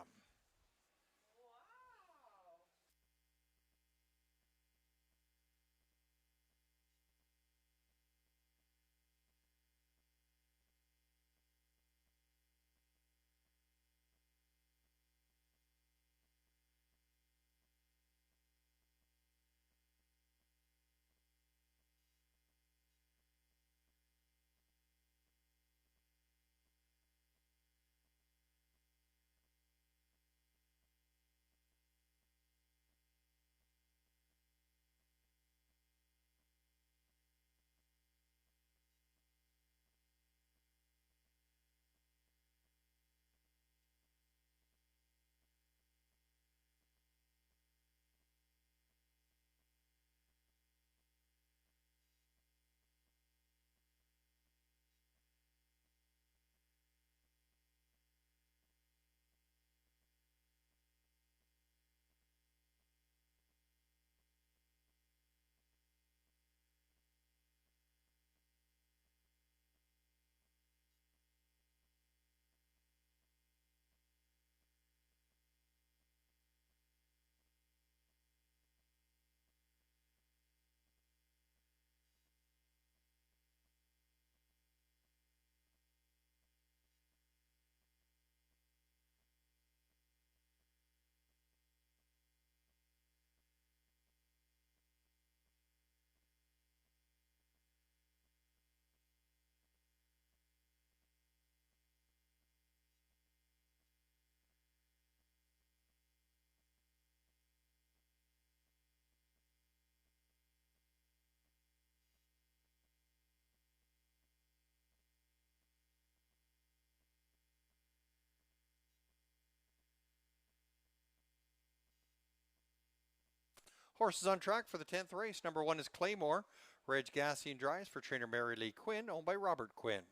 Horses on track for the 10th race. Number 1 is Claymore. Reg Gassi and drives for trainer Mary Lee Quinn, owned by Robert Quinn.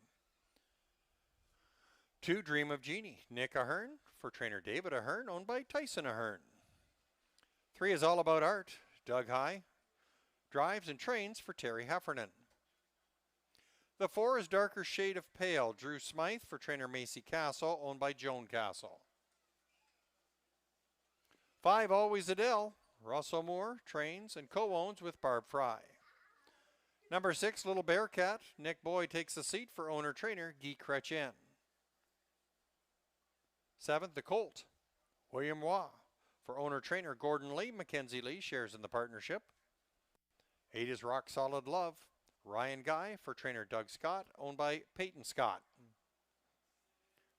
2, Dream of Jeannie. Nick Ahern for trainer David Ahern, owned by Tyson Ahern. 3 is All About Art. Doug High drives and trains for Terry Heffernan. The 4 is Darker Shade of Pale. Drew Smythe for trainer Macy Castle, owned by Joan Castle. 5, Always Adele. Russell Moore trains and co-owns with Barb Fry. Number 6, Little Bearcat. Nick Boyd takes the seat for owner-trainer Guy Chrétien. 7th, The Colt. William Waugh. For owner-trainer Gordon Lee, Mackenzie Lee shares in the partnership. 8 is Rock Solid Love. Ryan Guy for trainer Doug Scott, owned by Peyton Scott.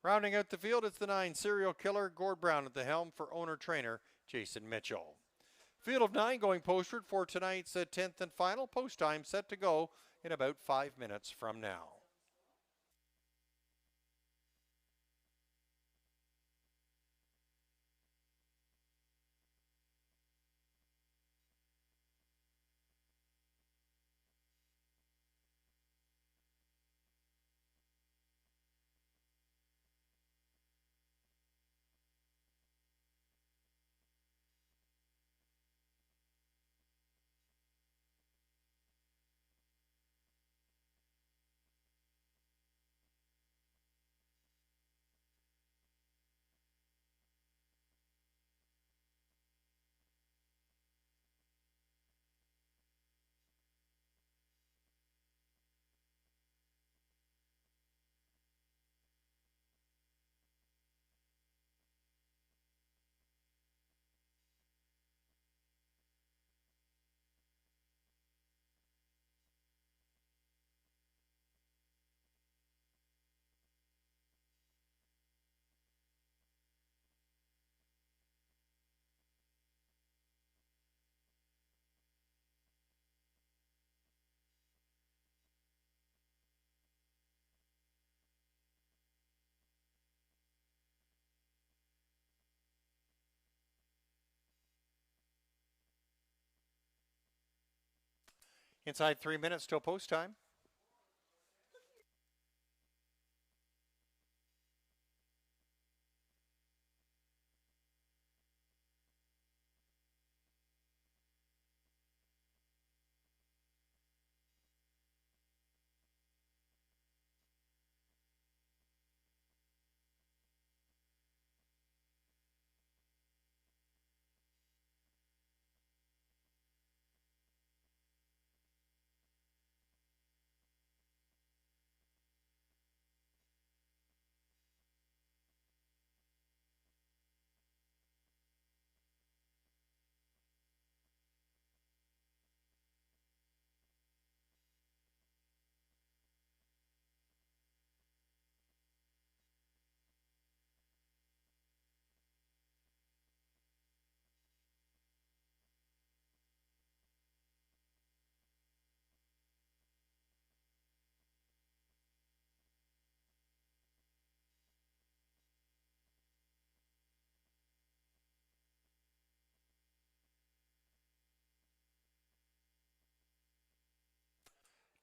Rounding out the field, it's the 9, Serial Killer. Gord Brown at the helm for owner-trainer Jason Mitchell. Field of 9 going postward for tonight's 10th and final. Post time set to go in about 5 minutes from now. Inside 3 minutes till post time.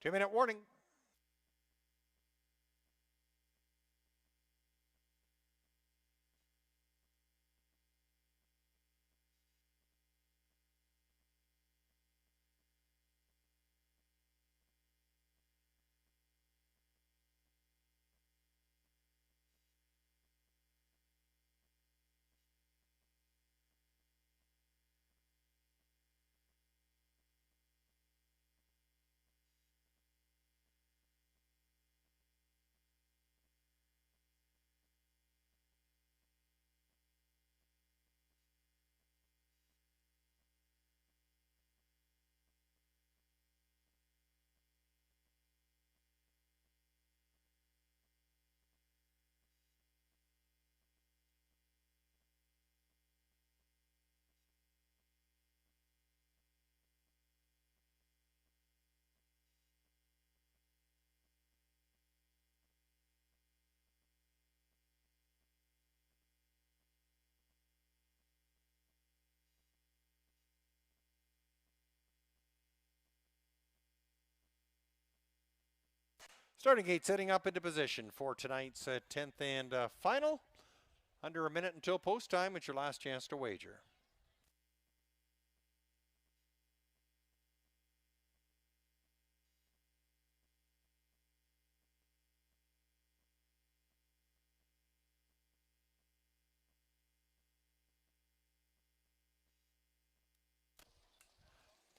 Two-minute warning. Starting gate setting up into position for tonight's 10th and final. Under a minute until post time. It's your last chance to wager.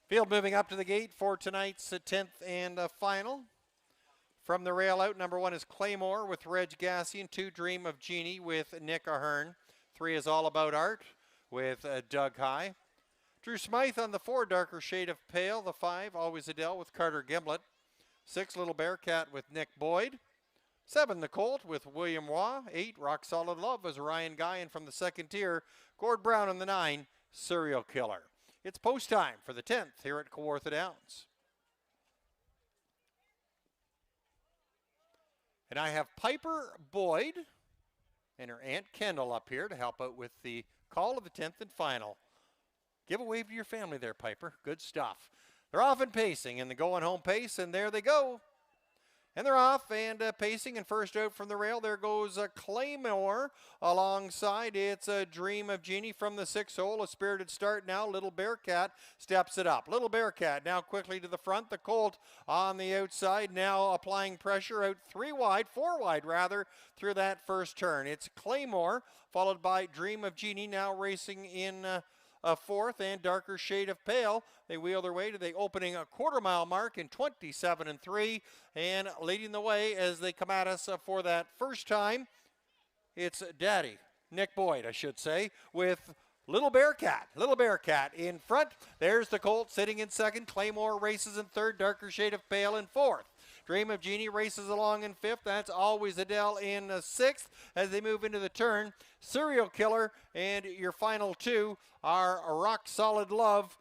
Field moving up to the gate for tonight's 10th and final. From the rail out, number 1 is Claymore with Reg Gassian. 2, Dream of Jeannie with Nick Ahern. 3 is All About Art with Doug High. Drew Smythe on the 4, Darker Shade of Pale. The 5, Always Adele with Carter Gimlet. 6, Little Bearcat with Nick Boyd. 7, The Colt with William Waugh. 8, Rock Solid Love was Ryan Guy. And from the second tier, Gord Brown on the 9, Serial Killer. It's post time for the 10th here at Kawartha Downs. And I have Piper Boyd and her Aunt Kendall up here to help out with the call of the 10th and final. Give a wave to your family there, Piper. Good stuff. They're off and pacing in the going home pace, and there they go. And they're off and pacing, and first out from the rail, there goes Claymore alongside. It's a Dream of Jeannie from the 6th hole. A spirited start now. Little Bearcat steps it up. Little Bearcat now quickly to the front. The Colt on the outside now applying pressure out 4 wide rather, through that first turn. It's Claymore followed by Dream of Jeannie now racing in a 4th, and Darker Shade of Pale. They wheel their way to the opening quarter-mile mark in 27-3, and leading the way as they come at us for that first time. It's Daddy, Nick Boyd, I should say, with Little Bearcat. Little Bearcat in front. There's the Colt sitting in 2nd. Claymore races in 3rd. Darker Shade of Pale in 4th. Dream of Jeannie races along in 5th. That's Always Adele in 6th as they move into the turn. Serial Killer, and your final 2 are Rock Solid Love,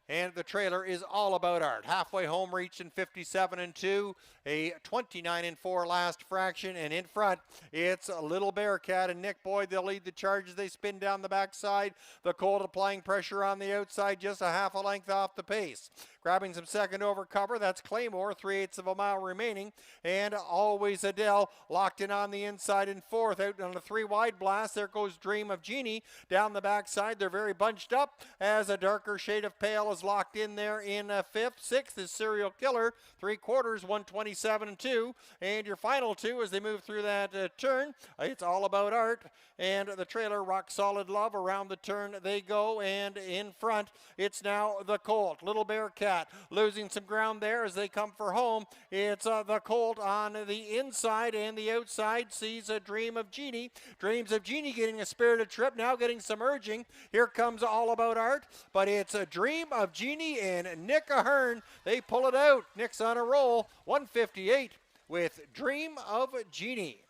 and the trailer is All About Art. Halfway home reached in 57-2, a 29-4 last fraction, and in front it's Little Bearcat and Nick Boyd. They'll lead the charge as they spin down the backside. The Colt applying pressure on the outside, just a half a length off the pace. Grabbing some second over cover, that's Claymore, 3/8 of a mile remaining, and Always Adele locked in on the inside in 4th. Out on a 3 wide blast, there goes Dream of Jeannie down the backside. They're very bunched up as a Darker Shade of Pale is locked in there in 5th. 6th is Serial Killer, 3/4, 127-2, and your final 2 as they move through that turn, it's All About Art, and the trailer Rock Solid Love. Around the turn they go, and in front it's now the Colt. Little Bearcat losing some ground there as they come for home. It's the Colt on the inside, and the outside sees a Dream of Jeannie. Dreams of Jeannie getting a spirited trip, now getting some urging. Here comes All About Art, but it's a Dream of Jeannie and Nick Ahern. They pull it out. Nick's on a roll, 158 with Dream of Jeannie.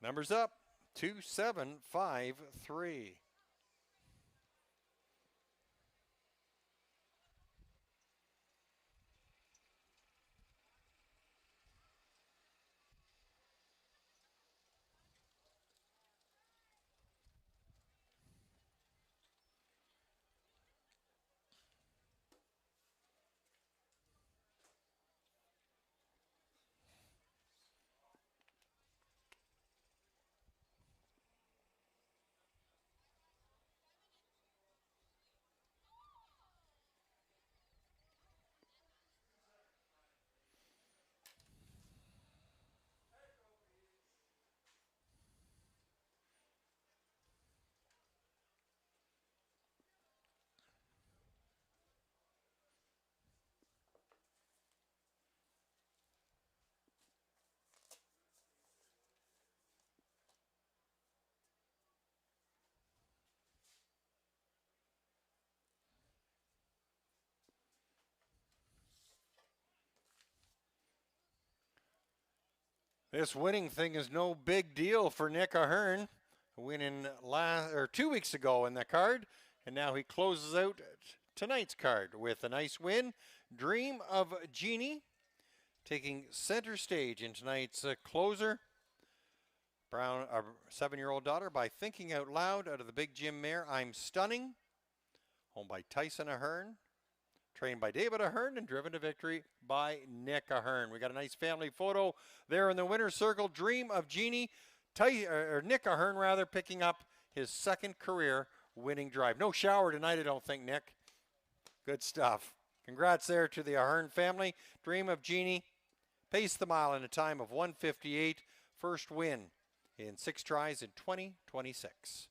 Numbers up, 2753. This winning thing is no big deal for Nick Ahern, winning 2 weeks ago in the card, and now he closes out tonight's card with a nice win. Dream of Genie taking center stage in tonight's closer. Brown, our 7-year-old daughter, by thinking out loud out of the big gym mare, I'm Stunning, owned by Tyson Ahern, trained by David Ahern, and driven to victory by Nick Ahern. We got a nice family photo there in the winner's circle. Dream of Genie, Nick Ahern rather, picking up his second career winning drive. No shower tonight, I don't think, Nick. Good stuff. Congrats there to the Ahern family. Dream of Genie paced the mile in a time of 1:58. First win in 6 tries in 2026.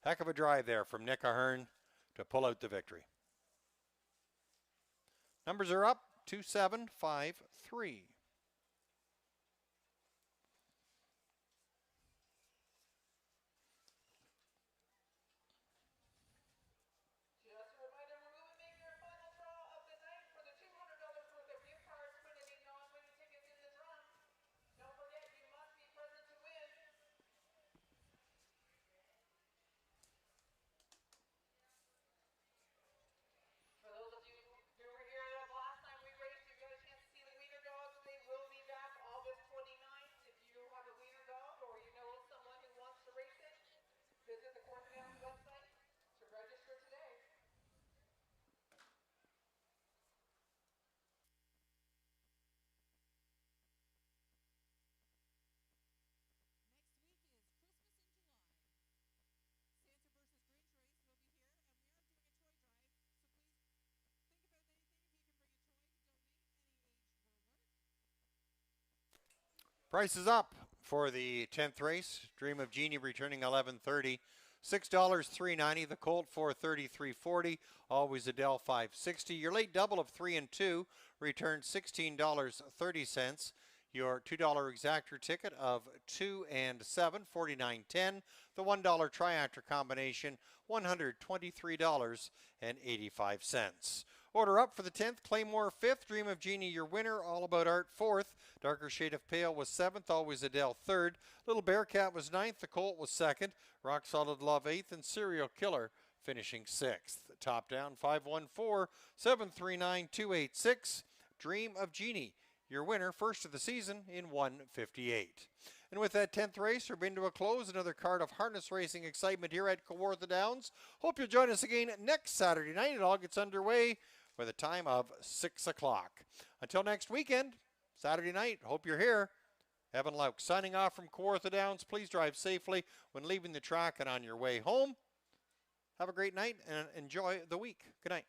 Heck of a drive there from Nick Ahern to pull out the victory. Numbers are up, 2-7-5-3. Just a reminder, we will be making our final draw of the night for the $200 worth of gift cards, putting any non-winning tickets in the draw. Don't forget, you must be present to win. For those of you who were here last time we raced, you got a chance to see the wiener dogs. They will be back August 29th. If you have a wiener dog or you know someone who wants to race it, visit the Kawartha Downs website to register today. Price is up for the 10th race. Dream of Genie returning 11.30. $6 $3.90. The Colt $4.30 $3.40. Always Adele $5.60. Your late double of 3 and 2 returns $16.30. Your $2 exactor ticket of 2 and 7 $49.10. The $1 triactor combination $123.85. Order up for the 10th, Claymore 5th, Dream of Genie your winner, All About Art 4th, Darker Shade of Pale was 7th, Always Adele 3rd, Little Bearcat was 9th, The Colt was 2nd, Rock Solid Love 8th, and Serial Killer finishing 6th. Top down 514-739-286, Dream of Genie your winner, first of the season in 1:58. And with that 10th race, we're been to a close. Another card of harness racing excitement here at Kawartha Downs. Hope you'll join us again next Saturday night. It all gets underway with a time of 6 o'clock. Until next weekend, Saturday night, hope you're here. Evan Lauk signing off from Kawartha Downs. Please drive safely when leaving the track and on your way home. Have a great night and enjoy the week. Good night.